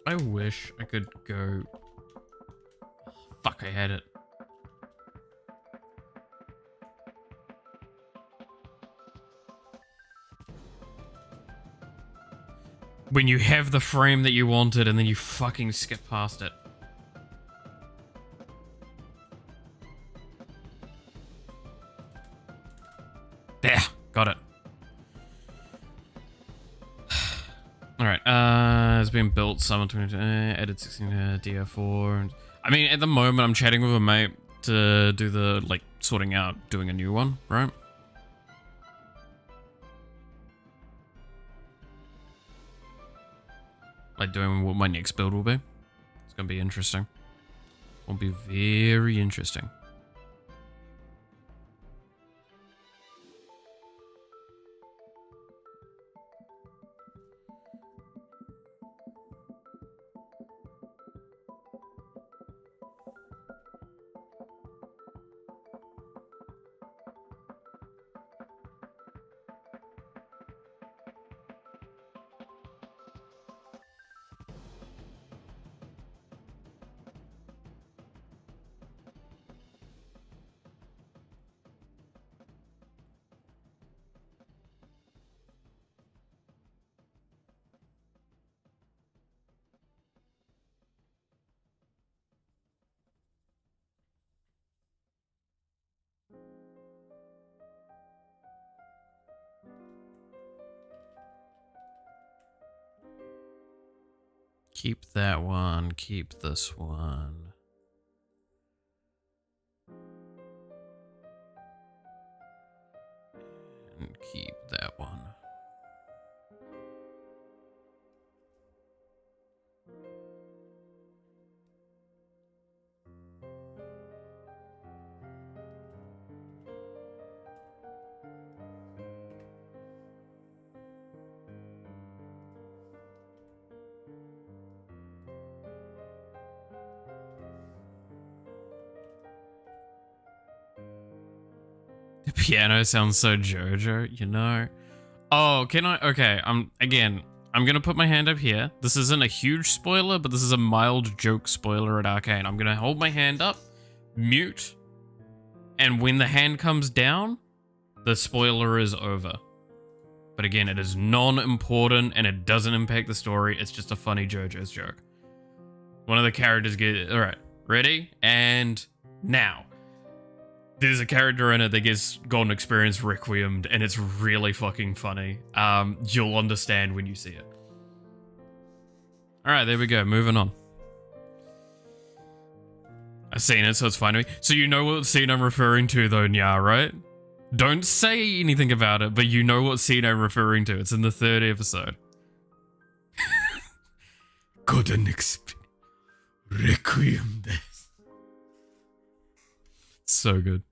I wish I could go... Fuck, I had it. When you have the frame that you wanted and then you fucking skip past it. There, got it. Alright, it's been built, summer 20, added 16 DR4. And, I mean, at the moment I'm chatting with a mate to do the, like, sorting out doing a new one, right? like doing what my next build will be. It's gonna be interesting. Will be very interesting. Keep that one, keep this one. And keep that one. The piano sounds so JoJo, you know? Oh, can I? Okay, I'm gonna put my hand up here. This isn't a huge spoiler, but this is a mild joke spoiler at Arcane. I'm gonna hold my hand up, mute, and when the hand comes down, the spoiler is over. But again, it is non-important and it doesn't impact the story. It's just a funny JoJo's joke. One of the characters all right, ready? And now. There's a character in it that gets Golden Experience requiemed, and it's really fucking funny. You'll understand when you see it. Alright, there we go. Moving on. I've seen it, so it's fine to me. So you know what scene I'm referring to, though, Nya, right? Don't say anything about it, but you know what scene I'm referring to. It's in the 3rd episode. Golden Experience requiemed. So good.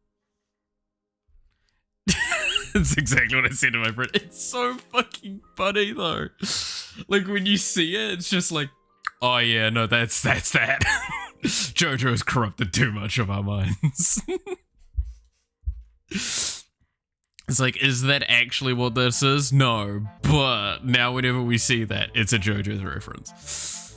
That's exactly what I said to my friend. It's so fucking funny though. Like when you see it, it's just like, oh yeah, no, that's that. JoJo has corrupted too much of our minds. It's like, is that actually what this is? No, but now whenever we see that, it's a JoJo's reference.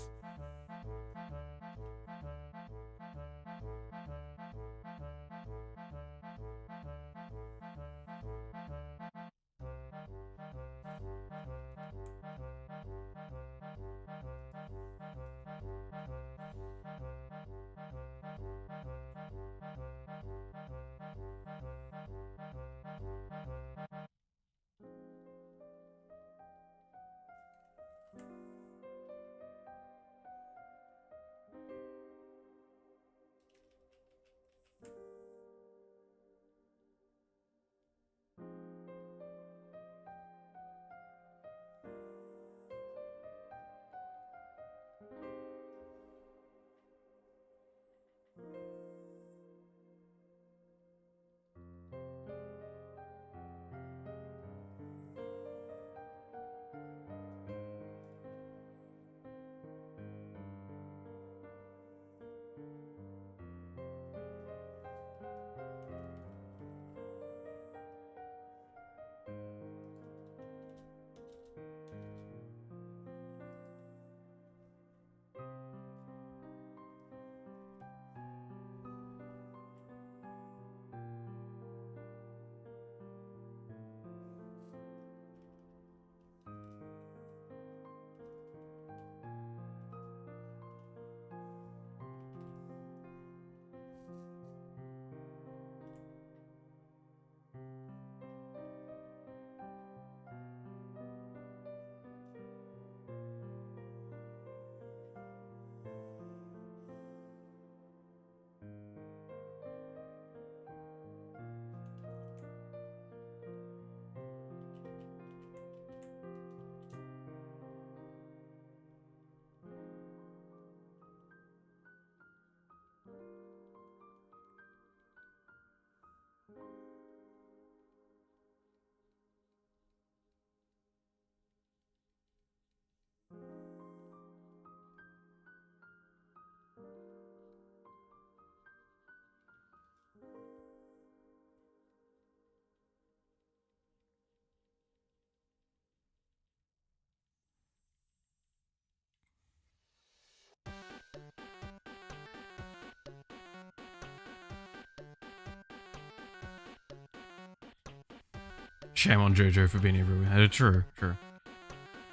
Shame on JoJo for being everywhere. True, true.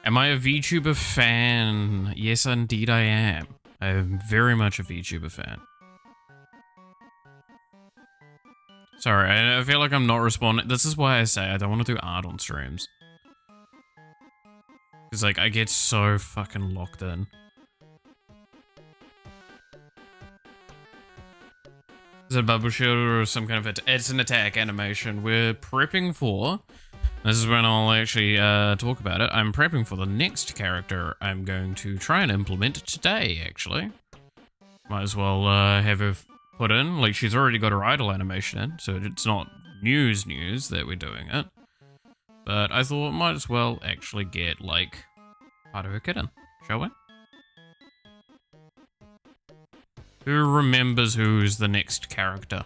Am I a VTuber fan? Yes, indeed I am. I am very much a VTuber fan. Sorry, I feel like I'm not responding. This is why I say I don't want to do art on streams. Because, like, I get so fucking locked in. Is it a bubble shield or some kind of... It's an attack animation we're prepping for. This is when I'll actually talk about it. I'm prepping for the next character I'm going to try and implement today, actually. Might as well have her put in. Like, she's already got her idle animation in, so it's not news that we're doing it. But I thought might as well actually get, like, part of her kit in, shall we? Who remembers who's the next character?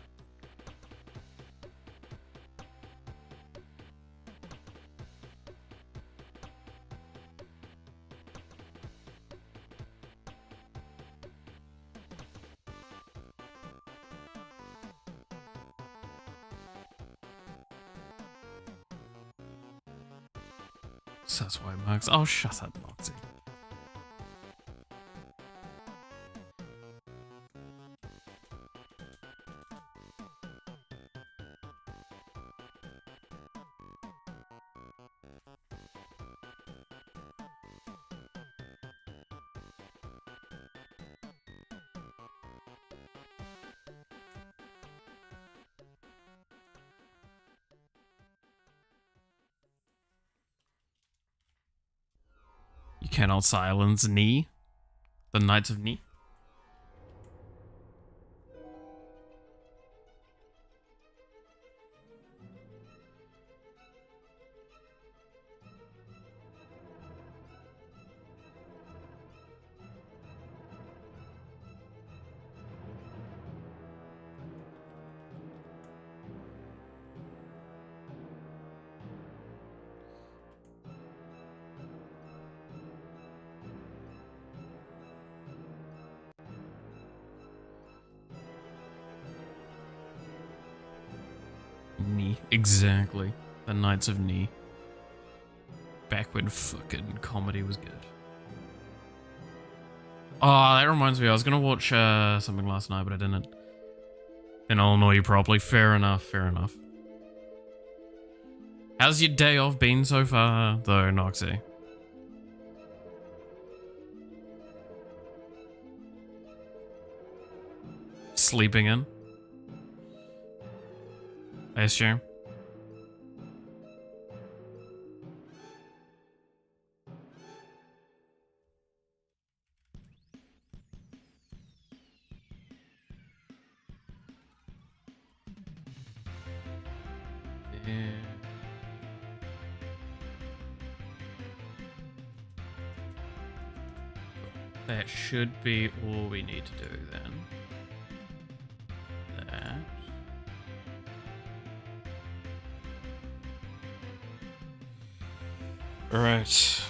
So that's why Mark's. Oh, shut up, Moxie. You cannot silence Ni, the Knights of Ni. Ni, exactly. The Knights of Ni. Back when fucking comedy was good. Oh, that reminds me, I was gonna watch something last night, but I didn't. Then I'll annoy you properly. Fair enough, fair enough. How's your day off been so far, though, Noxie? Sleeping in? I assume. Yeah. That should be all we need to do then. That. Alright.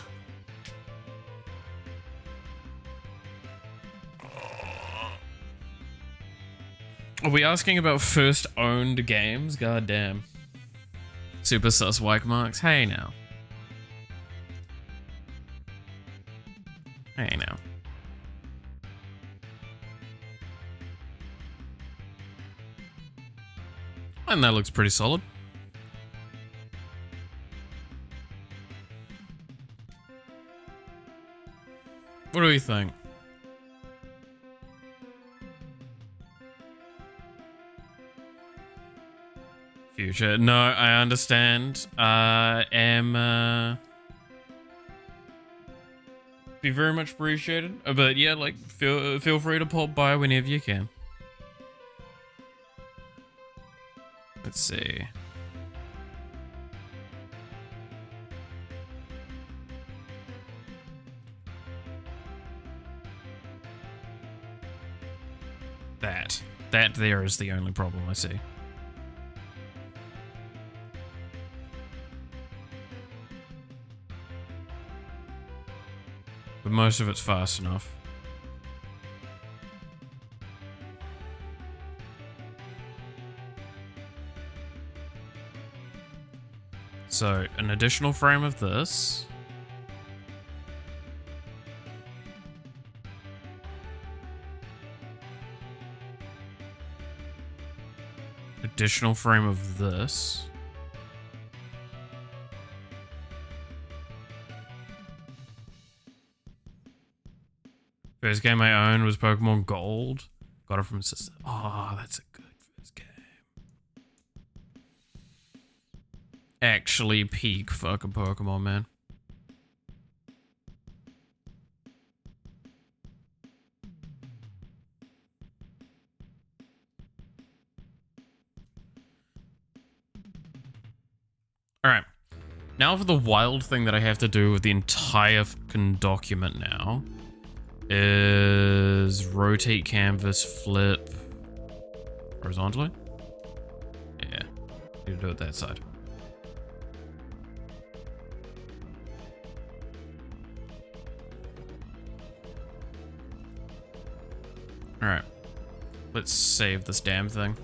Are we asking about first owned games? God damn. Super sus wike marks. Hey now. Hey now. And that looks pretty solid. What do we think? Future. No, I understand. Be very much appreciated. But yeah, like feel free to pop by whenever you can. Let's see. That there is the only problem I see. But most of it's fast enough. So, an additional frame of this. Additional frame of this. First game I owned was Pokemon Gold. Got it from sister. Oh, that's a good first game. Actually peak fucking Pokemon, man. Alright. Now for the wild thing that I have to do with the entire fucking document now. Is rotate canvas, flip horizontally? Yeah, need to do it that side. Alright, let's save this damn thing.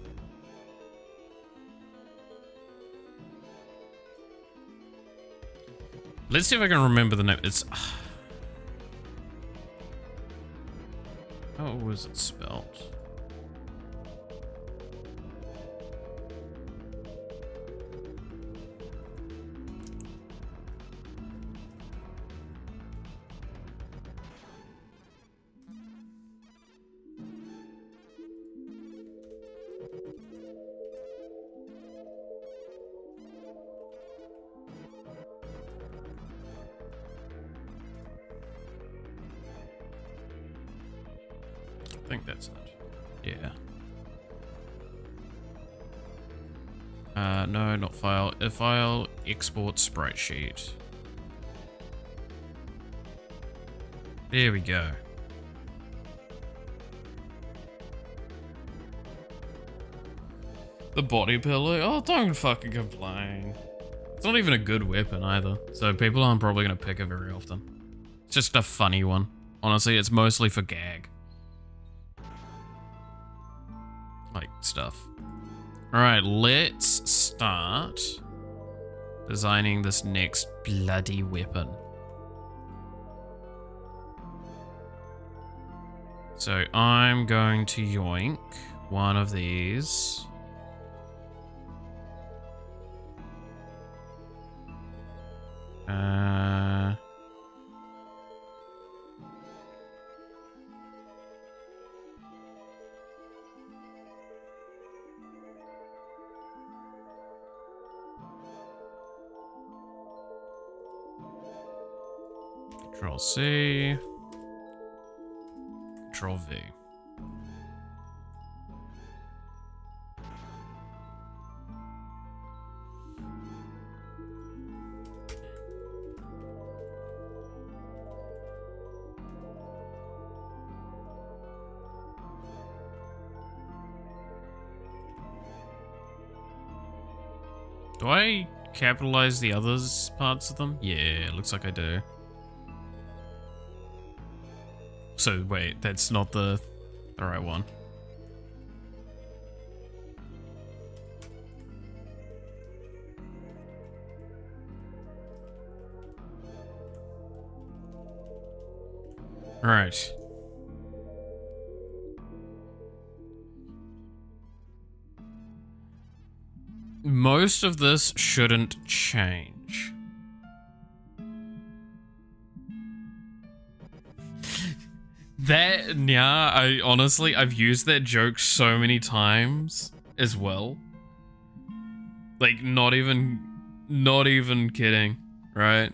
Let's see if I can remember the name. It's... How was it spelled? I think that's it. Yeah. No, not file. File, export sprite sheet. There we go. The body pillow. Oh, don't fucking complain. It's not even a good weapon either, so people aren't probably gonna pick it very often. It's just a funny one. Honestly, it's mostly for gag. Like, stuff. Alright, let's start designing this next bloody weapon. So I'm going to yoink one of these. Control C, Control V. Do I capitalize the others parts of them? Yeah, looks like I do. So wait, that's not the right one. All right. Most of this shouldn't change. That, yeah, I've used that joke so many times as well. Like, not even kidding, right?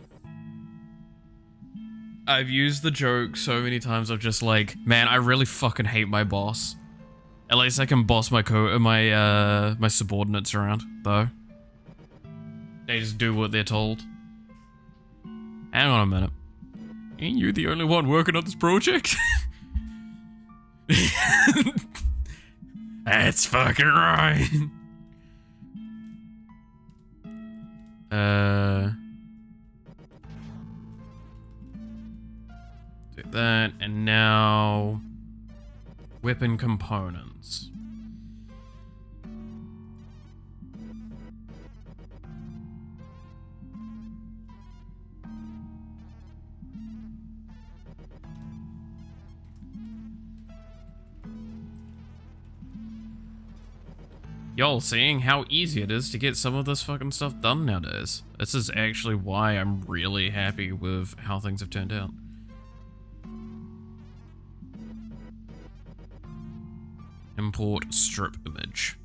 I've used the joke so many times of just like, man, I really fucking hate my boss. At least I can boss my my subordinates around, though. They just do what they're told. Hang on a minute. Ain't you the only one working on this project? That's fucking right. Do that, and now weapon components. Y'all seeing how easy it is to get some of this fucking stuff done nowadays. This is actually why I'm really happy with how things have turned out. Import strip image.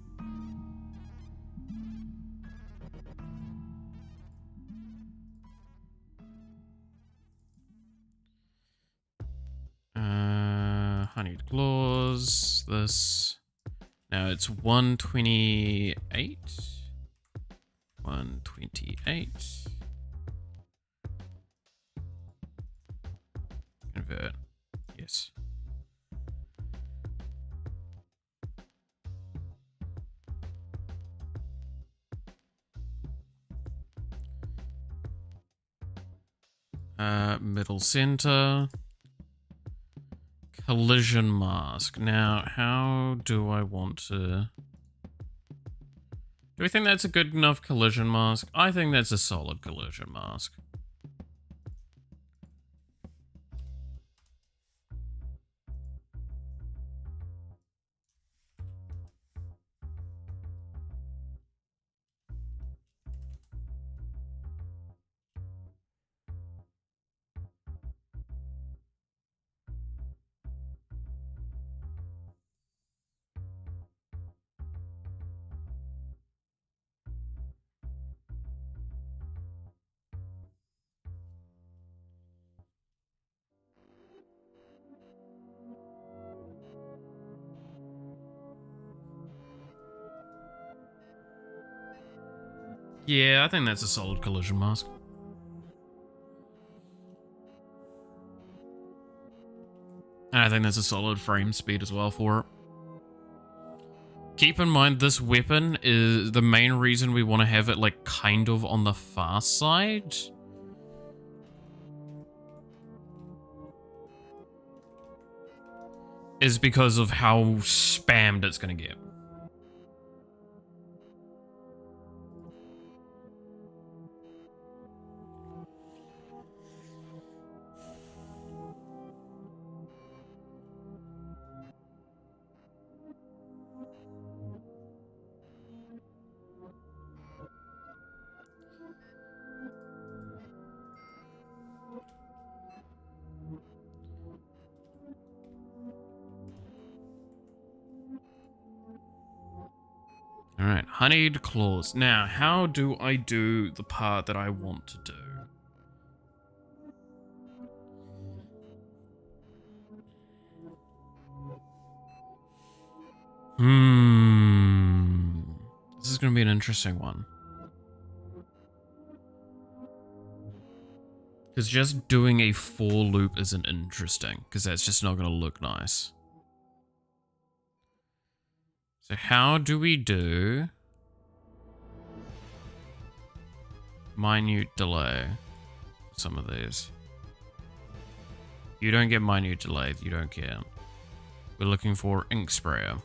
Honeyed claws, this. Now it's 128. 128. Convert. Yes. Middle center. Collision mask. Now, how do I want to... Do we think that's a good enough collision mask? I think that's a solid collision mask. Yeah, I think that's a solid collision mask. And I think that's a solid frame speed as well for it. Keep in mind, this weapon is the main reason we want to have it, like, kind of on the far side. Is because of how spammed it's going to get. Alright, honeyed claws. Now, how do I do the part that I want to do? This is going to be an interesting one. Because just doing a for loop isn't interesting, because that's just not going to look nice. So how do we do minute delay for some of these? You don't get minute delay, you don't care. We're looking for ink sprayer.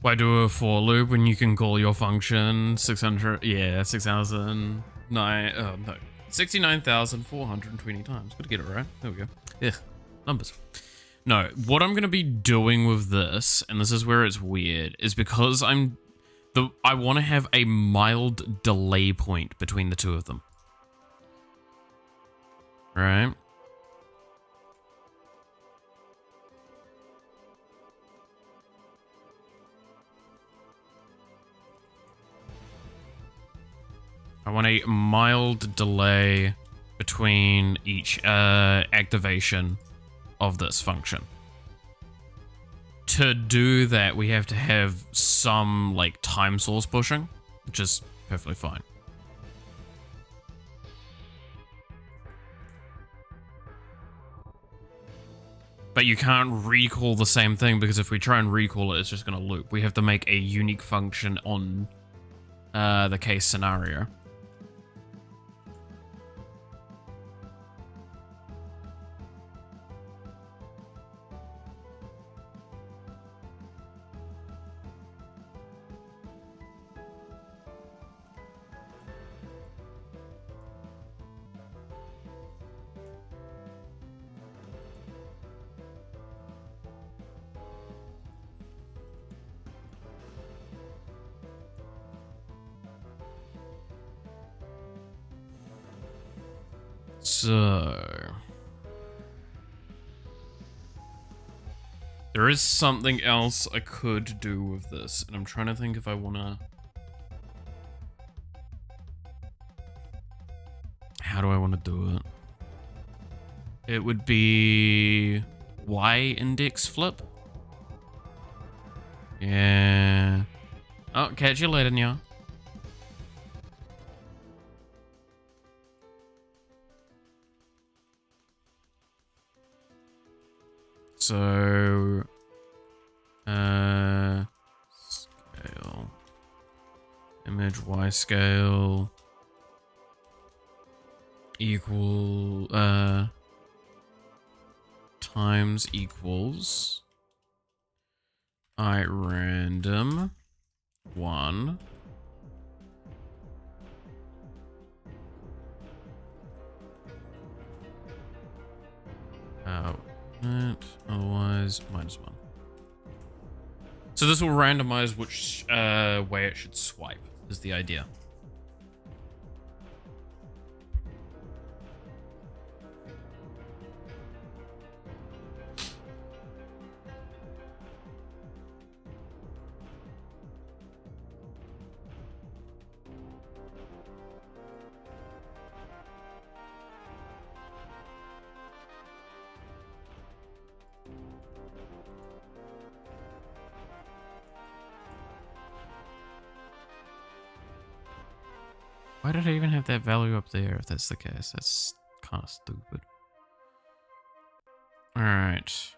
Why do a for loop when you can call your function 600? Yeah, 69,420 times. Gotta get it right. There we go. Yeah, numbers. No, what I'm gonna be doing with this, and this is where it's weird, is because I want to have a mild delay point between the two of them. Right. I want a mild delay between each activation of this function. To do that, we have to have some like time source pushing, which is perfectly fine. But you can't recall the same thing, because if we try and recall it, it's just going to loop. We have to make a unique function on the case scenario. So there is something else I could do with this, and I'm trying to think if I want to... How do I want to do it? It would be Y index flip. Yeah. Oh, catch you later, Nya. So, scale, image Y scale equal, times equals I random 1. Otherwise, -1. So this will randomize which way it should swipe, is the idea. Why did I even have that value up there if that's the case? That's kind of stupid. Alright.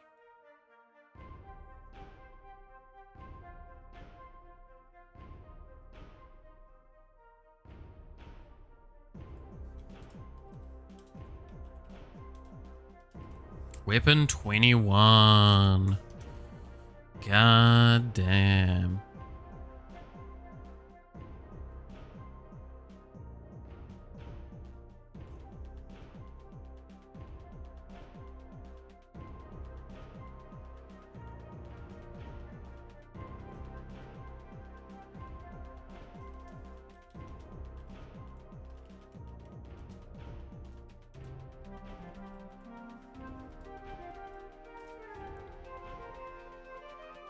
Weapon 21. God damn.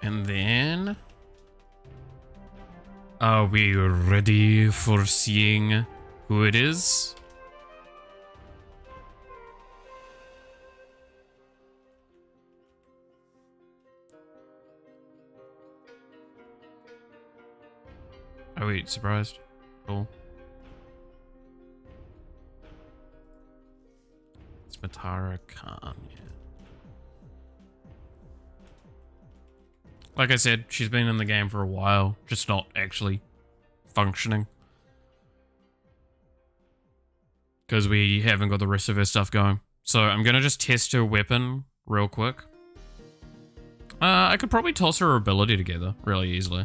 And then, are we ready for seeing who it is? Oh wait, surprised? Cool. It's Matara Khan, yeah. Like I said, she's been in the game for a while, just not actually functioning. Because we haven't got the rest of her stuff going. So I'm going to just test her weapon real quick. I could probably toss her ability together really easily.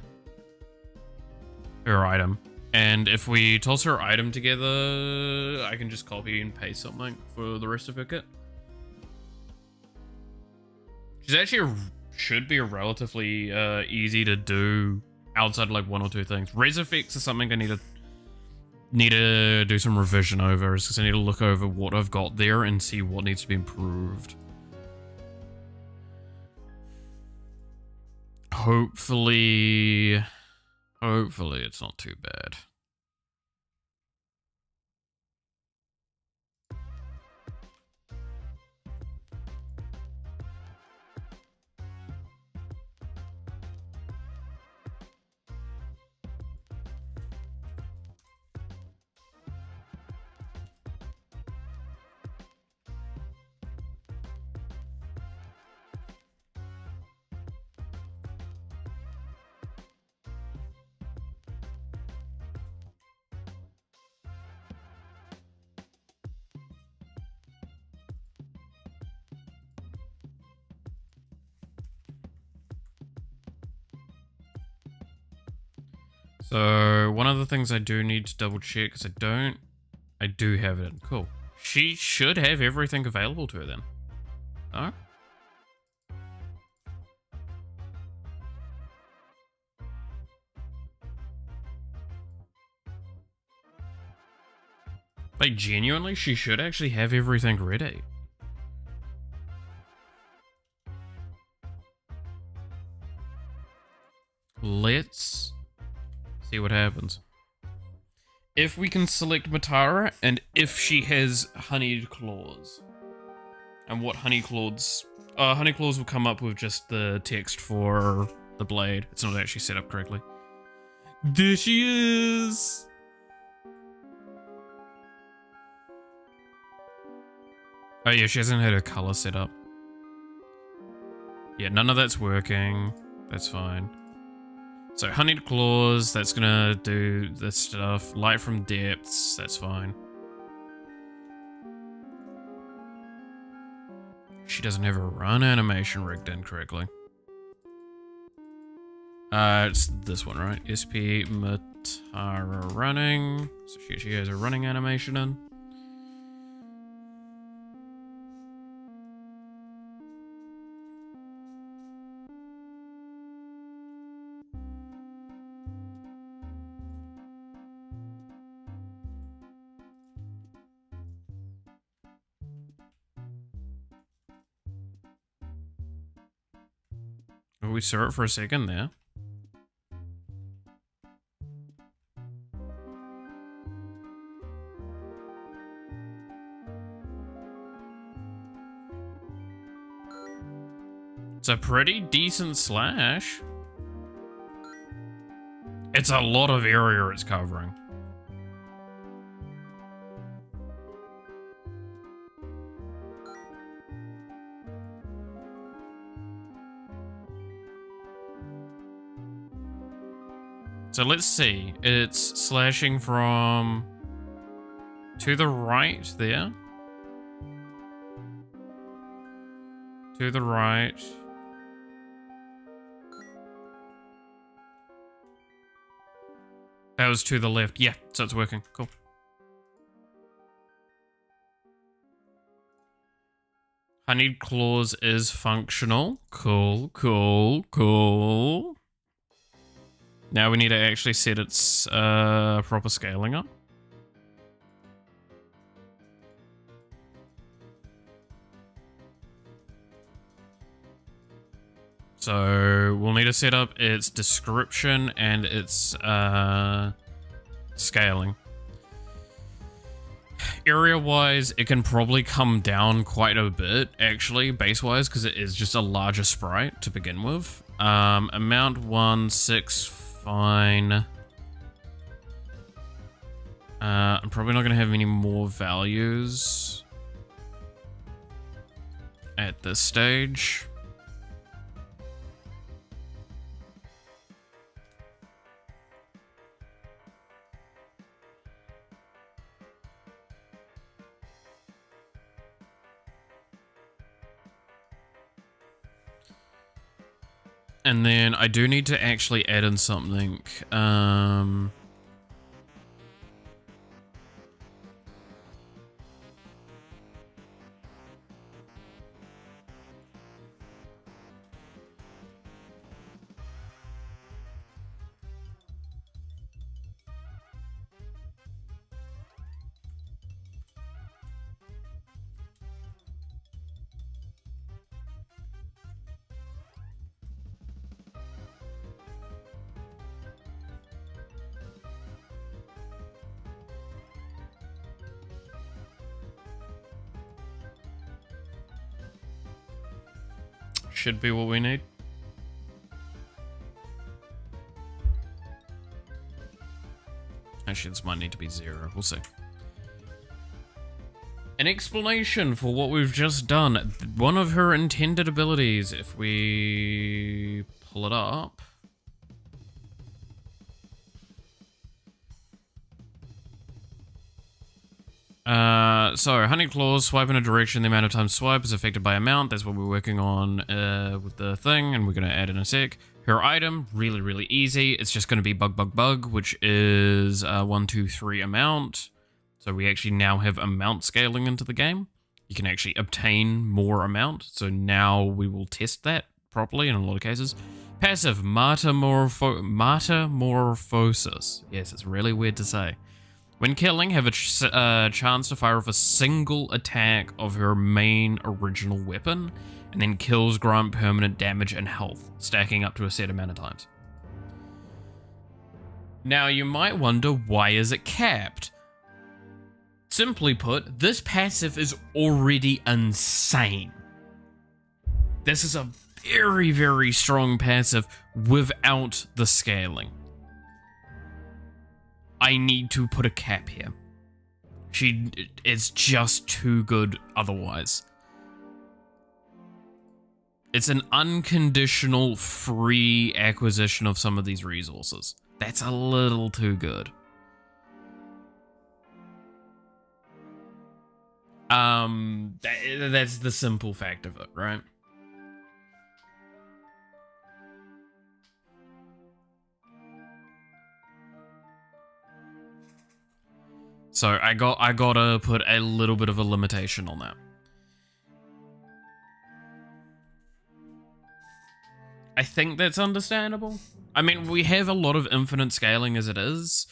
Her item. And if we toss her item together, I can just copy and paste something for the rest of her kit. She's actually should be relatively easy to do outside of like 1 or 2 things. Res effects is something I need to need to do some revision over, because I need to look over what I've got there and see what needs to be improved. Hopefully it's not too bad. So, one of the things I do need to double check, because I do have it. Cool. She should have everything available to her then. No? Like, genuinely, she should actually have everything ready. Let's see what happens. If we can select Matara, and if she has honeyed claws. And what honey claws... honey claws will come up with just the text for the blade. It's not actually set up correctly. There she is! Oh yeah, she hasn't had her color set up. Yeah, none of that's working. That's fine. So honeyed claws, that's gonna do this stuff. Light from depths, that's fine. She doesn't have a run animation rigged in correctly. It's this one, right? SP Matara running. So she has a running animation in. We saw it for a second there. It's a pretty decent slash. It's a lot of area it's covering. So let's see. It's slashing from to the right there. To the right. That was to the left. Yeah, so it's working. Cool. Honeyed claws is functional. Cool, cool, cool. Now we need to actually set its proper scaling up. So we'll need to set up its description and its scaling. Area-wise, it can probably come down quite a bit, actually, base-wise, because it is just a larger sprite to begin with. Amount 1, 6, fine. I'm probably not going to have any more values at this stage. And then I do need to actually add in something. should be what we need. Actually, this might need to be 0. We'll see. An explanation for what we've just done. One of her intended abilities, if we pull it up. So, Honey Claws, swipe in a direction, the amount of time swipe is affected by amount. That's what we're working on with the thing, and we're going to add in a sec. Her item, really, really easy. It's just going to be bug, which is 1, 2, 3 amount. So we actually now have amount scaling into the game. You can actually obtain more amount. So now we will test that properly in a lot of cases. Passive, Metamorphosis. Yes, it's really weird to say. When killing, have a chance to fire off a single attack of her main original weapon, and then kills grant permanent damage and health, stacking up to a set amount of times. Now, you might wonder, why is it capped? Simply put, this passive is already insane. This is a very, very strong passive without the scaling. I need to put a cap here. It's just too good otherwise. It's an unconditional free acquisition of some of these resources. That's a little too good. That's the simple fact of it, right? So I gotta put a little bit of a limitation on that. I think that's understandable. I mean, we have a lot of infinite scaling as it is.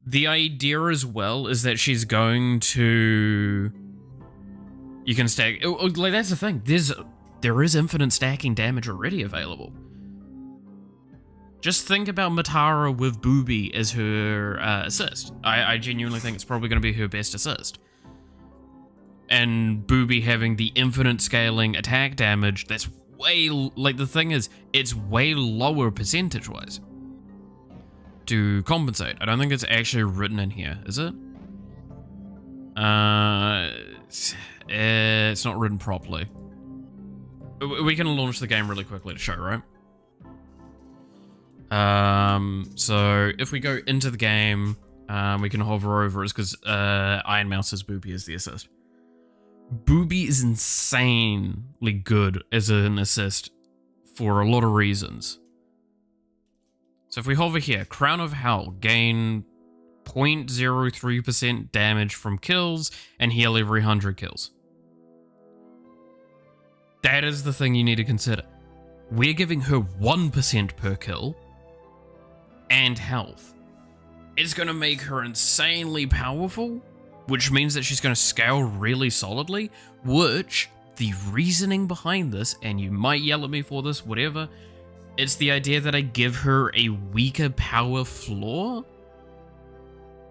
The idea as well is that she's going to... You can stack... Like, that's the thing. There is infinite stacking damage already available. Just think about Matara with Booby as her assist. I genuinely think it's probably going to be her best assist. And Booby having the infinite scaling attack damage, that's way... Like, the thing is, it's way lower percentage-wise to compensate. I don't think it's actually written in here, is it? It's not written properly. We can launch the game really quickly to show, right? So if we go into the game, we can hover over it because Iron Mouse says Booby is the assist. Booby is insanely good as an assist for a lot of reasons. So if we hover here, Crown of Hell, gain 0.03% damage from kills and heal every 100 kills. That is the thing you need to consider. We're giving her 1% per kill and health. It's going to make her insanely powerful, which means that she's going to scale really solidly, which the reasoning behind this, and you might yell at me for this, whatever, it's the idea that I give her a weaker power floor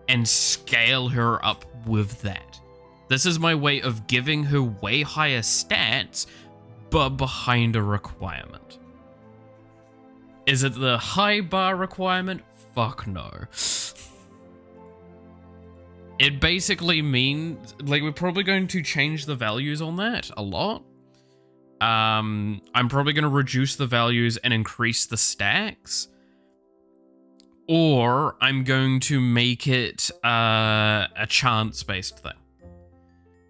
and scale her up with that. This is my way of giving her way higher stats, but behind a requirement. Is it the high bar requirement? Fuck no. It basically means, like, we're probably going to change the values on that a lot. I'm probably going to reduce the values and increase the stacks. Or I'm going to make it a chance-based thing.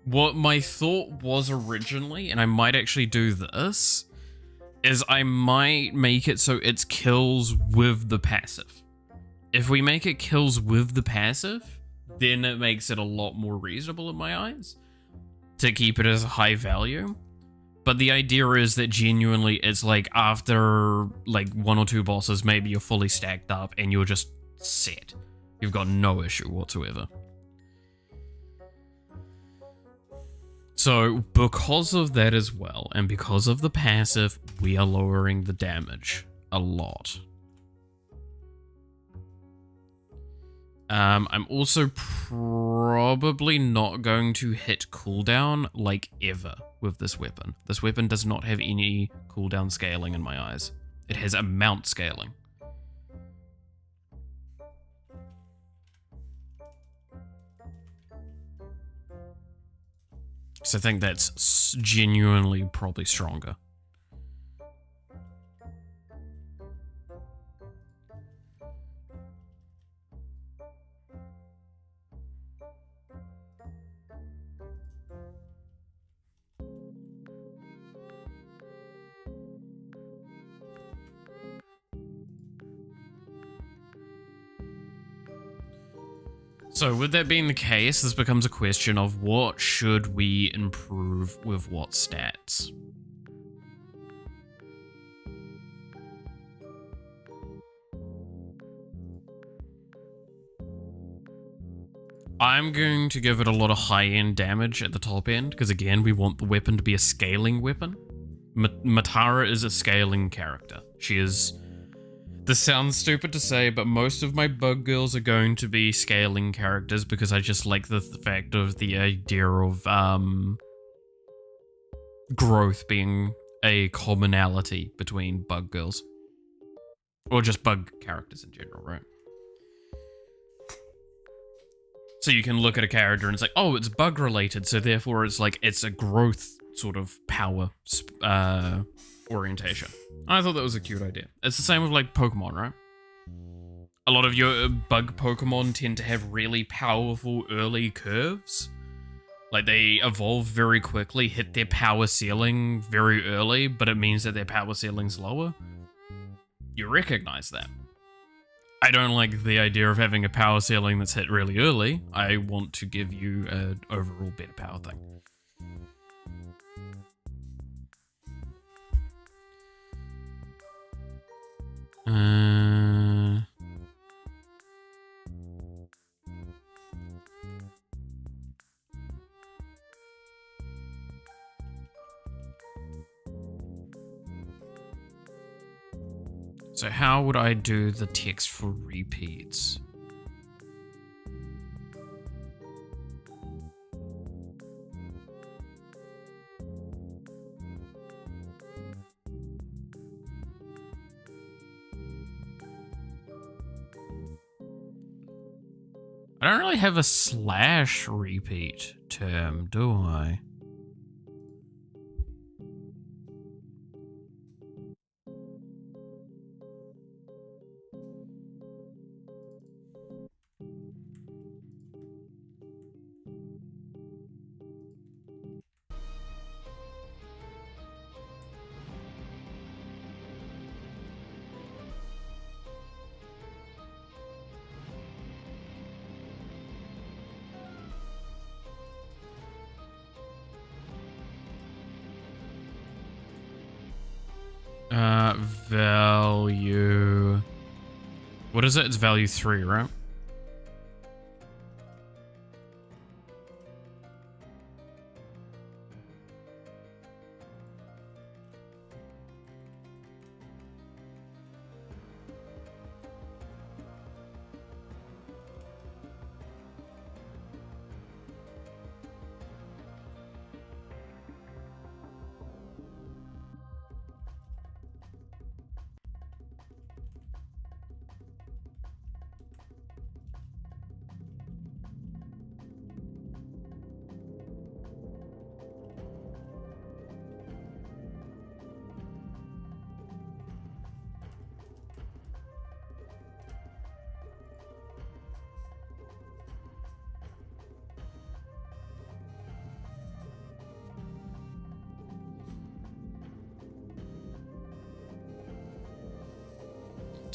What my thought was originally, and I might actually do this, is I might make it so it's kills with the passive. If we make it kills with the passive, then it makes it a lot more reasonable in my eyes to keep it as a high value. But the idea is that genuinely it's like after like 1 or 2 bosses, maybe you're fully stacked up and you're just set. You've got no issue whatsoever. So because of that as well, and because of the passive, we are lowering the damage a lot. I'm also probably not going to hit cooldown like ever with this weapon. This weapon does not have any cooldown scaling in my eyes. It has amount scaling. So I think that's genuinely probably stronger. So with that being the case, this becomes a question of what should we improve with what stats? I'm going to give it a lot of high-end damage at the top end, because again, we want the weapon to be a scaling weapon. Matara is a scaling character. She is... This sounds stupid to say, but most of my bug girls are going to be scaling characters because I just like the fact of the idea of growth being a commonality between bug girls. Or just bug characters in general, right? So you can look at a character and it's like, oh, it's bug related, so therefore it's like, it's a growth sort of power orientation. I thought that was a cute idea. It's the same with like Pokemon, right? A lot of your bug Pokemon tend to have really powerful early curves. Like they evolve very quickly, hit their power ceiling very early, but it means that their power ceiling's lower. You recognize that. I don't like the idea of having a power ceiling that's hit really early. I want to give you an overall better power thing. So how would I do the text for repeats? I don't really have a slash repeat term, do I? Value. What is it? It's value 3, right?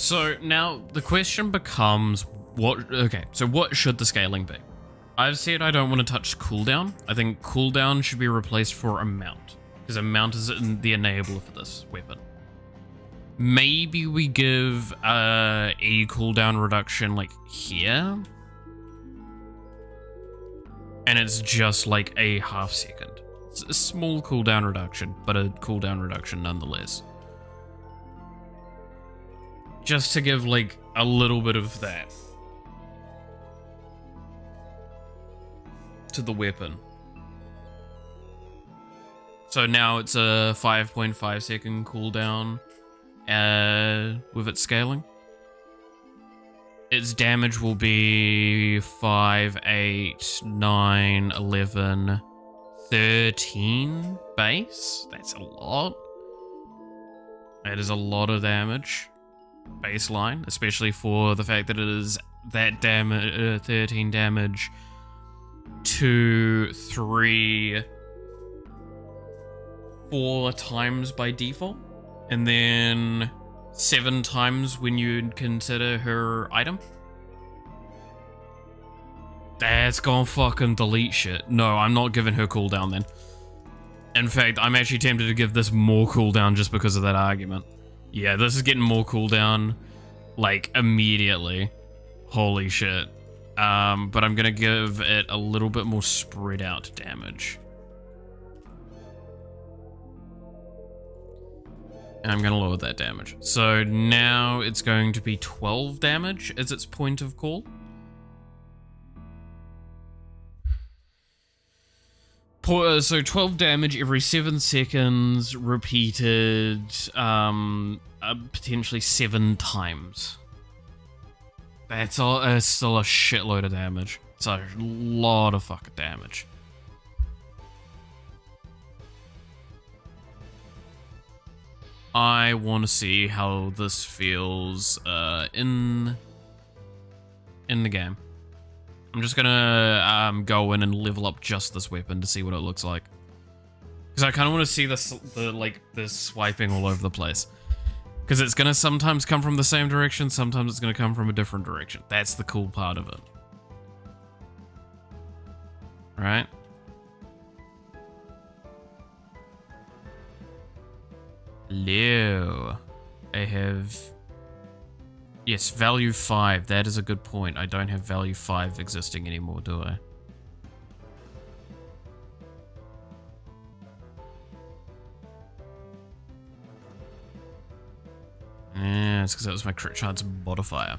So now the question becomes what should the scaling be? I've said I don't want to touch cooldown. I think cooldown should be replaced for amount, because amount is the enabler for this weapon. Maybe we give a cooldown reduction like here. And it's just like a half second. It's a small cooldown reduction, but a cooldown reduction nonetheless. Just to give like a little bit of that. to the weapon. So now it's a 5.5 second cooldown with its scaling. Its damage will be 5, 8, 9, 11, 13 base. That's a lot. That is a lot of damage. Baseline, especially for the fact that it is that 13 damage to 3, 4 times by default. And then 7 times when you consider her item. That's gonna fucking delete shit. No, I'm not giving her cooldown then. In fact, I'm actually tempted to give this more cooldown just because of that argument. Yeah, this is getting more cooldown, like, immediately. Holy shit. But I'm gonna give it a little bit more spread out damage. And I'm gonna lower that damage. So now it's going to be 12 damage as its point of call. So 12 damage every 7 seconds, repeated potentially 7 times. That's still a shitload of damage. It's a lot of fucking damage. I want to see how this feels in the game. I'm just gonna go in and level up just this weapon to see what it looks like, because I kind of want to see this swiping all over the place, because it's gonna sometimes come from the same direction, sometimes it's gonna come from a different direction. That's the cool part of it, right? Hello. I have... Yes, value 5. That is a good point. I don't have value 5 existing anymore, do I? Yeah, it's because that was my crit chance modifier.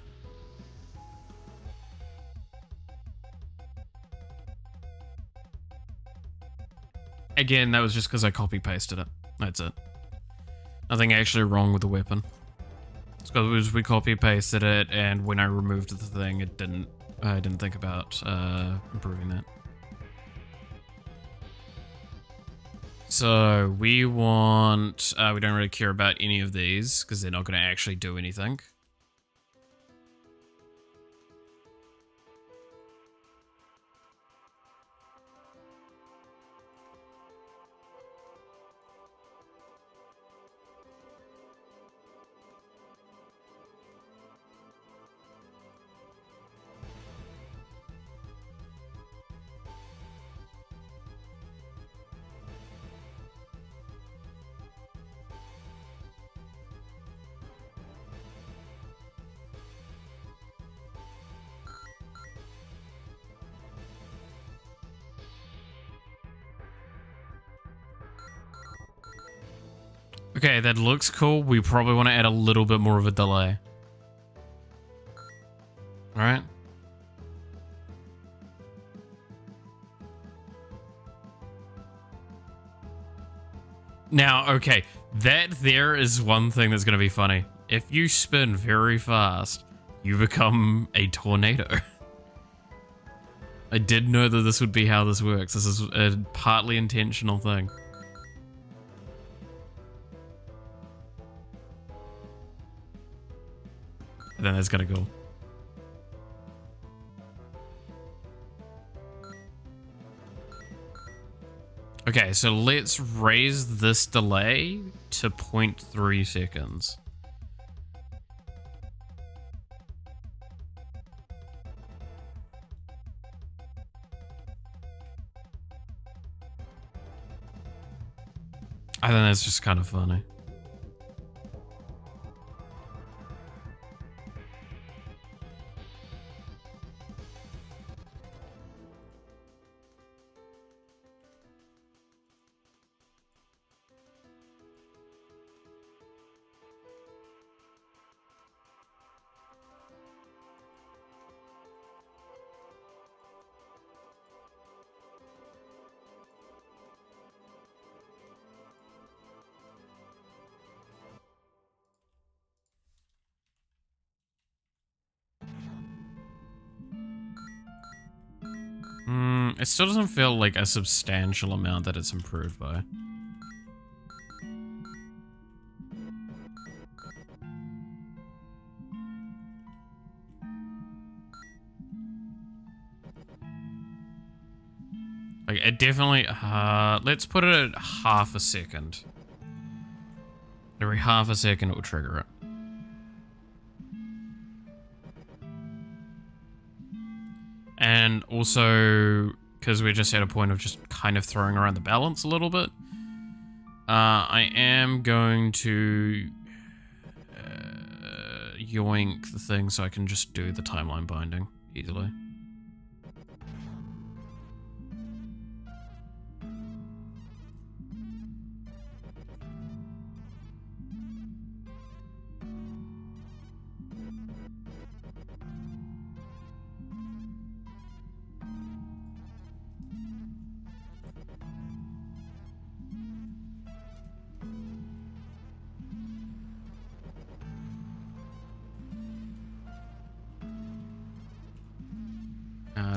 Again, that was just because I copy-pasted it. That's it. Nothing actually wrong with the weapon. It's because we copy-pasted it, and when I removed the thing, it didn't. I didn't think about improving that. So we want. We don't really care about any of these because they're not going to actually do anything. Okay, that looks cool. We probably want to add a little bit more of a delay. Alright. Now, okay, that there is one thing that's going to be funny. If you spin very fast, you become a tornado. I did know that this would be how this works. This is a partly intentional thing. And then that's gonna go. Okay, so let's raise this delay to 0.3 seconds. I think that's just kind of funny. It still doesn't feel like a substantial amount that it's improved by. Like, it definitely, let's put it at half a second. Every half a second it will trigger it. And also, because we're just at a point of just kind of throwing around the balance a little bit, I am going to yoink the thing so I can just do the timeline binding easily.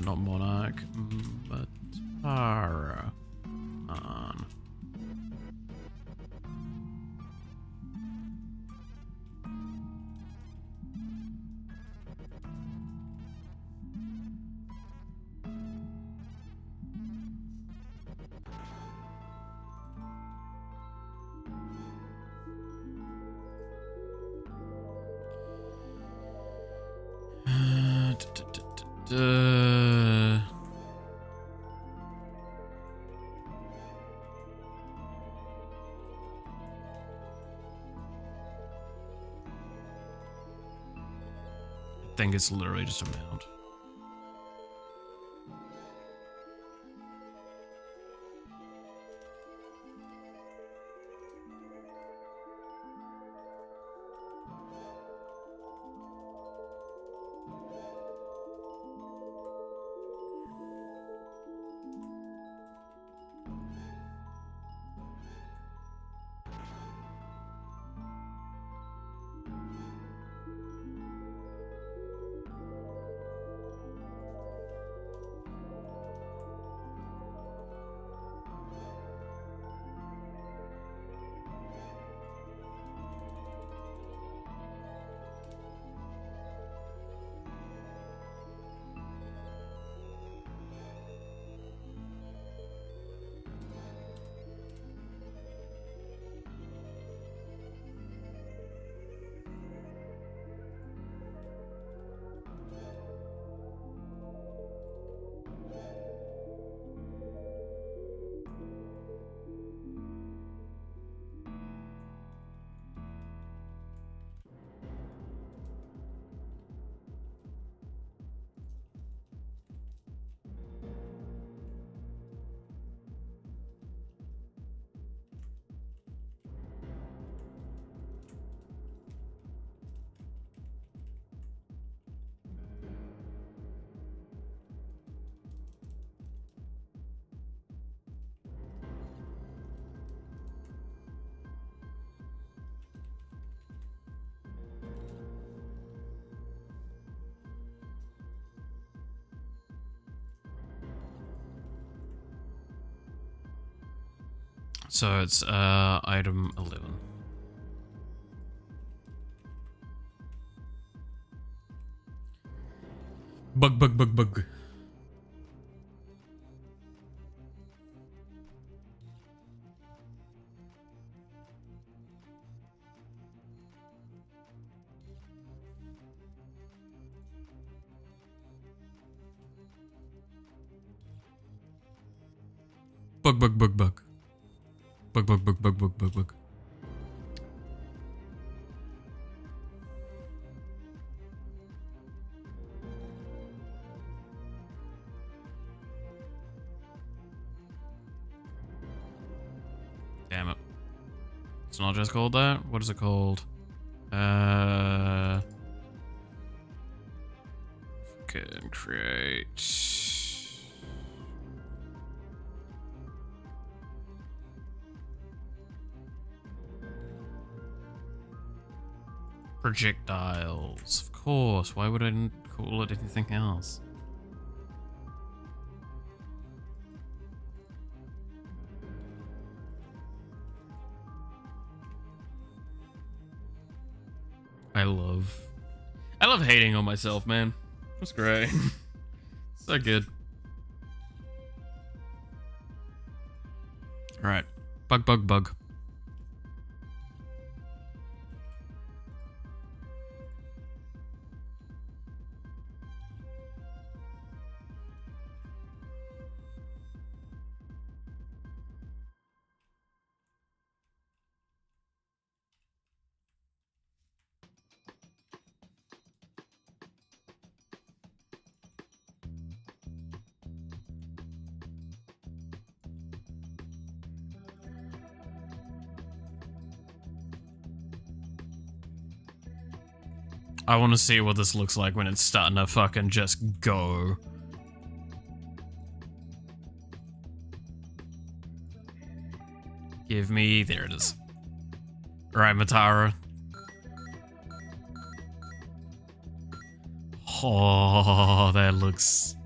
Not Monarch, but Para. On. I think it's literally just a mount. So it's item 11. Bug. Bug. Bug. Damn it. It's not just called that? What is it called? Fucking create. Projectiles, of course. Why would I call it anything else? I love hating on myself, man. That's great. So good. Alright. Bug. I want to see what this looks like when it's starting to fucking just go. Give me... There it is. Alright, Matara. Oh, that looks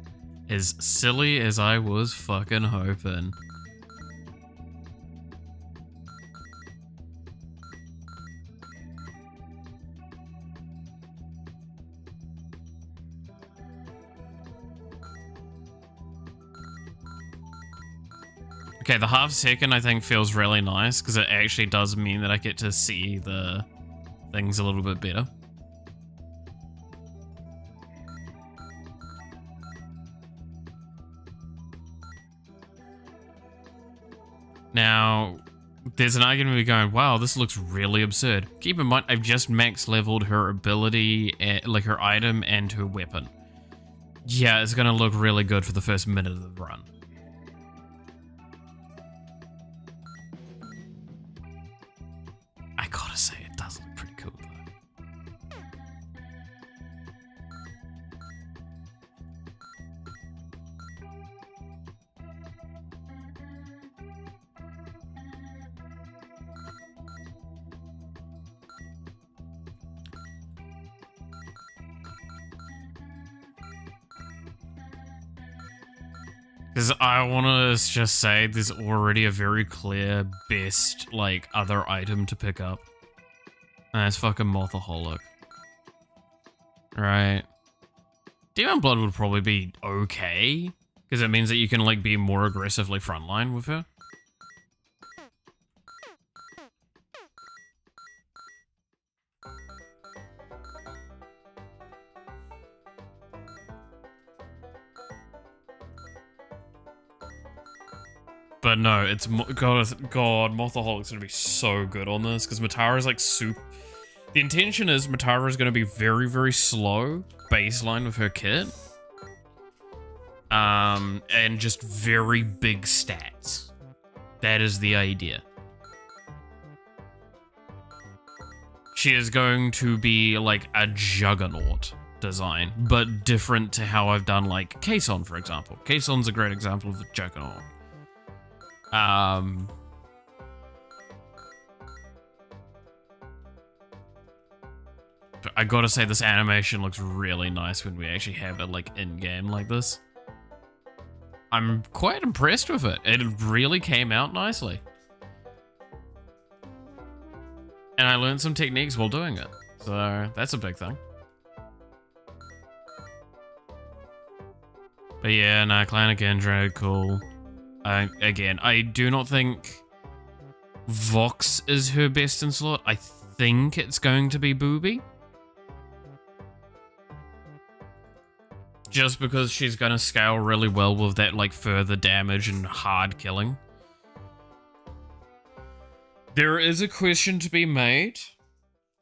as silly as I was fucking hoping. Okay, the half second I think feels really nice because it actually does mean that I get to see the things a little bit better. Now, there's an argument to be going, wow, this looks really absurd. Keep in mind, I've just max leveled her ability, like her item and her weapon. Yeah, it's gonna look really good for the first minute of the run. I gotta say, it does look pretty cool, though. Because I want to just say there's already a very clear best, like, other item to pick up. And that's fucking Mothaholic. Right. Demon Blood would probably be okay. Because it means that you can, like, be more aggressively frontline with her. But no, it's God, Mothaholic's gonna be so good on this because Matara's like super. The intention is Matara is gonna be very, very slow baseline with her kit, and just very big stats. That is the idea. She is going to be like a juggernaut design, but different to how I've done like Kason, for example. Kason's a great example of a juggernaut. But I gotta say this animation looks really nice when we actually have it like in-game like this. I'm quite impressed with it. It really came out nicely. And I learned some techniques while doing it. So that's a big thing. But yeah, no, Clan of Kindred, cool. Again, I do not think Vox is her best in slot. I think it's going to be Booby. Just because she's going to scale really well with that, like, further damage and hard killing. There is a question to be made,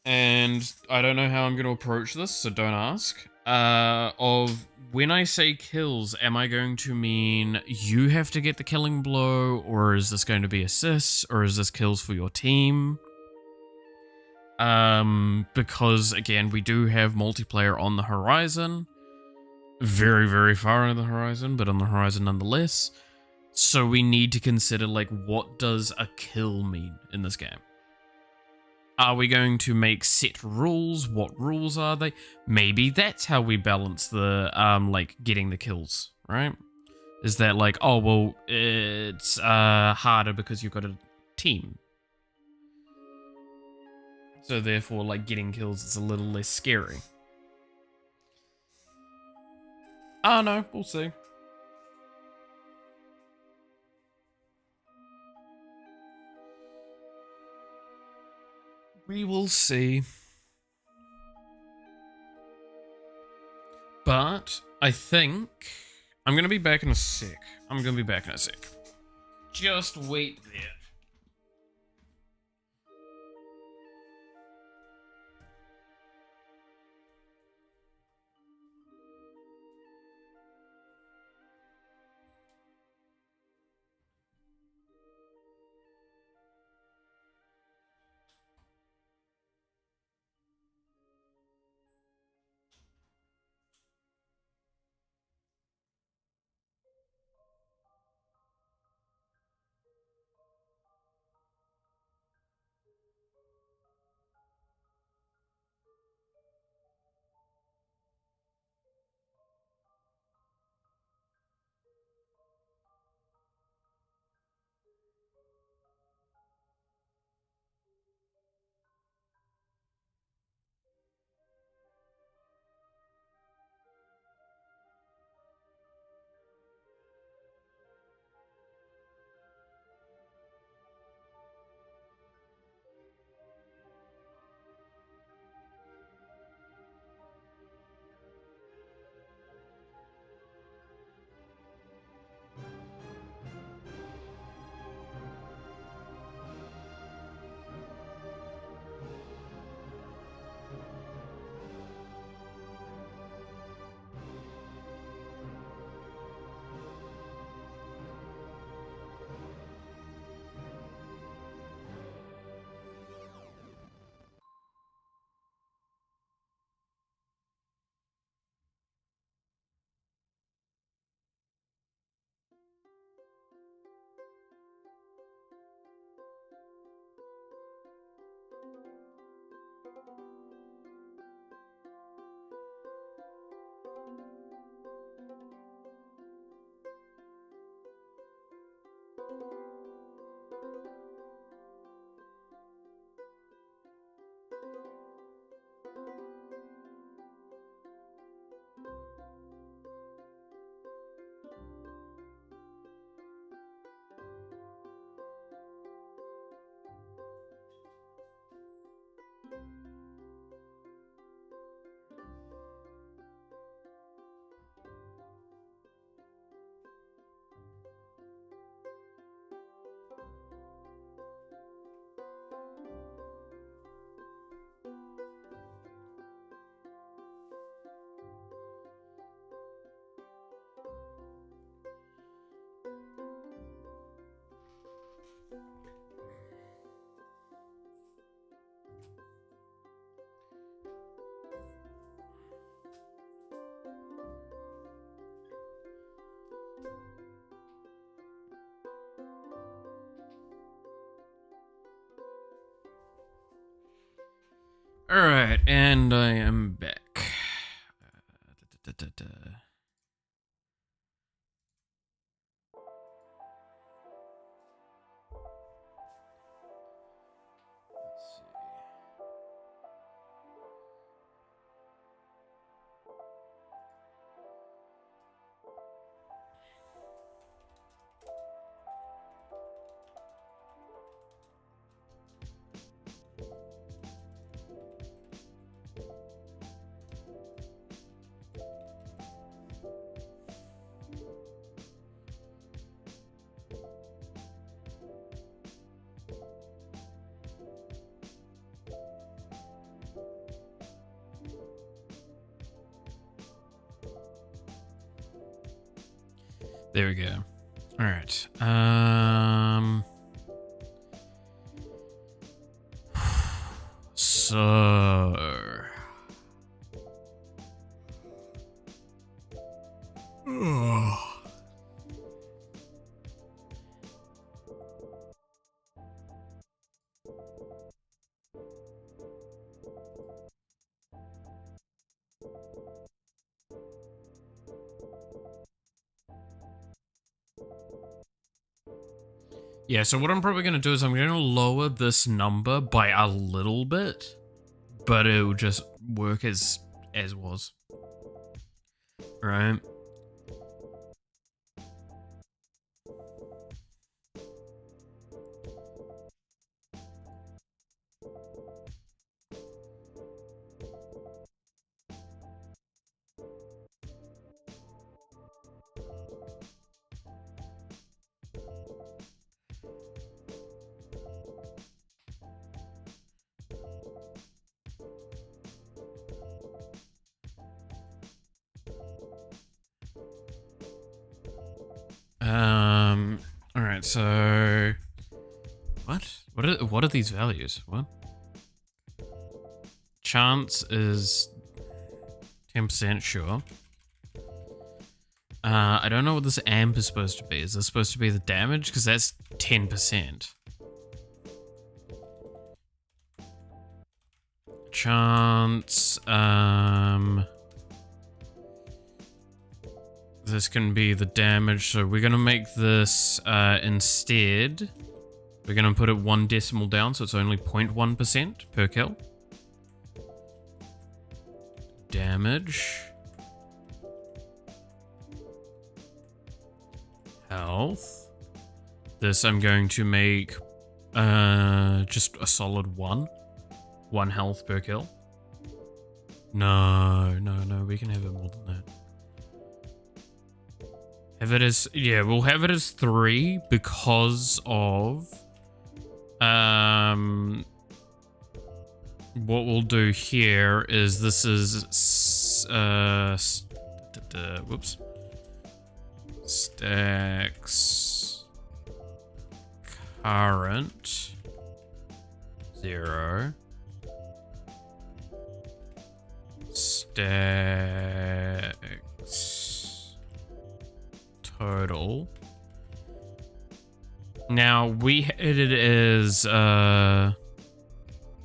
and I don't know how I'm going to approach this, so don't ask, of when I say kills, am I going to mean you have to get the killing blow, or is this going to be assists, or is this kills for your team? Because, again, we do have multiplayer on the horizon. Very, very far on the horizon, but on the horizon nonetheless. So we need to consider, like, what does a kill mean in this game? Are we going to make set rules? What rules are they? Maybe that's how we balance the, like, getting the kills, right? Is that like, oh, well, it's harder because you've got a team. So therefore, like, getting kills is a little less scary. Ah, no, we'll see. We will see. But I think I'm gonna be back in a sec. Just wait there. Alright, and I am back. There we go. All right. So. Yeah, so what I'm probably going to do is I'm going to lower this number by a little bit, but it will just work as was. Right? All right, so what are these values? What? Chance is 10%, sure. I don't know what this amp is supposed to be. Is this supposed to be the damage? Because that's 10%. Chance, this can be the damage, so we're gonna make this, instead, we're gonna put it 1 decimal down, so it's only 0.1% per kill. Damage. Health. This I'm going to make, just a solid 1. 1 health per kill. No, we can have it more than that. Have it as, yeah, we'll have it as 3 because of, what we'll do here is this is, whoops. Stacks current 0. Stacks total. Now we had it as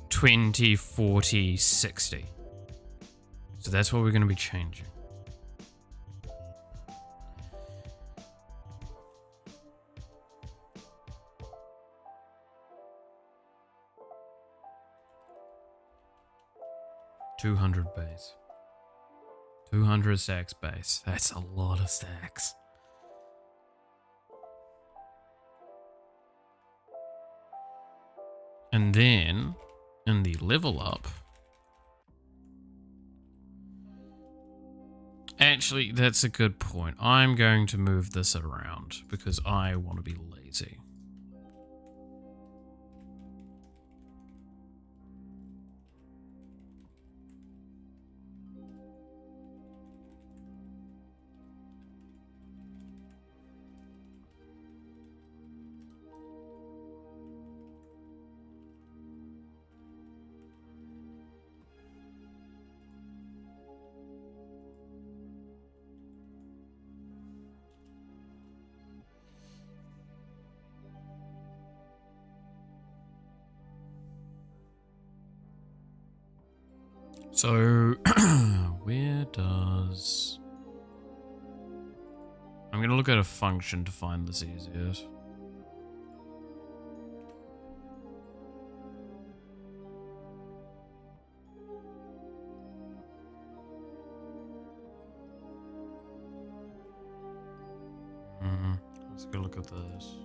20, 40, 60. So that's what we're going to be changing. $200 base. 200 stacks base. That's a lot of stacks. And then, in the level up... Actually, that's a good point. I'm going to move this around because I want to be lazy. So, where does... I'm going to look at a function to find this easiest. Let's go look at this.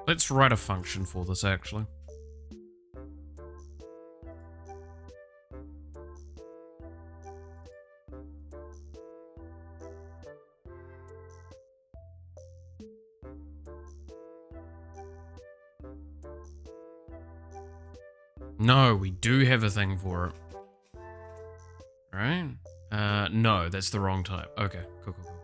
Let's write a function for this, actually. No, we do have a thing for it. right? No, that's the wrong type. Okay, cool, cool, cool.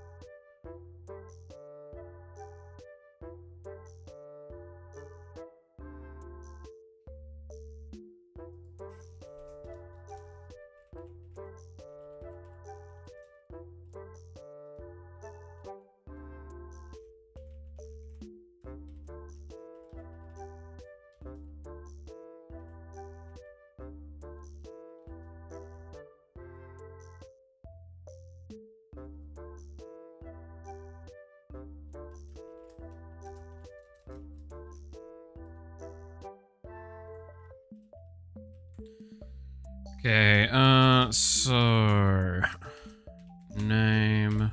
Okay, so name,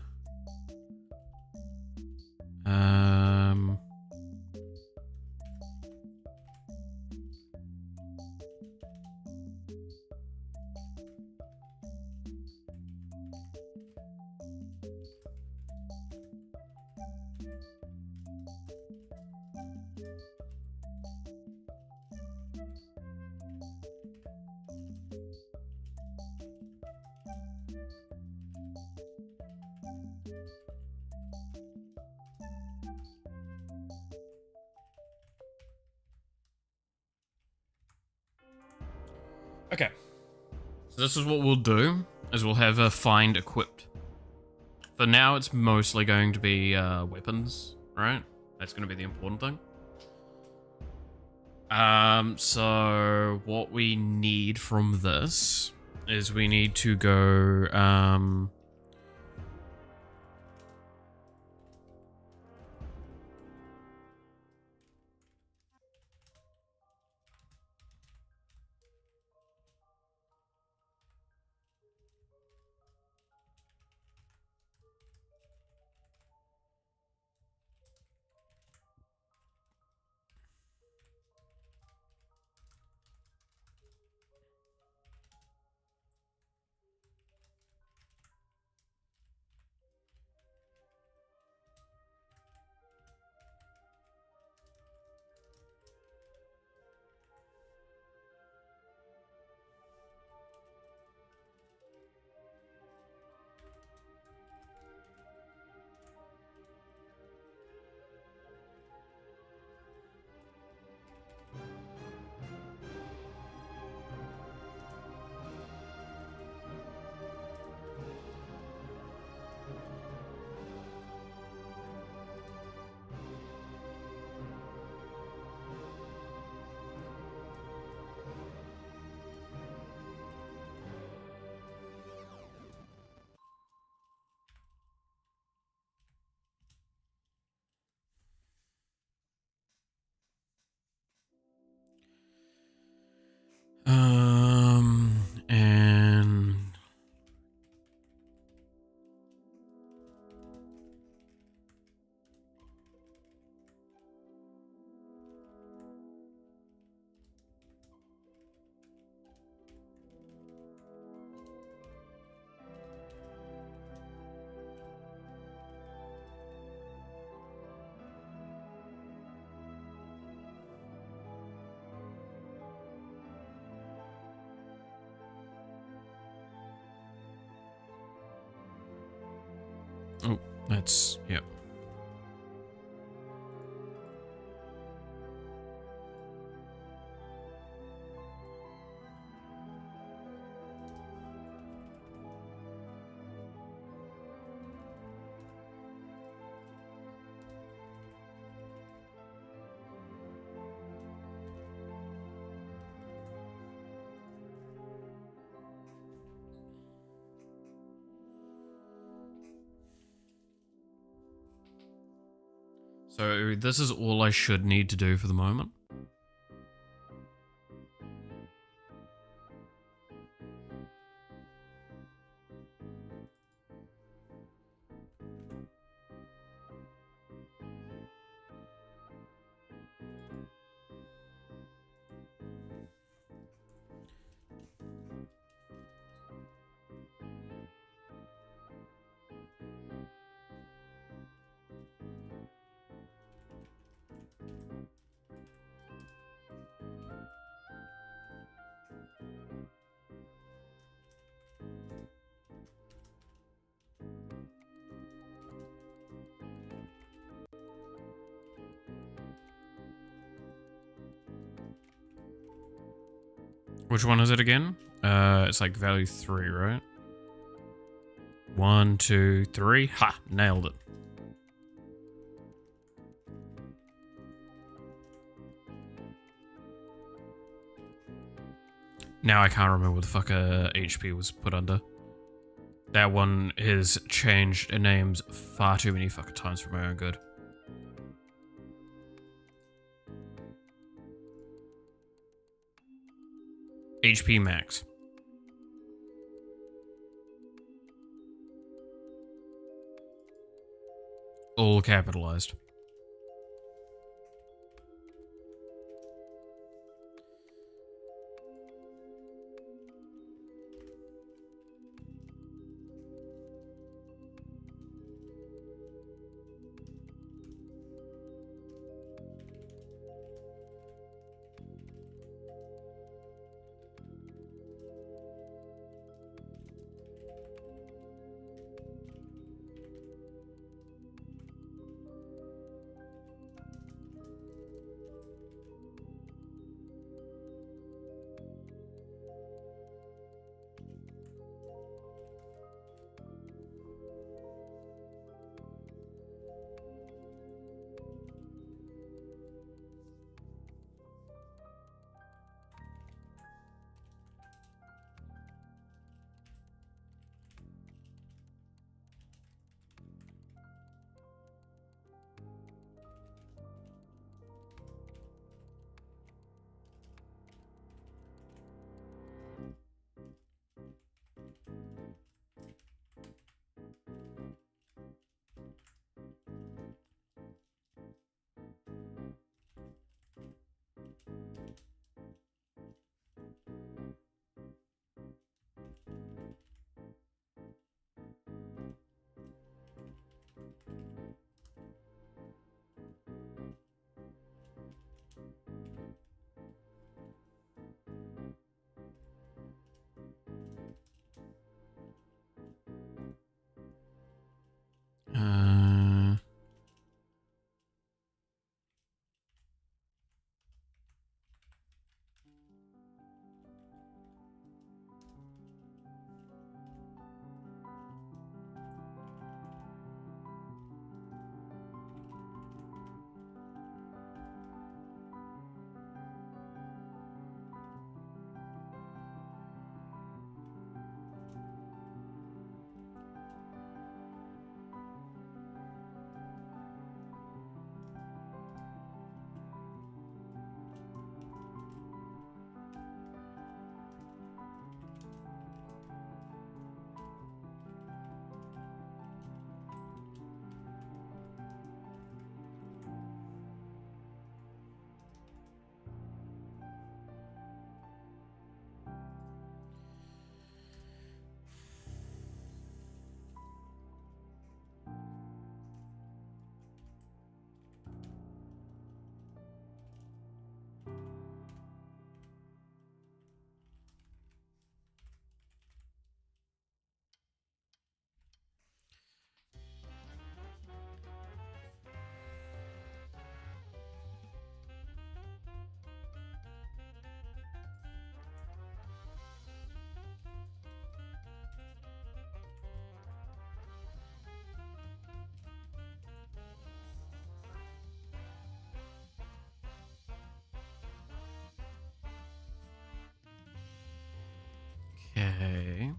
okay. So this is what we'll do, is we'll have a find equipped. For now, it's mostly going to be weapons, right? That's going to be the important thing. So what we need from this is we need to go, and oh, that's, yep. So this is all I should need to do for the moment. Which one is it again? It's like value 3, right? 1, 2, 3. Ha! Nailed it. Now I can't remember what the fuck HP was put under. That one has changed names far too many fucking times for my own good. HP max. All capitalized. Okay.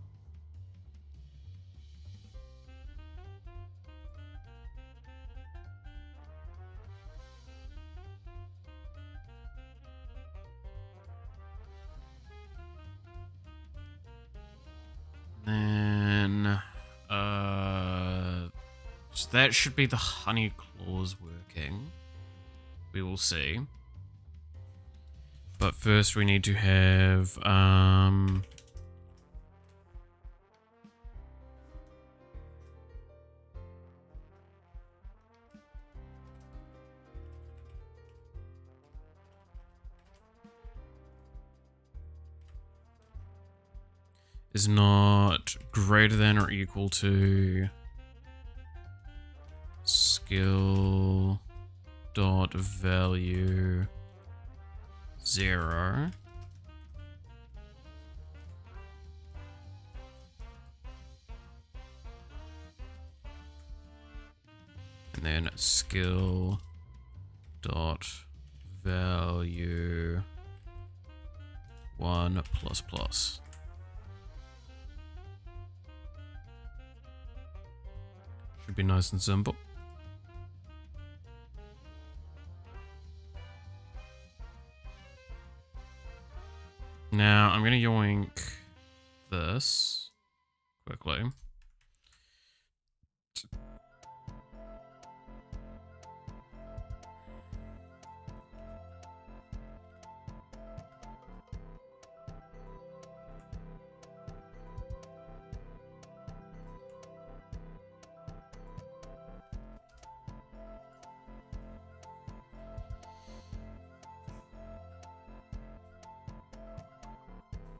Then, so that should be the honey claws working. We will see. But first we need to have, is not greater than or equal to skill dot value 0. And then skill dot value 1 plus plus. Should be nice and simple. Now I'm gonna yoink this quickly.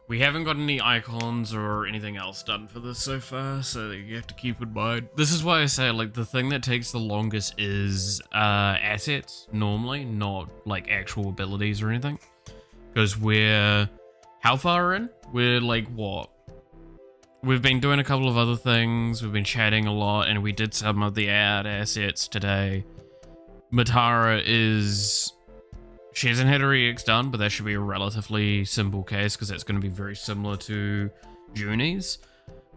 We haven't got any icons or anything else done for this so far, so you have to keep in mind. This is why I say, like, the thing that takes the longest is assets, normally, not, like, actual abilities or anything. Because we're... How far in? We're, like, what? We've been doing a couple of other things, we've been chatting a lot, and we did some of the ad assets today. Matara is... She hasn't had her EX done, but that should be a relatively simple case because that's going to be very similar to Junie's.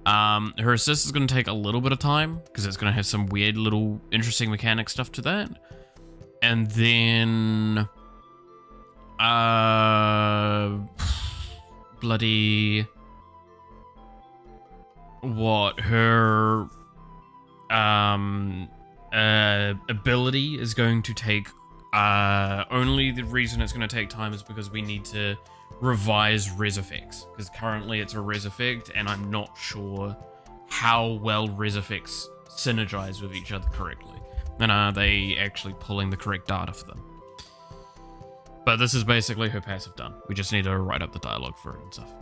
Her assist is going to take a little bit of time because it's going to have some weird little interesting mechanic stuff to that. And then... bloody... What? Her... ability is going to take... only the reason it's going to take time is because we need to revise res effects, because currently it's a res effect and I'm not sure how well res effects synergize with each other correctly, and are they actually pulling the correct data for them. But this is basically her passive done. We just need to write up the dialogue for it and stuff.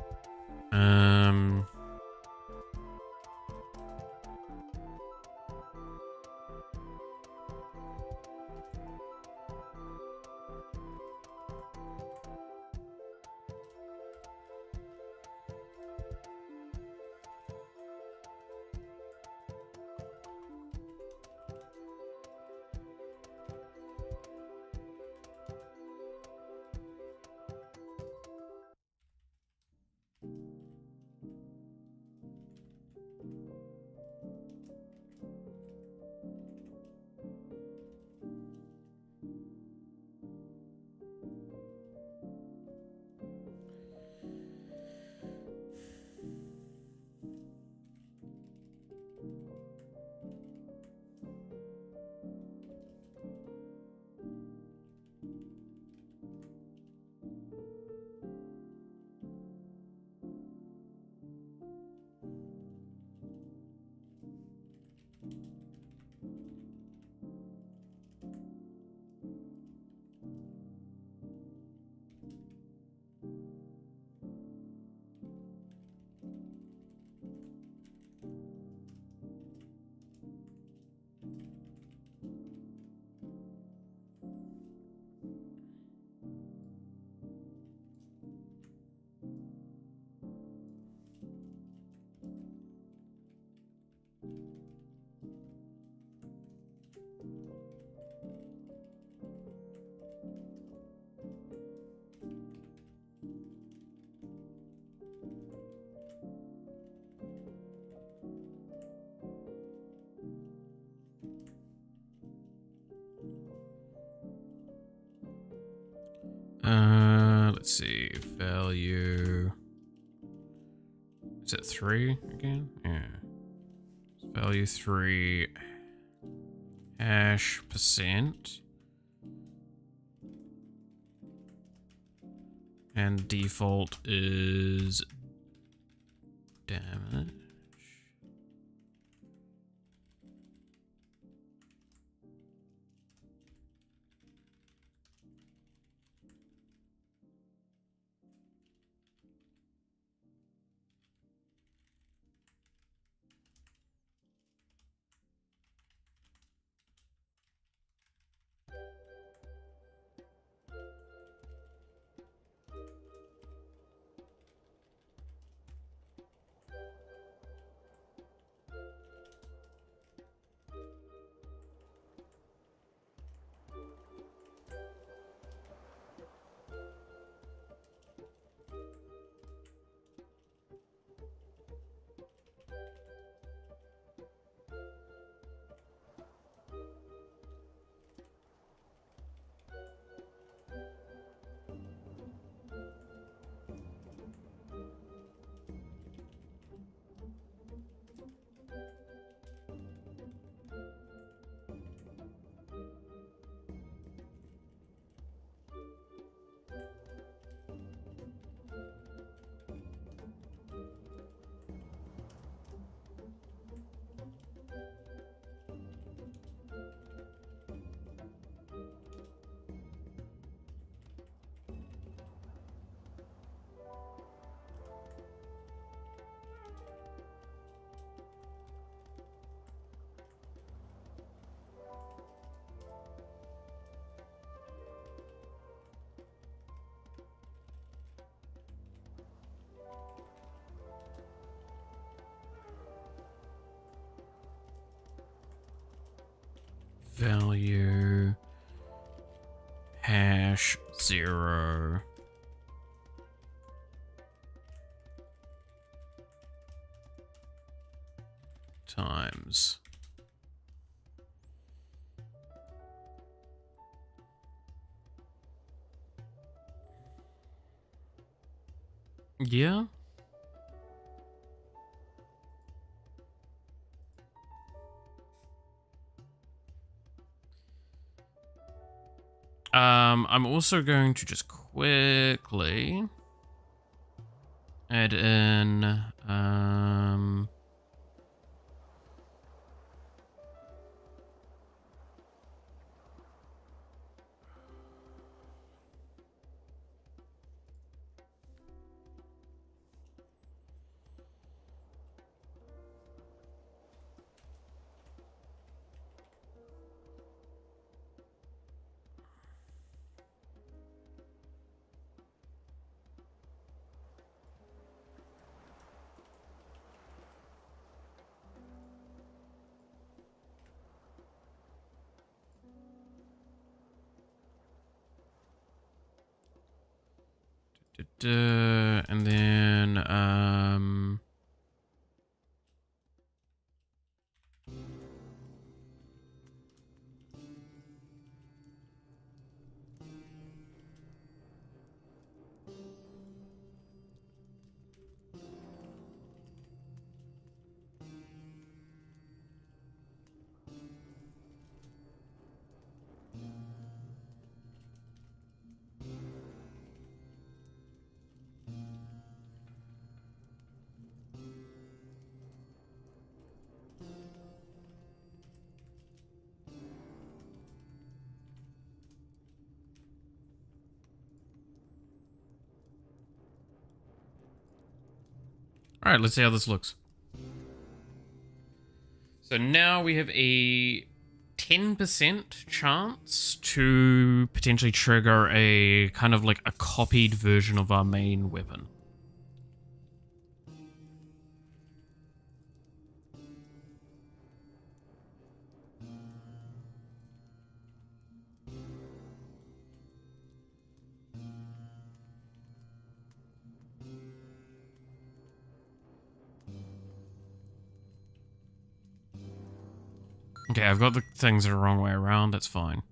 Let's see, value, is it 3 again? Yeah. Value 3, hash percent, and default is damage. value hash 0 times. Yeah. I'm also going to just quickly add in, and then, all right, let's see how this looks. So now we have a 10% chance to potentially trigger a kind of like a copied version of our main weapon. Okay, I've got the things the wrong way around, that's fine.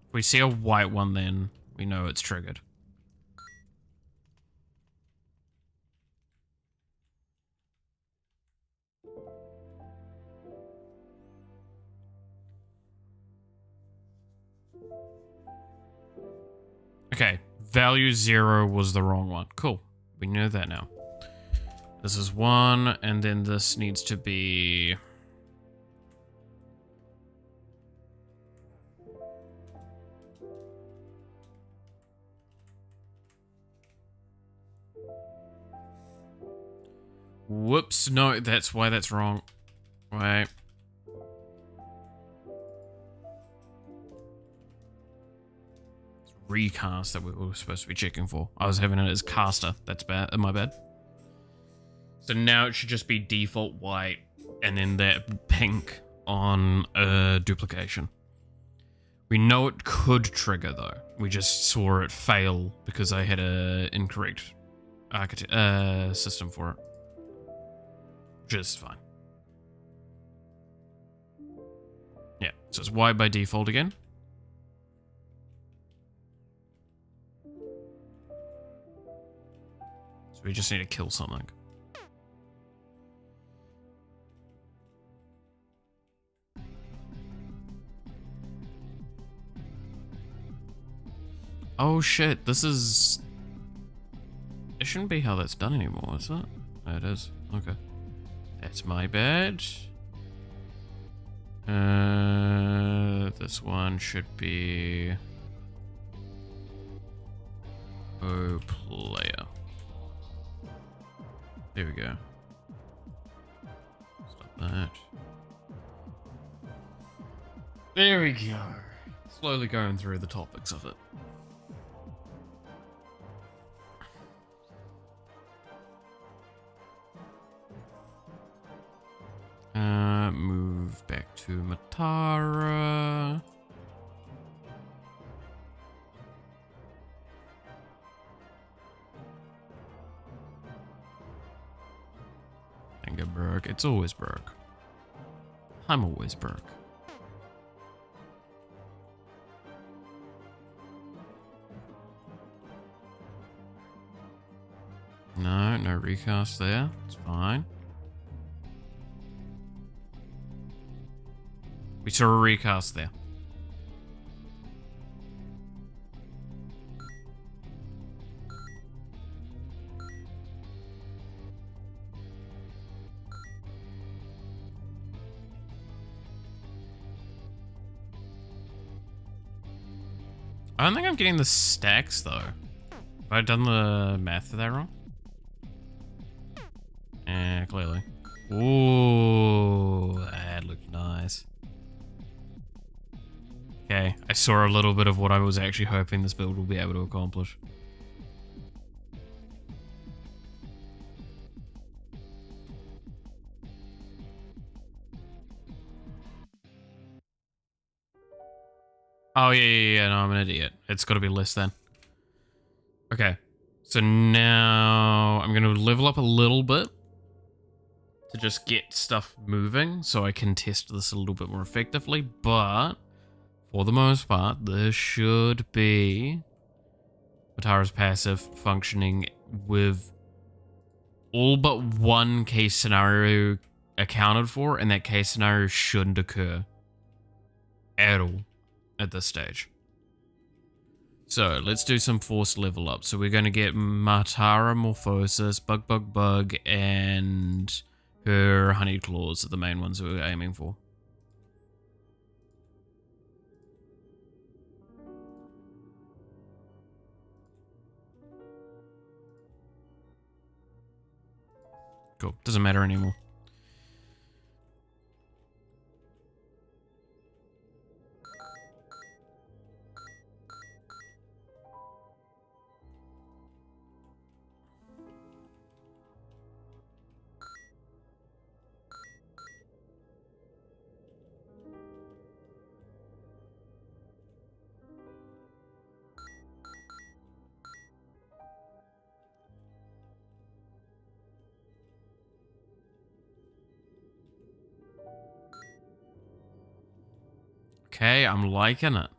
If we see a white one then, we know it's triggered. Okay, value 0 was the wrong one. Cool, we know that now. This is 1, and then this needs to be... Whoops, no, that's why that's wrong. Wait. It's recast that we were supposed to be checking for. I was having it as caster. That's bad. My bad. So now it should just be default white, and then that pink on duplication. We know it could trigger though. We just saw it fail because I had a incorrect system for it. Which is fine. Yeah, so it's white by default again. So we just need to kill something. Oh shit, this is... It shouldn't be how that's done anymore, is it? Oh, it is. Okay. That's my bad. This one should be... Oh, player. There we go. Stop that. There we go. Slowly going through the topics of it. Move to Matara. And get broke. It's always broke. I'm always broke. No, no recast there. It's fine. We saw a recast there. I don't think I'm getting the stacks though. Have I done the math of that wrong? Clearly. Ooh, that looked nice. Okay, I saw a little bit of what I was actually hoping this build will be able to accomplish. Oh, yeah, no, I'm an idiot. It's got to be less than. Okay, so now I'm going to level up a little bit to just get stuff moving so I can test this a little bit more effectively, but for the most part, this should be Matara's passive functioning with all but one case scenario accounted for, and that case scenario shouldn't occur at all at this stage. So let's do some forced level up. So we're going to get Matara Morphosis, Bug, and her Honey Claws are the main ones that we're aiming for. Cool, doesn't matter anymore. Okay, I'm liking it.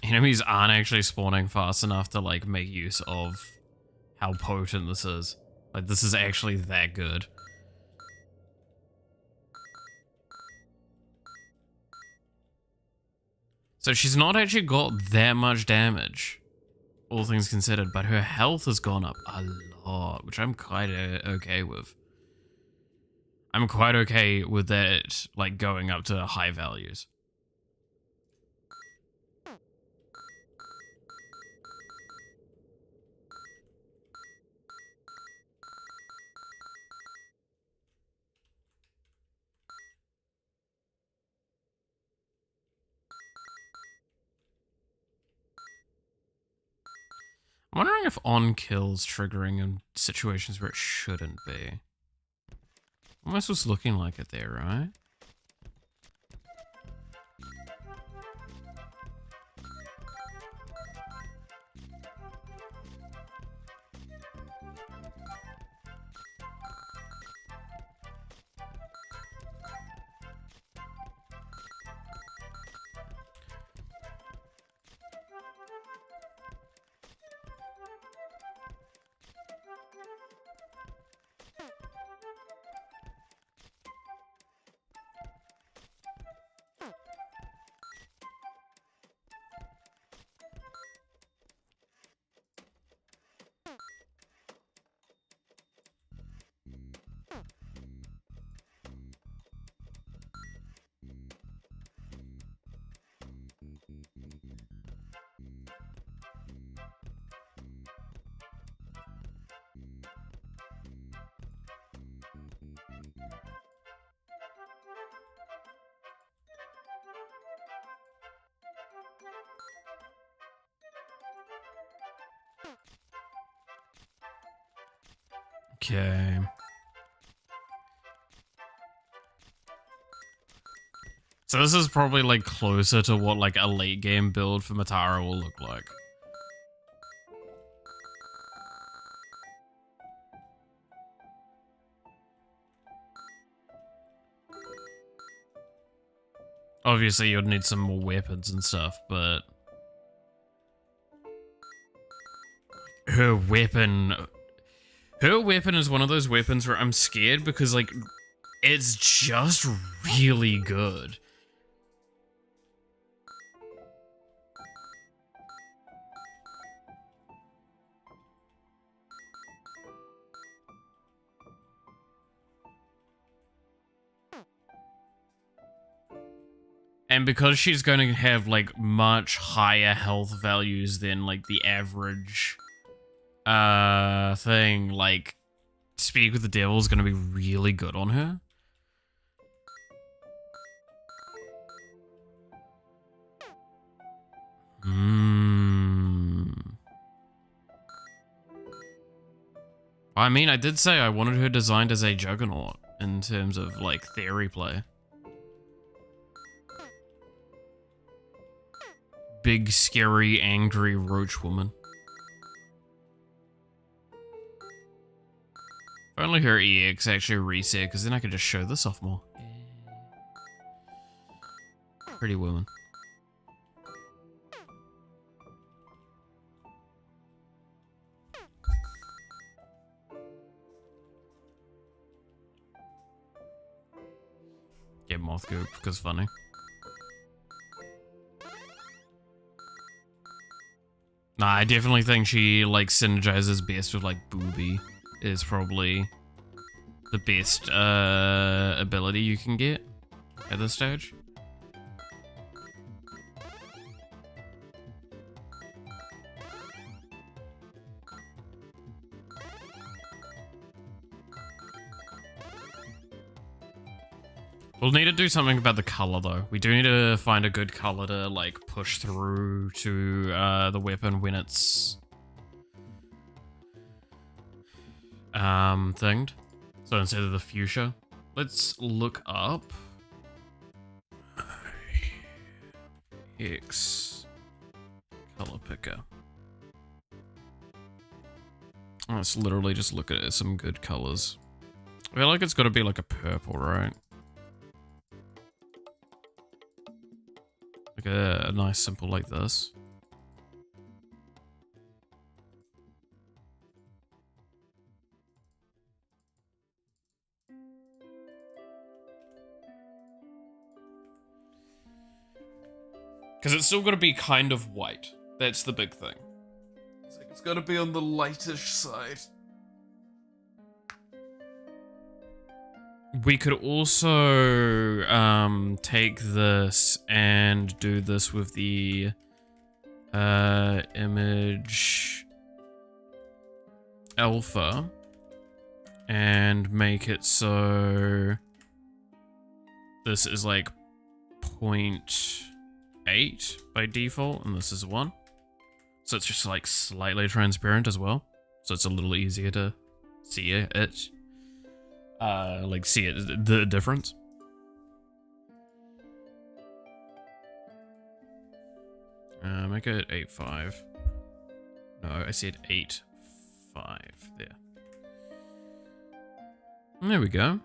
Enemies aren't actually spawning fast enough to like make use of how potent this is. Like, this is actually that good. So she's not actually got that much damage, all things considered, but her health has gone up a lot, which I'm quite okay with. I'm quite okay with that, like, going up to high values. I'm wondering if on kills triggering in situations where it shouldn't be. Almost was looking like it there, right? Okay. So this is probably like closer to what like a late game build for Matara will look like. Obviously you'd need some more weapons and stuff, but her weapon is one of those weapons where I'm scared because like it's just really good. And because she's going to have, like, much higher health values than, like, the average, thing, like, Speak with the Devil is going to be really good on her. I mean, I did say I wanted her designed as a juggernaut in terms of, like, theory play. Big, scary, angry roach woman. If only her EX actually reset, because then I could just show this off more. Pretty woman. Get moth goop, because funny. Nah, I definitely think she, like, synergizes best with, like, Booby is probably the best, ability you can get at this stage. We'll need to do something about the color, though. We do need to find a good color to, like, push through to the weapon when it's thinged. So instead of the fuchsia, let's look up X color picker. Let's literally just look at some good colors. I feel like it's got to be like a purple, right? Like a nice simple like this. Because it's still got to be kind of white. That's the big thing. It's got to be on the lightish side. We could also take this and do this with the image alpha and make it so this is like 0.8 by default and this is 1. So it's just like slightly transparent as well. So it's a little easier to see it. See it, the difference. Make it 8.5. No, I said 8.5. There. There we go.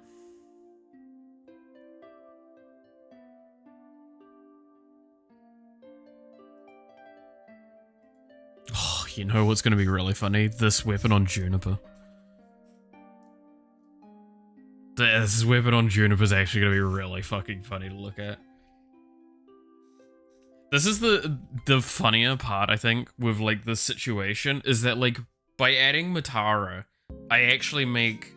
Oh, you know what's going to be really funny? This weapon on Juniper. This weapon on Juniper is actually going to be really fucking funny to look at. This is the funnier part, I think, with, like, this situation, is that, like, by adding Matara, I actually make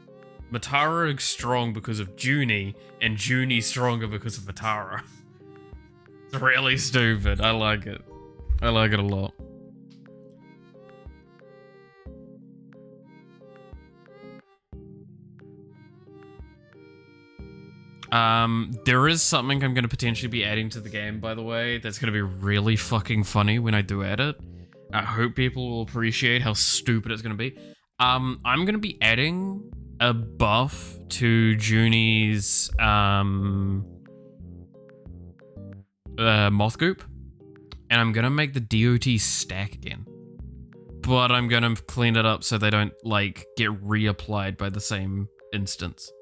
Matara strong because of Junie, and Junie stronger because of Matara. It's really stupid. I like it. I like it a lot. There is something I'm going to potentially be adding to the game, by the way, that's going to be really fucking funny when I do add it. I hope people will appreciate how stupid it's going to be. I'm gonna be adding a buff to Junie's moth goop, and I'm gonna make the DOT stack again. But I'm gonna clean it up so they don't like get reapplied by the same instance.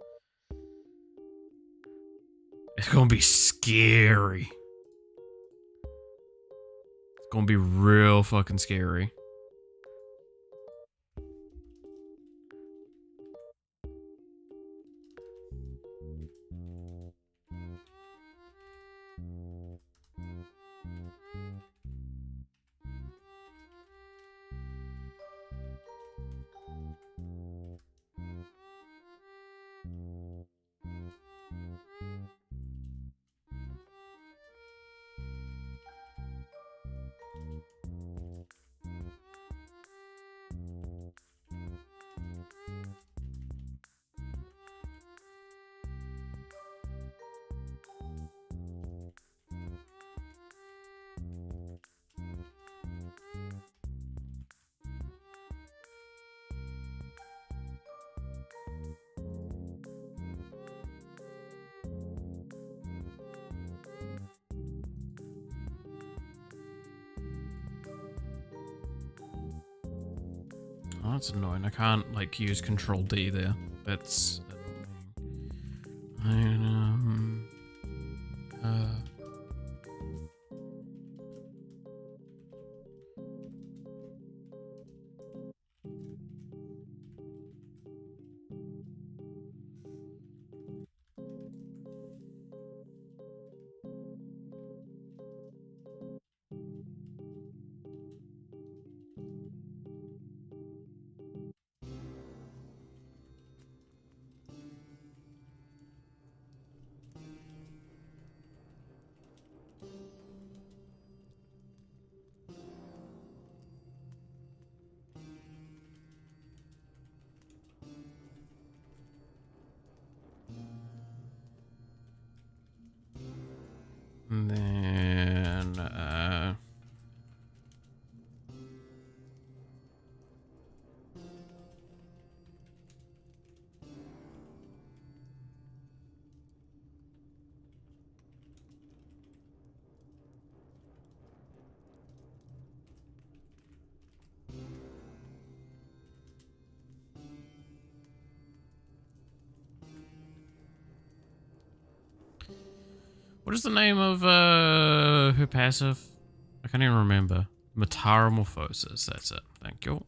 It's gonna be scary. It's gonna be real fucking scary. Oh, that's annoying. I can't, like, use Control D there. That's annoying. And then, what is the name of her passive? I can't even remember. Metamorphosis, that's it. Thank you.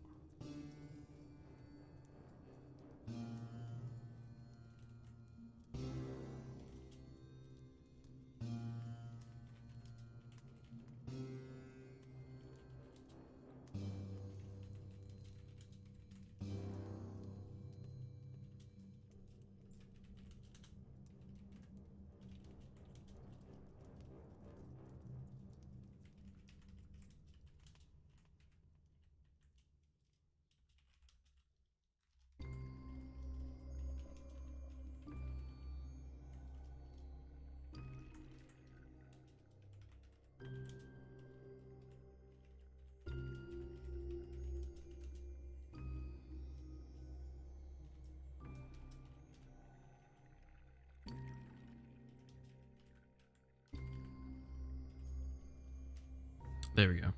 There we go.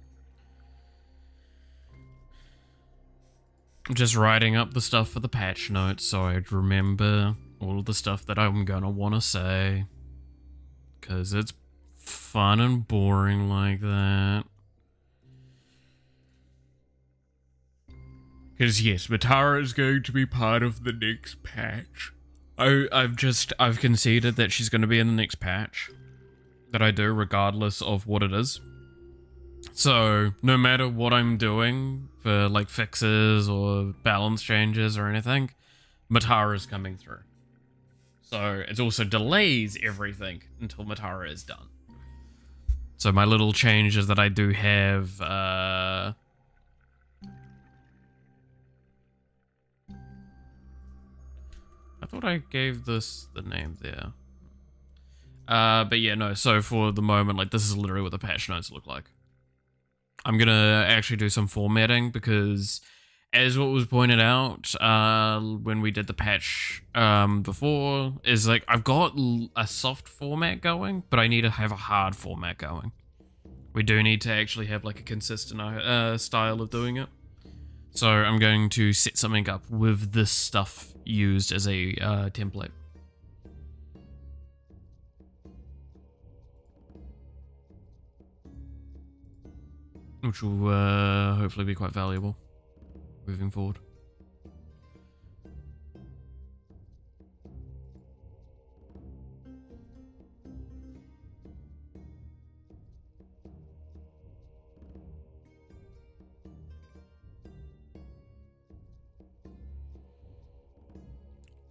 I'm just writing up the stuff for the patch notes so I'd remember all of the stuff that I'm gonna want to say. Because it's fun and boring like that. Because yes, Matara is going to be part of the next patch. I've conceded that she's going to be in the next patch. That I do, regardless of what it is. So, no matter what I'm doing for, like, fixes or balance changes or anything, Matara is coming through. So, it also delays everything until Matara is done. So, my little changes that I do have, I thought I gave this the name there. But yeah, no, so for the moment, like, this is literally what the patch notes look like. I'm gonna actually do some formatting because as what was pointed out when we did the patch before, is like I've got a soft format going, but I need to have a hard format going. We do need to actually have like a consistent style of doing it. So I'm going to set something up with this stuff used as a template. Which will hopefully be quite valuable moving forward.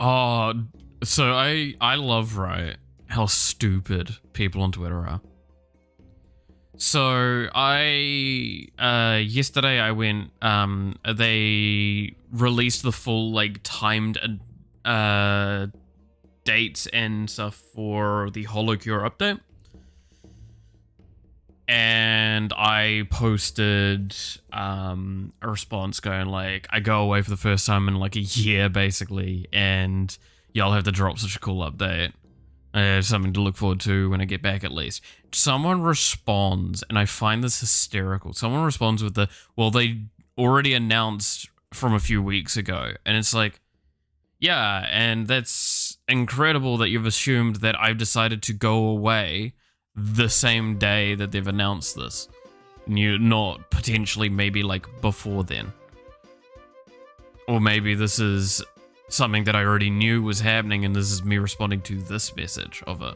Oh, so I love, right, how stupid people on Twitter are. So yesterday I went, they released the full, like, timed dates and stuff for the holocure update. And I posted a response going like, I go away for the first time in like a year, basically, and y'all have to drop such a cool update. Something to look forward to when I get back, at least. Someone responds, and I find this hysterical. Someone responds with the, well, they already announced from a few weeks ago. And it's like, yeah, and that's incredible that you've assumed that I've decided to go away the same day that they've announced this. Not potentially maybe like before then. Or maybe this is something that I already knew was happening and this is me responding to this message of it.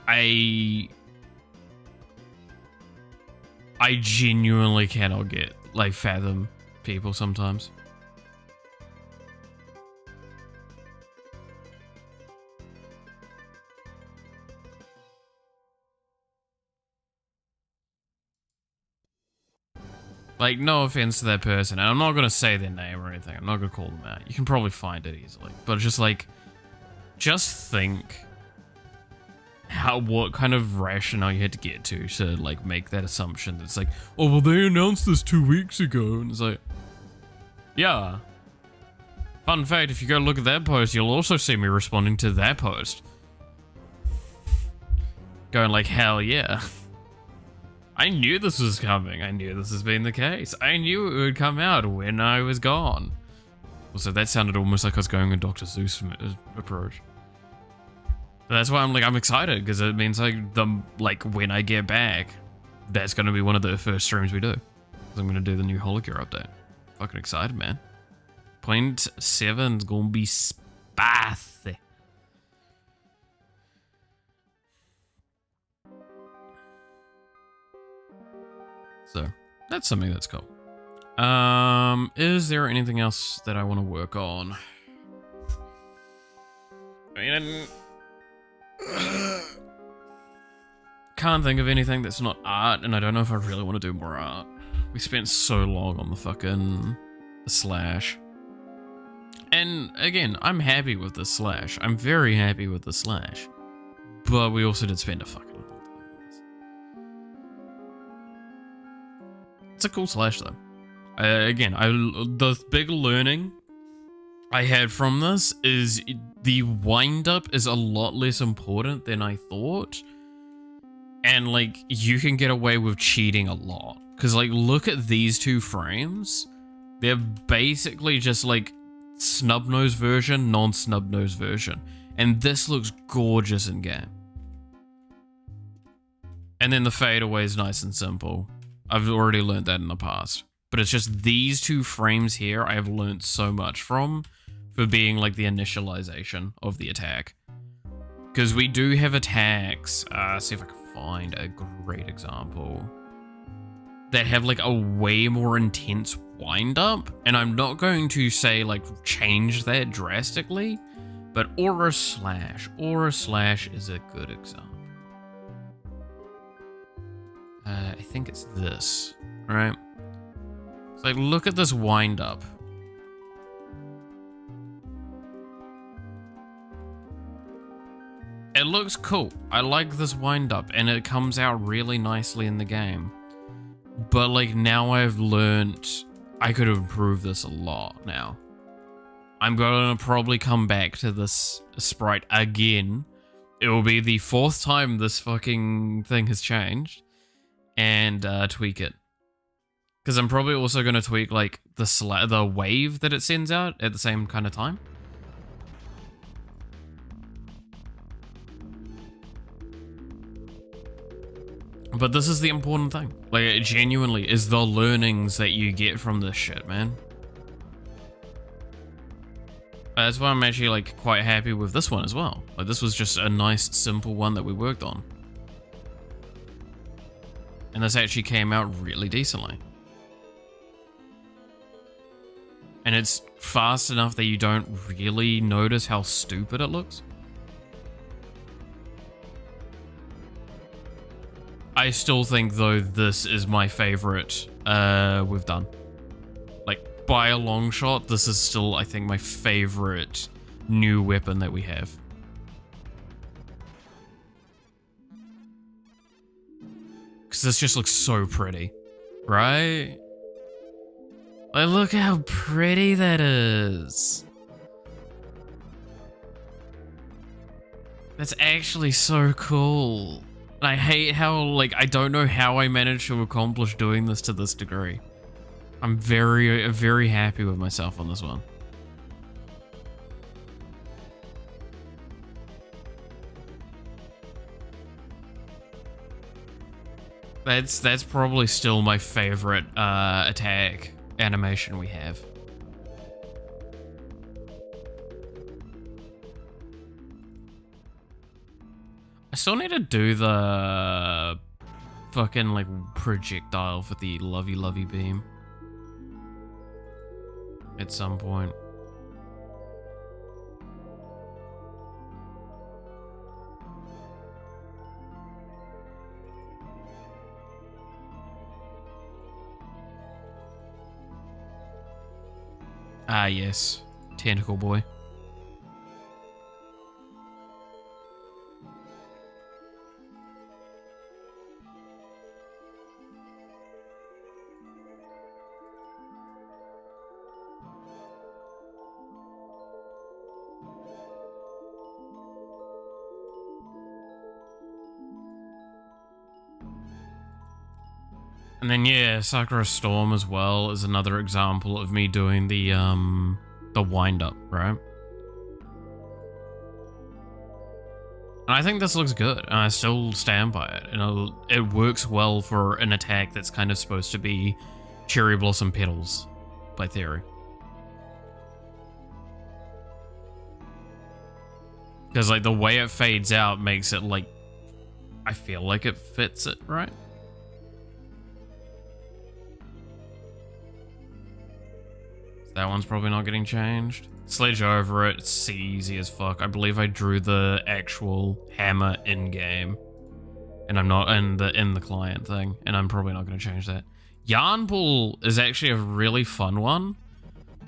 I genuinely cannot fathom people sometimes. Like, no offense to that person, and I'm not gonna say their name or anything. I'm not gonna call them out. You can probably find it easily. But just like, just think what kind of rationale you had to get to like make that assumption. It's like, oh well, they announced this 2 weeks ago, and it's like, yeah. Fun fact: if you go look at that post, you'll also see me responding to that post, going like, hell yeah. I knew this was coming. I knew this has been the case. I knew it would come out when I was gone. Also, that sounded almost like I was going a Dr. Seuss approach. But that's why I'm excited, because it means like when I get back, that's gonna be one of the first streams we do. Because I'm gonna do the new holocure update. Fucking excited, man. 0.7's gonna be spicy. So that's something that's cool. Is there anything else that I want to work on? I mean, can't think of anything that's not art, and I don't know if I really want to do more art. We spent so long on the slash. And again, I'm happy with the slash. I'm very happy with the slash. But we also did spend a fucking long time on this. It's a cool slash though. Again, the big learning I had from this is the wind-up is a lot less important than I thought. And, like, you can get away with cheating a lot. Because, like, look at these two frames. They're basically just, like, snub-nose version, non-snub-nose version. And this looks gorgeous in game. And then the fadeaway is nice and simple. I've already learned that in the past. But it's just these two frames here I have learned so much from for being like the initialization of the attack. Because we do have attacks, see if I can find a great example, that have like a way more intense wind up. And I'm not going to say like change that drastically, but Aura Slash is a good example. I think it's this, right? It's like, look at this wind up. It looks cool. I like this wind up and it comes out really nicely in the game. But like now I've learned I could improve this a lot now. I'm gonna probably come back to this sprite again. It will be the 4th time this fucking thing has changed. And tweak it. Because I'm probably also gonna tweak like the wave that it sends out at the same kind of time. But this is the important thing. Like, it genuinely is the learnings that you get from this shit, man. That's why I'm actually, like, quite happy with this one as well. Like, this was just a nice, simple one that we worked on. And this actually came out really decently. And it's fast enough that you don't really notice how stupid it looks. I still think, though, this is my favorite we've done. Like, by a long shot, this is still, I think, my favorite new weapon that we have. Because this just looks so pretty, right? Like, look how pretty that is. That's actually so cool. I hate how, like, I don't know how I managed to accomplish doing this to this degree. I'm very, very happy with myself on this one. That's probably still my favorite attack animation we have. I still need to do the fucking like projectile for the lovey beam at some point. Ah, yes. Tentacle boy. And then yeah, Sakura Storm as well is another example of me doing the wind up, right? And I think this looks good, and I still stand by it. You know, it works well for an attack that's kind of supposed to be cherry blossom petals, by theory. Because like the way it fades out makes it like, I feel like it fits it, right? That one's probably not getting changed. Sledge over it, it's easy as fuck. I believe I drew the actual hammer in-game. And I'm not in the client thing. And I'm probably not going to change that. Yarn Ball is actually a really fun one.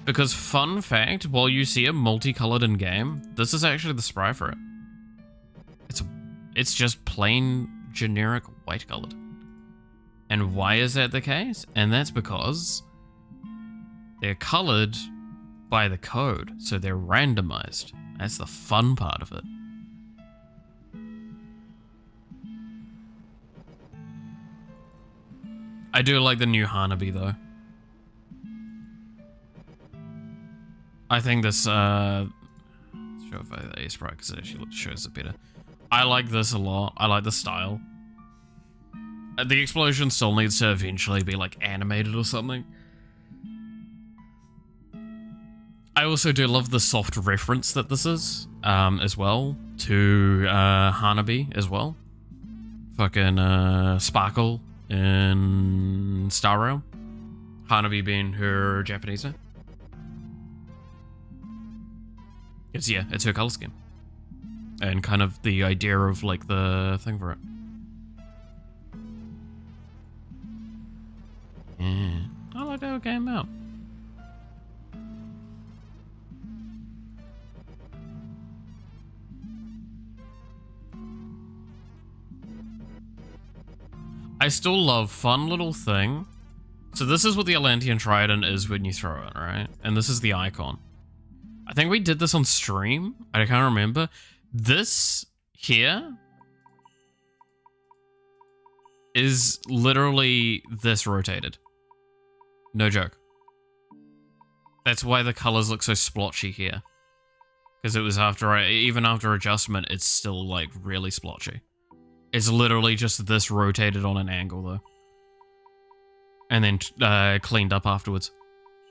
Because fun fact, while you see it multicolored in-game, this is actually the sprite for it. It's just plain generic white colored. And why is that the case? And that's because they're colored by the code, so they're randomized. That's the fun part of it. I do like the new Hanabi though. I think this, show if I the sprite because it actually shows it better. I like this a lot. I like the style. The explosion still needs to eventually be like animated or something. I also do love the soft reference that this is, as well, to Hanabi as well. Fucking Sparkle in Star Rail. Hanabi being her Japanese name. It's her color scheme. And kind of the idea of like the thing for it. Yeah, I like how it came out. I still love fun little thing. So this is what the Atlantean Trident is when you throw it, right? And this is the icon. I think we did this on stream. I can't remember. This here is literally this rotated. No joke. That's why the colors look so splotchy here. Because it was even after adjustment, it's still like really splotchy. It's literally just this rotated on an angle though. And then cleaned up afterwards.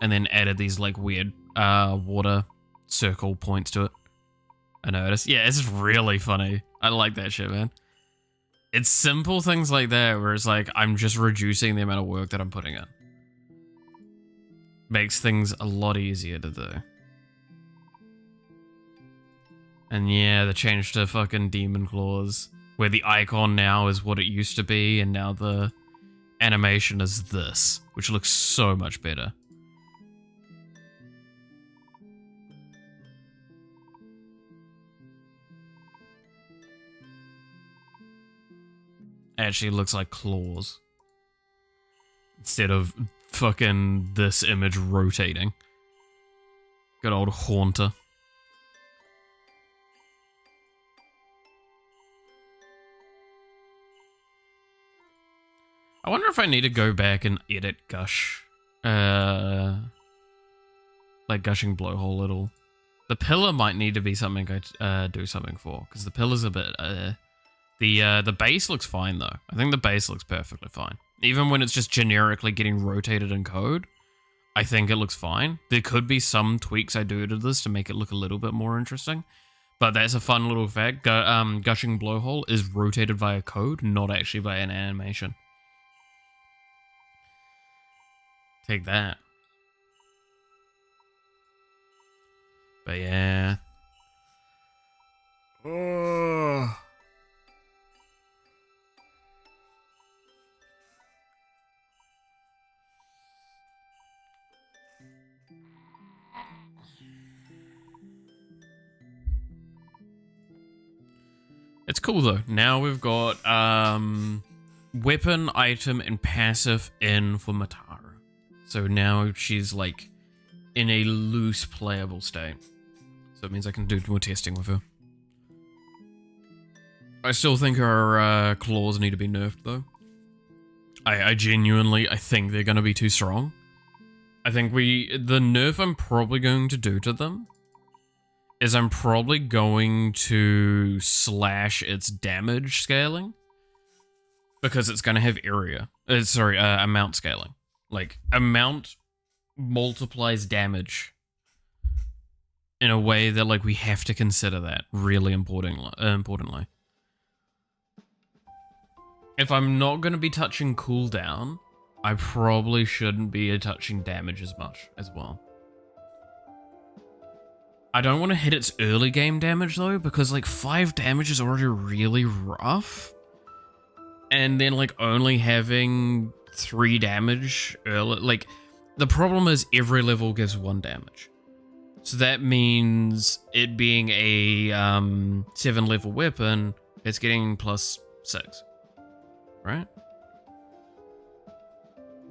And then added these like weird water circle points to it. I noticed. Yeah, it's really funny. I like that shit, man. It's simple things like that where it's like, I'm just reducing the amount of work that I'm putting in. Makes things a lot easier to do. And yeah, the change to fucking demon claws. Where the icon now is what it used to be, and now the animation is this, which looks so much better. Actually looks like claws. Instead of fucking this image rotating. Good old Haunter. I wonder if I need to go back and edit Gush. Like gushing blowhole little. The pillar might need to be something I do something for, because the pillar's a bit the base looks fine though. I think the base looks perfectly fine. Even when it's just generically getting rotated in code, I think it looks fine. There could be some tweaks I do to this to make it look a little bit more interesting. But that's a fun little fact. Gushing blowhole is rotated via code, not actually via an animation. Take that. But yeah. Oh. It's cool though. Now we've got weapon, item, and passive in for Matara. So now she's like in a loose playable state. So it means I can do more testing with her. I still think her claws need to be nerfed though. I genuinely think they're gonna be too strong. I think the nerf I'm probably going to do to them is I'm probably going to slash its damage scaling. Because it's gonna have amount scaling. Like, amount multiplies damage in a way that, like, we have to consider that really importantly. If I'm not going to be touching cooldown, I probably shouldn't be touching damage as much as well. I don't want to hit its early game damage, though, because, like, 5 damage is already really rough. And then, like, only having 3 damage early, like, the problem is every level gives 1 damage. So that means it being a 7 level weapon, it's getting plus 6, right?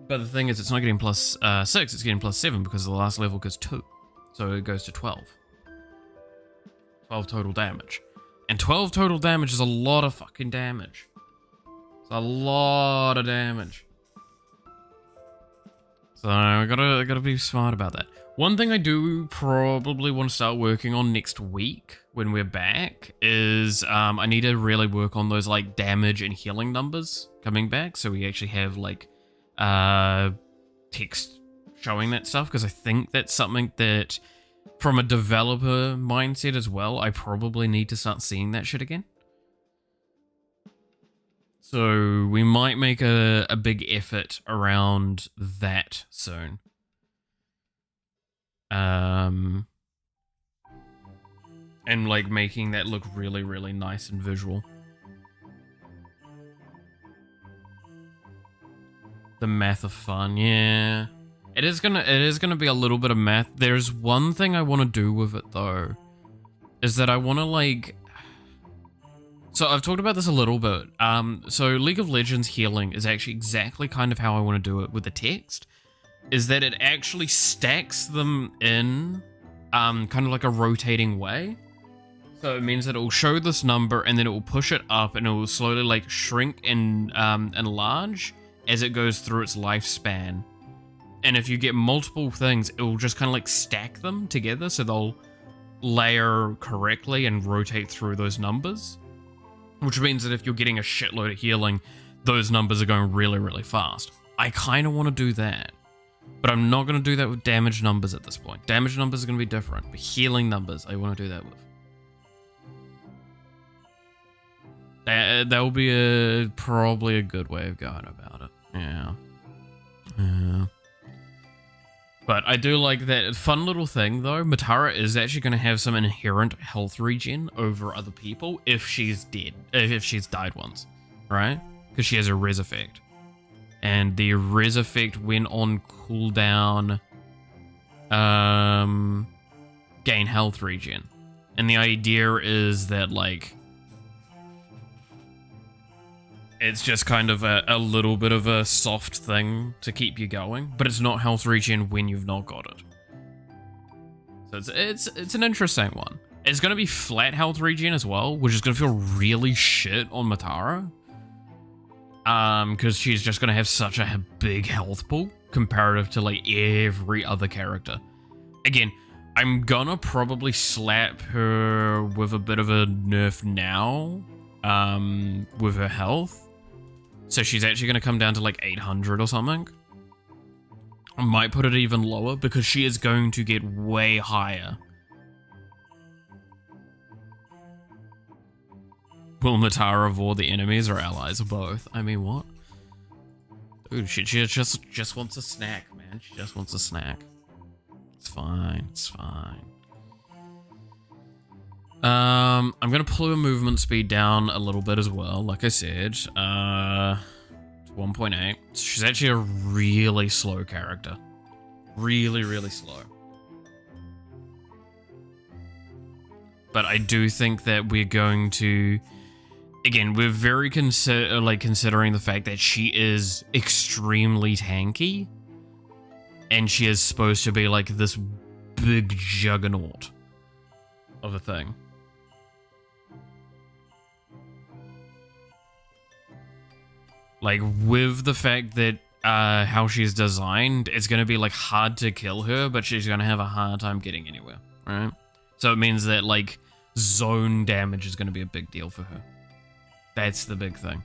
But the thing is, it's not getting plus 6, it's getting plus 7 because the last level gives 2. So it goes to 12. 12 total damage. And 12 total damage is a lot of fucking damage. It's a lot of damage. So I gotta be smart about that. One thing I do probably want to start working on next week when we're back is I need to really work on those like damage and healing numbers coming back, so we actually have like text showing that stuff, because I think that's something that from a developer mindset as well, I probably need to start seeing that shit again. So we might make a big effort around that soon. And like making that look really, really nice and visual. The math of fun, yeah. It is gonna be a little bit of math. There's one thing I want to do with it though, is that I want to like So I've talked about this a little bit. So League of Legends healing is actually exactly kind of how I want to do it with the text, is that it actually stacks them in kind of like a rotating way. So it means that it will show this number and then it will push it up and it will slowly like shrink and enlarge as it goes through its lifespan. And if you get multiple things, it will just kind of like stack them together so they'll layer correctly and rotate through those numbers. Which means that if you're getting a shitload of healing, those numbers are going really, really fast. I kind of want to do that. But I'm not going to do that with damage numbers at this point. Damage numbers are going to be different. But healing numbers, I want to do that with. That will be probably a good way of going about it. Yeah. But I do like that fun little thing, though. Matara is actually going to have some inherent health regen over other people if she's dead. If she's died once, right? Because she has a res effect. And the res effect, when on cooldown, gain health regen. And the idea is that, like, it's just kind of a little bit of a soft thing to keep you going, but it's not health regen when you've not got it. So it's an interesting one. It's going to be flat health regen as well, which is going to feel really shit on Matara. Because she's just going to have such a big health pool comparative to like every other character. Again, I'm gonna probably slap her with a bit of a nerf now, with her health. So she's actually going to come down to like 800 or something. I might put it even lower because she is going to get way higher. Will Matara avoid the enemies or allies or both? I mean, what? Dude, she just wants a snack, man. She just wants a snack. It's fine. It's fine. I'm gonna pull her movement speed down a little bit as well, like I said. To 1.8. She's actually a really slow character. Really, really slow. But I do think that we're going to... Again, we're very considering the fact that she is extremely tanky. And she is supposed to be like this big juggernaut of a thing. Like, with the fact that how she's designed, it's going to be like hard to kill her, but she's going to have a hard time getting anywhere, right? So it means that like zone damage is going to be a big deal for her. That's the big thing.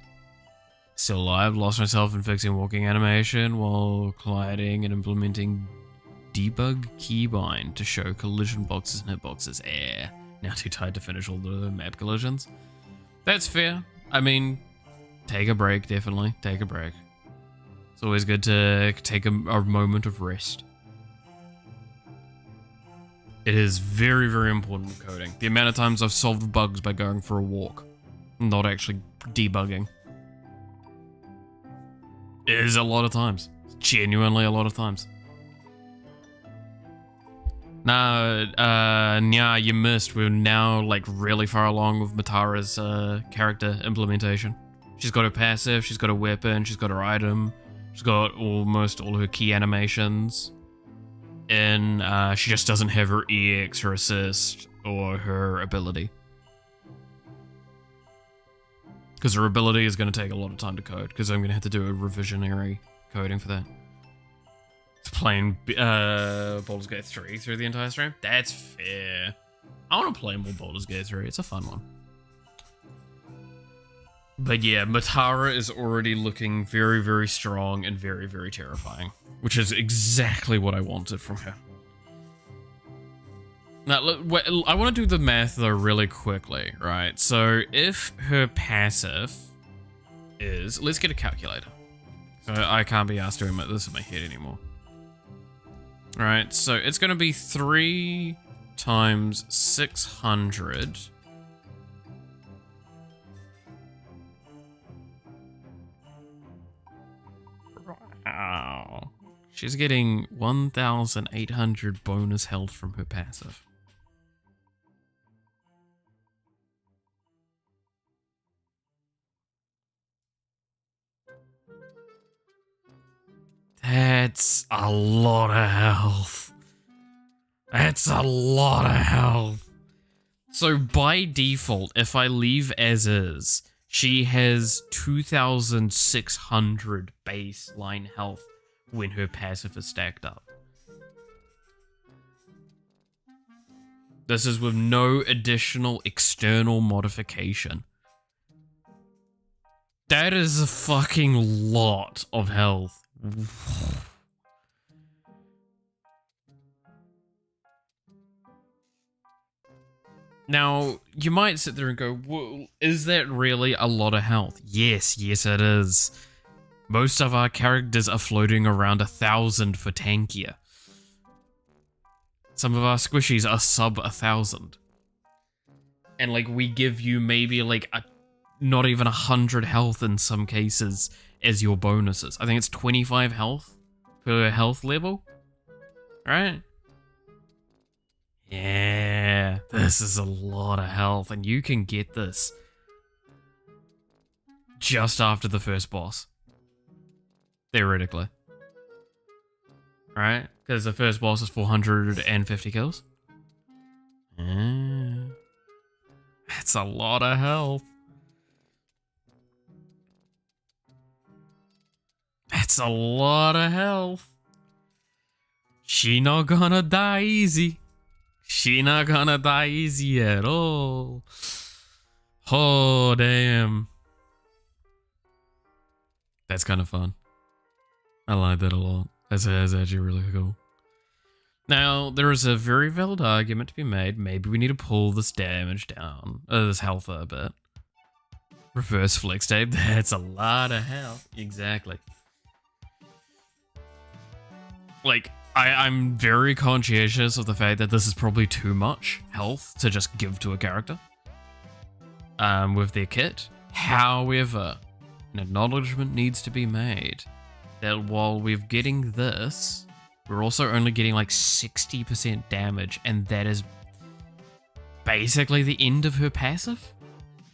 Still alive, lost myself in fixing walking animation while colliding and implementing debug keybind to show collision boxes and hitboxes. Now too tired to finish all the map collisions. That's fair. I mean, take a break, definitely. Take a break. It's always good to take a moment of rest. It is very, very important with coding. The amount of times I've solved bugs by going for a walk, not actually debugging. It is a lot of times. Genuinely a lot of times. Nah, you missed. We're now like really far along with Matara's character implementation. She's got her passive, she's got her weapon, she's got her item, she's got almost all her key animations. And she just doesn't have her EX, her assist, or her ability. Because her ability is going to take a lot of time to code, because I'm going to have to do a revisionary coding for that. It's playing Baldur's Gate 3 through the entire stream. That's fair. I want to play more Baldur's Gate 3. It's a fun one. But yeah, Matara is already looking very, very strong and very, very terrifying. Which is exactly what I wanted from her. Now, look, I want to do the math though really quickly, right? So if her passive is... Let's get a calculator. So I can't be asked doing this in my head anymore. Alright, so it's going to be 3 times 600... Wow. She's getting 1,800 bonus health from her passive. That's a lot of health. That's a lot of health. So by default, if I leave as is, she has 2,600 baseline health when her passive is stacked up. This is with no additional external modification. That is a fucking lot of health. Now, you might sit there and go, well, is that really a lot of health? Yes, yes it is. Most of our characters are floating around 1,000 for tankier. Some of our squishies are sub 1,000. And like, we give you maybe like not even 100 health in some cases as your bonuses. I think it's 25 health per health level, right? Yeah, this is a lot of health, and you can get this just after the first boss. Theoretically. Right? Because the first boss is 450 kills. Yeah. That's a lot of health. That's a lot of health. She not gonna die easy. She not gonna die easy at all. Oh, damn. That's kind of fun. I like that a lot. That's actually really cool. Now, there is a very valid argument to be made. Maybe we need to pull this damage down. This health a bit. Reverse flex tape. That's a lot of health. Exactly. Like, I'm very conscientious of the fact that this is probably too much health to just give to a character with their kit. However, an acknowledgement needs to be made that while we're getting this, we're also only getting like 60% damage, and that is basically the end of her passive.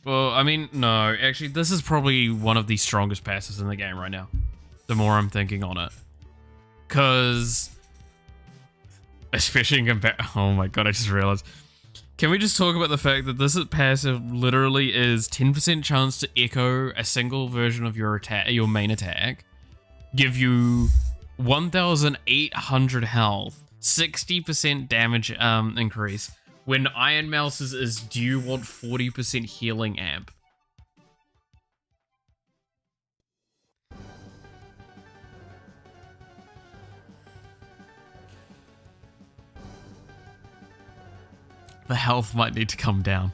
Well, I mean, no, actually, this is probably one of the strongest passives in the game right now, the more I'm thinking on it. Because, especially in comparison, oh my god, I just realized. Can we just talk about the fact that this passive literally is 10% chance to echo a single version of your attack, your main attack, give you 1,800 health, 60% damage increase. When Iron Mouse's is, do you want 40% healing amp? The health might need to come down.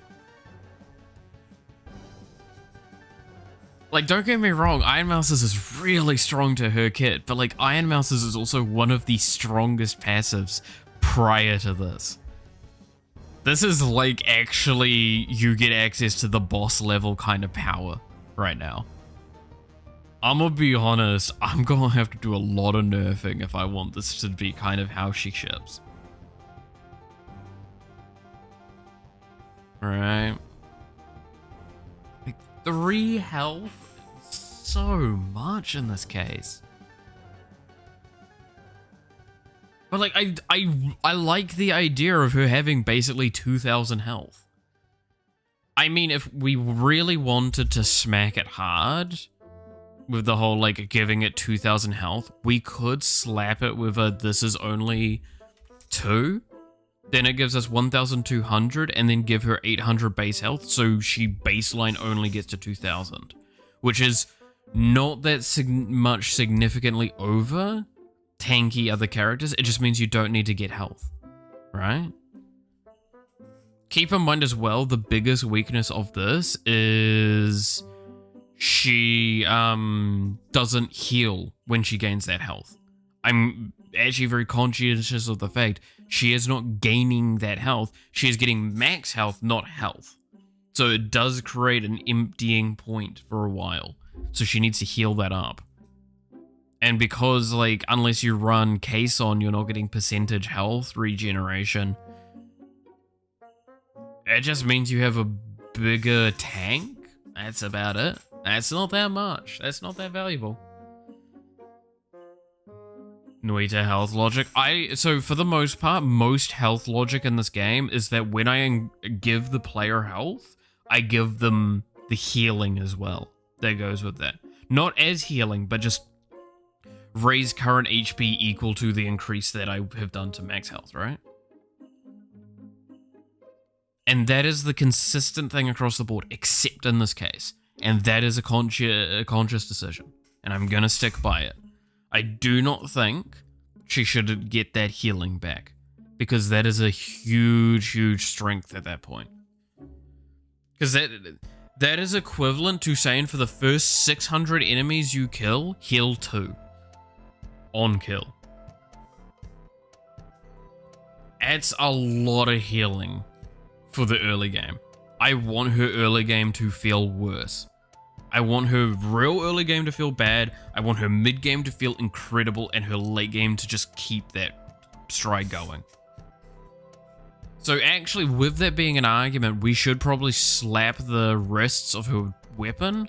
Like, don't get me wrong, Iron Mouse's is really strong to her kit, but like, Iron Mouse's is also one of the strongest passives prior to this. This is like, actually, you get access to the boss level kind of power right now. I'm gonna be honest, I'm gonna have to do a lot of nerfing if I want this to be kind of how she ships. Right. Like, 3 health? So much in this case. But like, I like the idea of her having basically 2,000 health. I mean, if we really wanted to smack it hard with the whole like giving it 2,000 health, we could slap it with a this is only 2. Then it gives us 1,200 and then give her 800 base health, so she baseline only gets to 2,000, which is not that much significantly over tanky other characters. It just means you don't need to get health, right? Keep in mind as well, the biggest weakness of this is she doesn't heal when she gains that health. I'm actually very conscientious of the fact she is not gaining that health. She is getting max health, not health. So it does create an emptying point for a while. So she needs to heal that up. And because, like, unless you run case on, you're not getting percentage health regeneration. It just means you have a bigger tank. That's about it. That's not that much. That's not that valuable. Nuita health logic. So for the most part, most health logic in this game is that when I give the player health, I give them the healing as well. That goes with that. Not as healing, but just raise current HP equal to the increase that I have done to max health, right? And that is the consistent thing across the board, except in this case. And that is a conscious decision. And I'm gonna stick by it. I do not think she should get that healing back, because that is a huge, huge strength at that point. Because that is equivalent to saying for the first 600 enemies you kill, heal 2. On kill. That's a lot of healing for the early game. I want her early game to feel worse. I want her real early game to feel bad. I want her mid game to feel incredible, and her late game to just keep that stride going. So actually, with that being an argument, we should probably slap the wrists of her weapon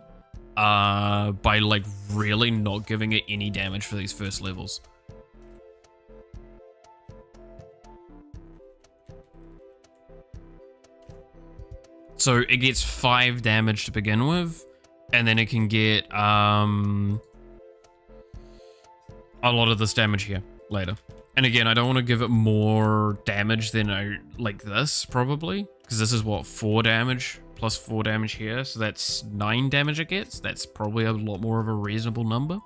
by like really not giving it any damage for these first levels. So it gets 5 damage to begin with, and then it can get a lot of this damage here later. And again, I don't want to give it more damage than I like this, probably, because this is what, 4 damage plus 4 damage here, so that's 9 damage it gets. That's probably a lot more of a reasonable number.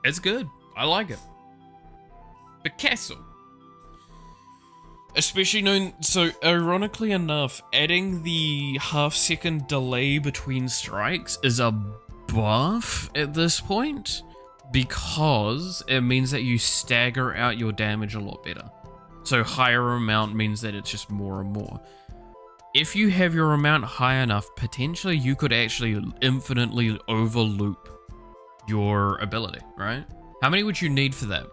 It's good. I like it. Picasso. Especially known, so ironically enough, adding the half-second delay between strikes is a buff at this point, because it means that you stagger out your damage a lot better. So higher amount means that it's just more and more. If you have your amount high enough, potentially you could actually infinitely overloop your ability, right? How many would you need for that?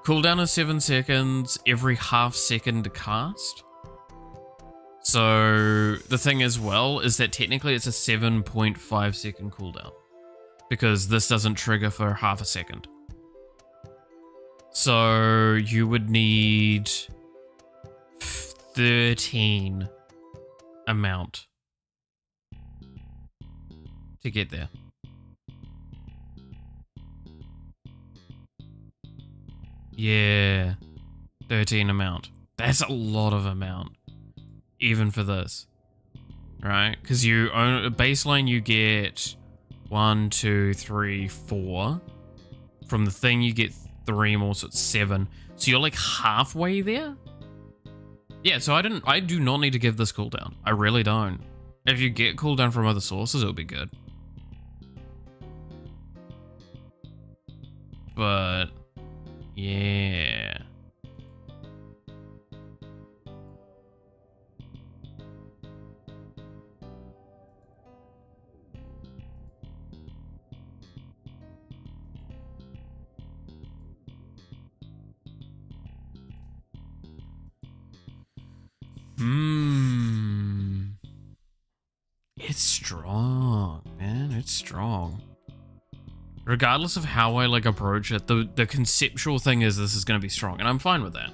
Cooldown is 7 seconds, every half second to cast. So the thing as well is that technically it's a 7.5 second cooldown, because this doesn't trigger for half a second. So you would need 13 amount to get there. Yeah, 13 amount. That's a lot of amount, even for this, right? Because you own baseline, you get 1, 2, 3, 4. From the thing, you get 3 more, so it's 7. So you're like halfway there. Yeah, so I do not need to give this cooldown. I really don't. If you get cooldown from other sources, it'll be good. But yeah. It's strong, man. It's strong. Regardless of how I like approach it, the conceptual thing is this is going to be strong, and I'm fine with that.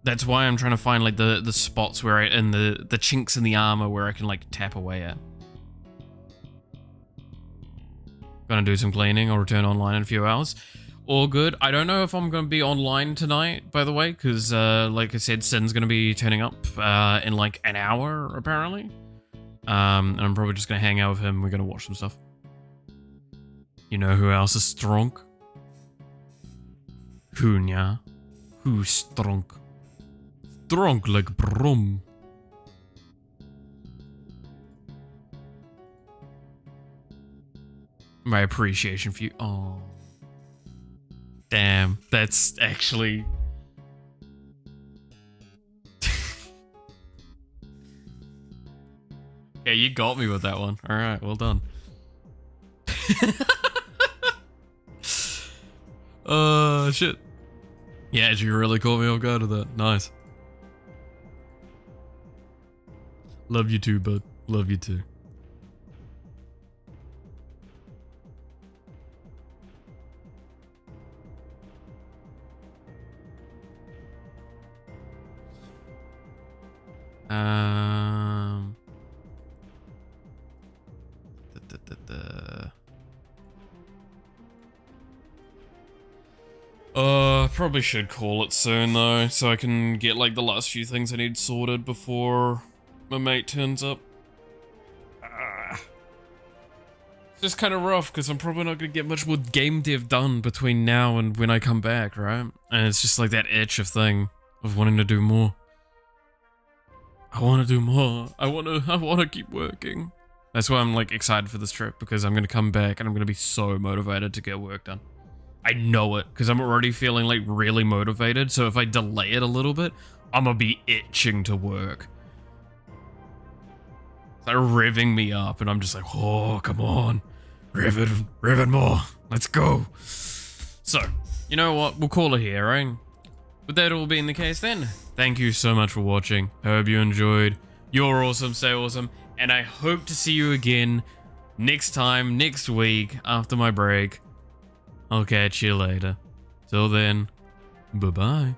That's why I'm trying to find like the spots where and the chinks in the armor where I can like tap away at. Gonna do some cleaning. I'll return online in a few hours. All good. I don't know if I'm going to be online tonight, by the way, because like I said, Sin's going to be turning up in like an hour, apparently. And I'm probably just going to hang out with him. We're going to watch some stuff. You know who else is strong? Hunya. Who's strong? Strong like Brum. My appreciation for you. Oh. Damn, that's actually... Yeah, you got me with that one. Alright, well done. Shit. Yeah, you really caught me off guard with that. Nice. Love you too, bud. Love you too. Probably should call it soon though, so I can get like the last few things I need sorted before my mate turns up. It's just kind of rough because I'm probably not going to get much more game dev done between now and when I come back, right? And it's just like that itch of thing of wanting to do more. I want to do more. I want to keep working. That's why I'm like excited for this trip, because I'm going to come back and I'm going to be so motivated to get work done. I know it, because I'm already feeling like really motivated, so if I delay it a little bit, I'm gonna be itching to work. They're revving me up, and I'm just like, oh, come on. Rev it more. Let's go. So, you know what? We'll call it here, right? With that all being the case then, thank you so much for watching. I hope you enjoyed. You're awesome, stay awesome, and I hope to see you again next time, next week, after my break. I'll catch you later. Till then, bye-bye.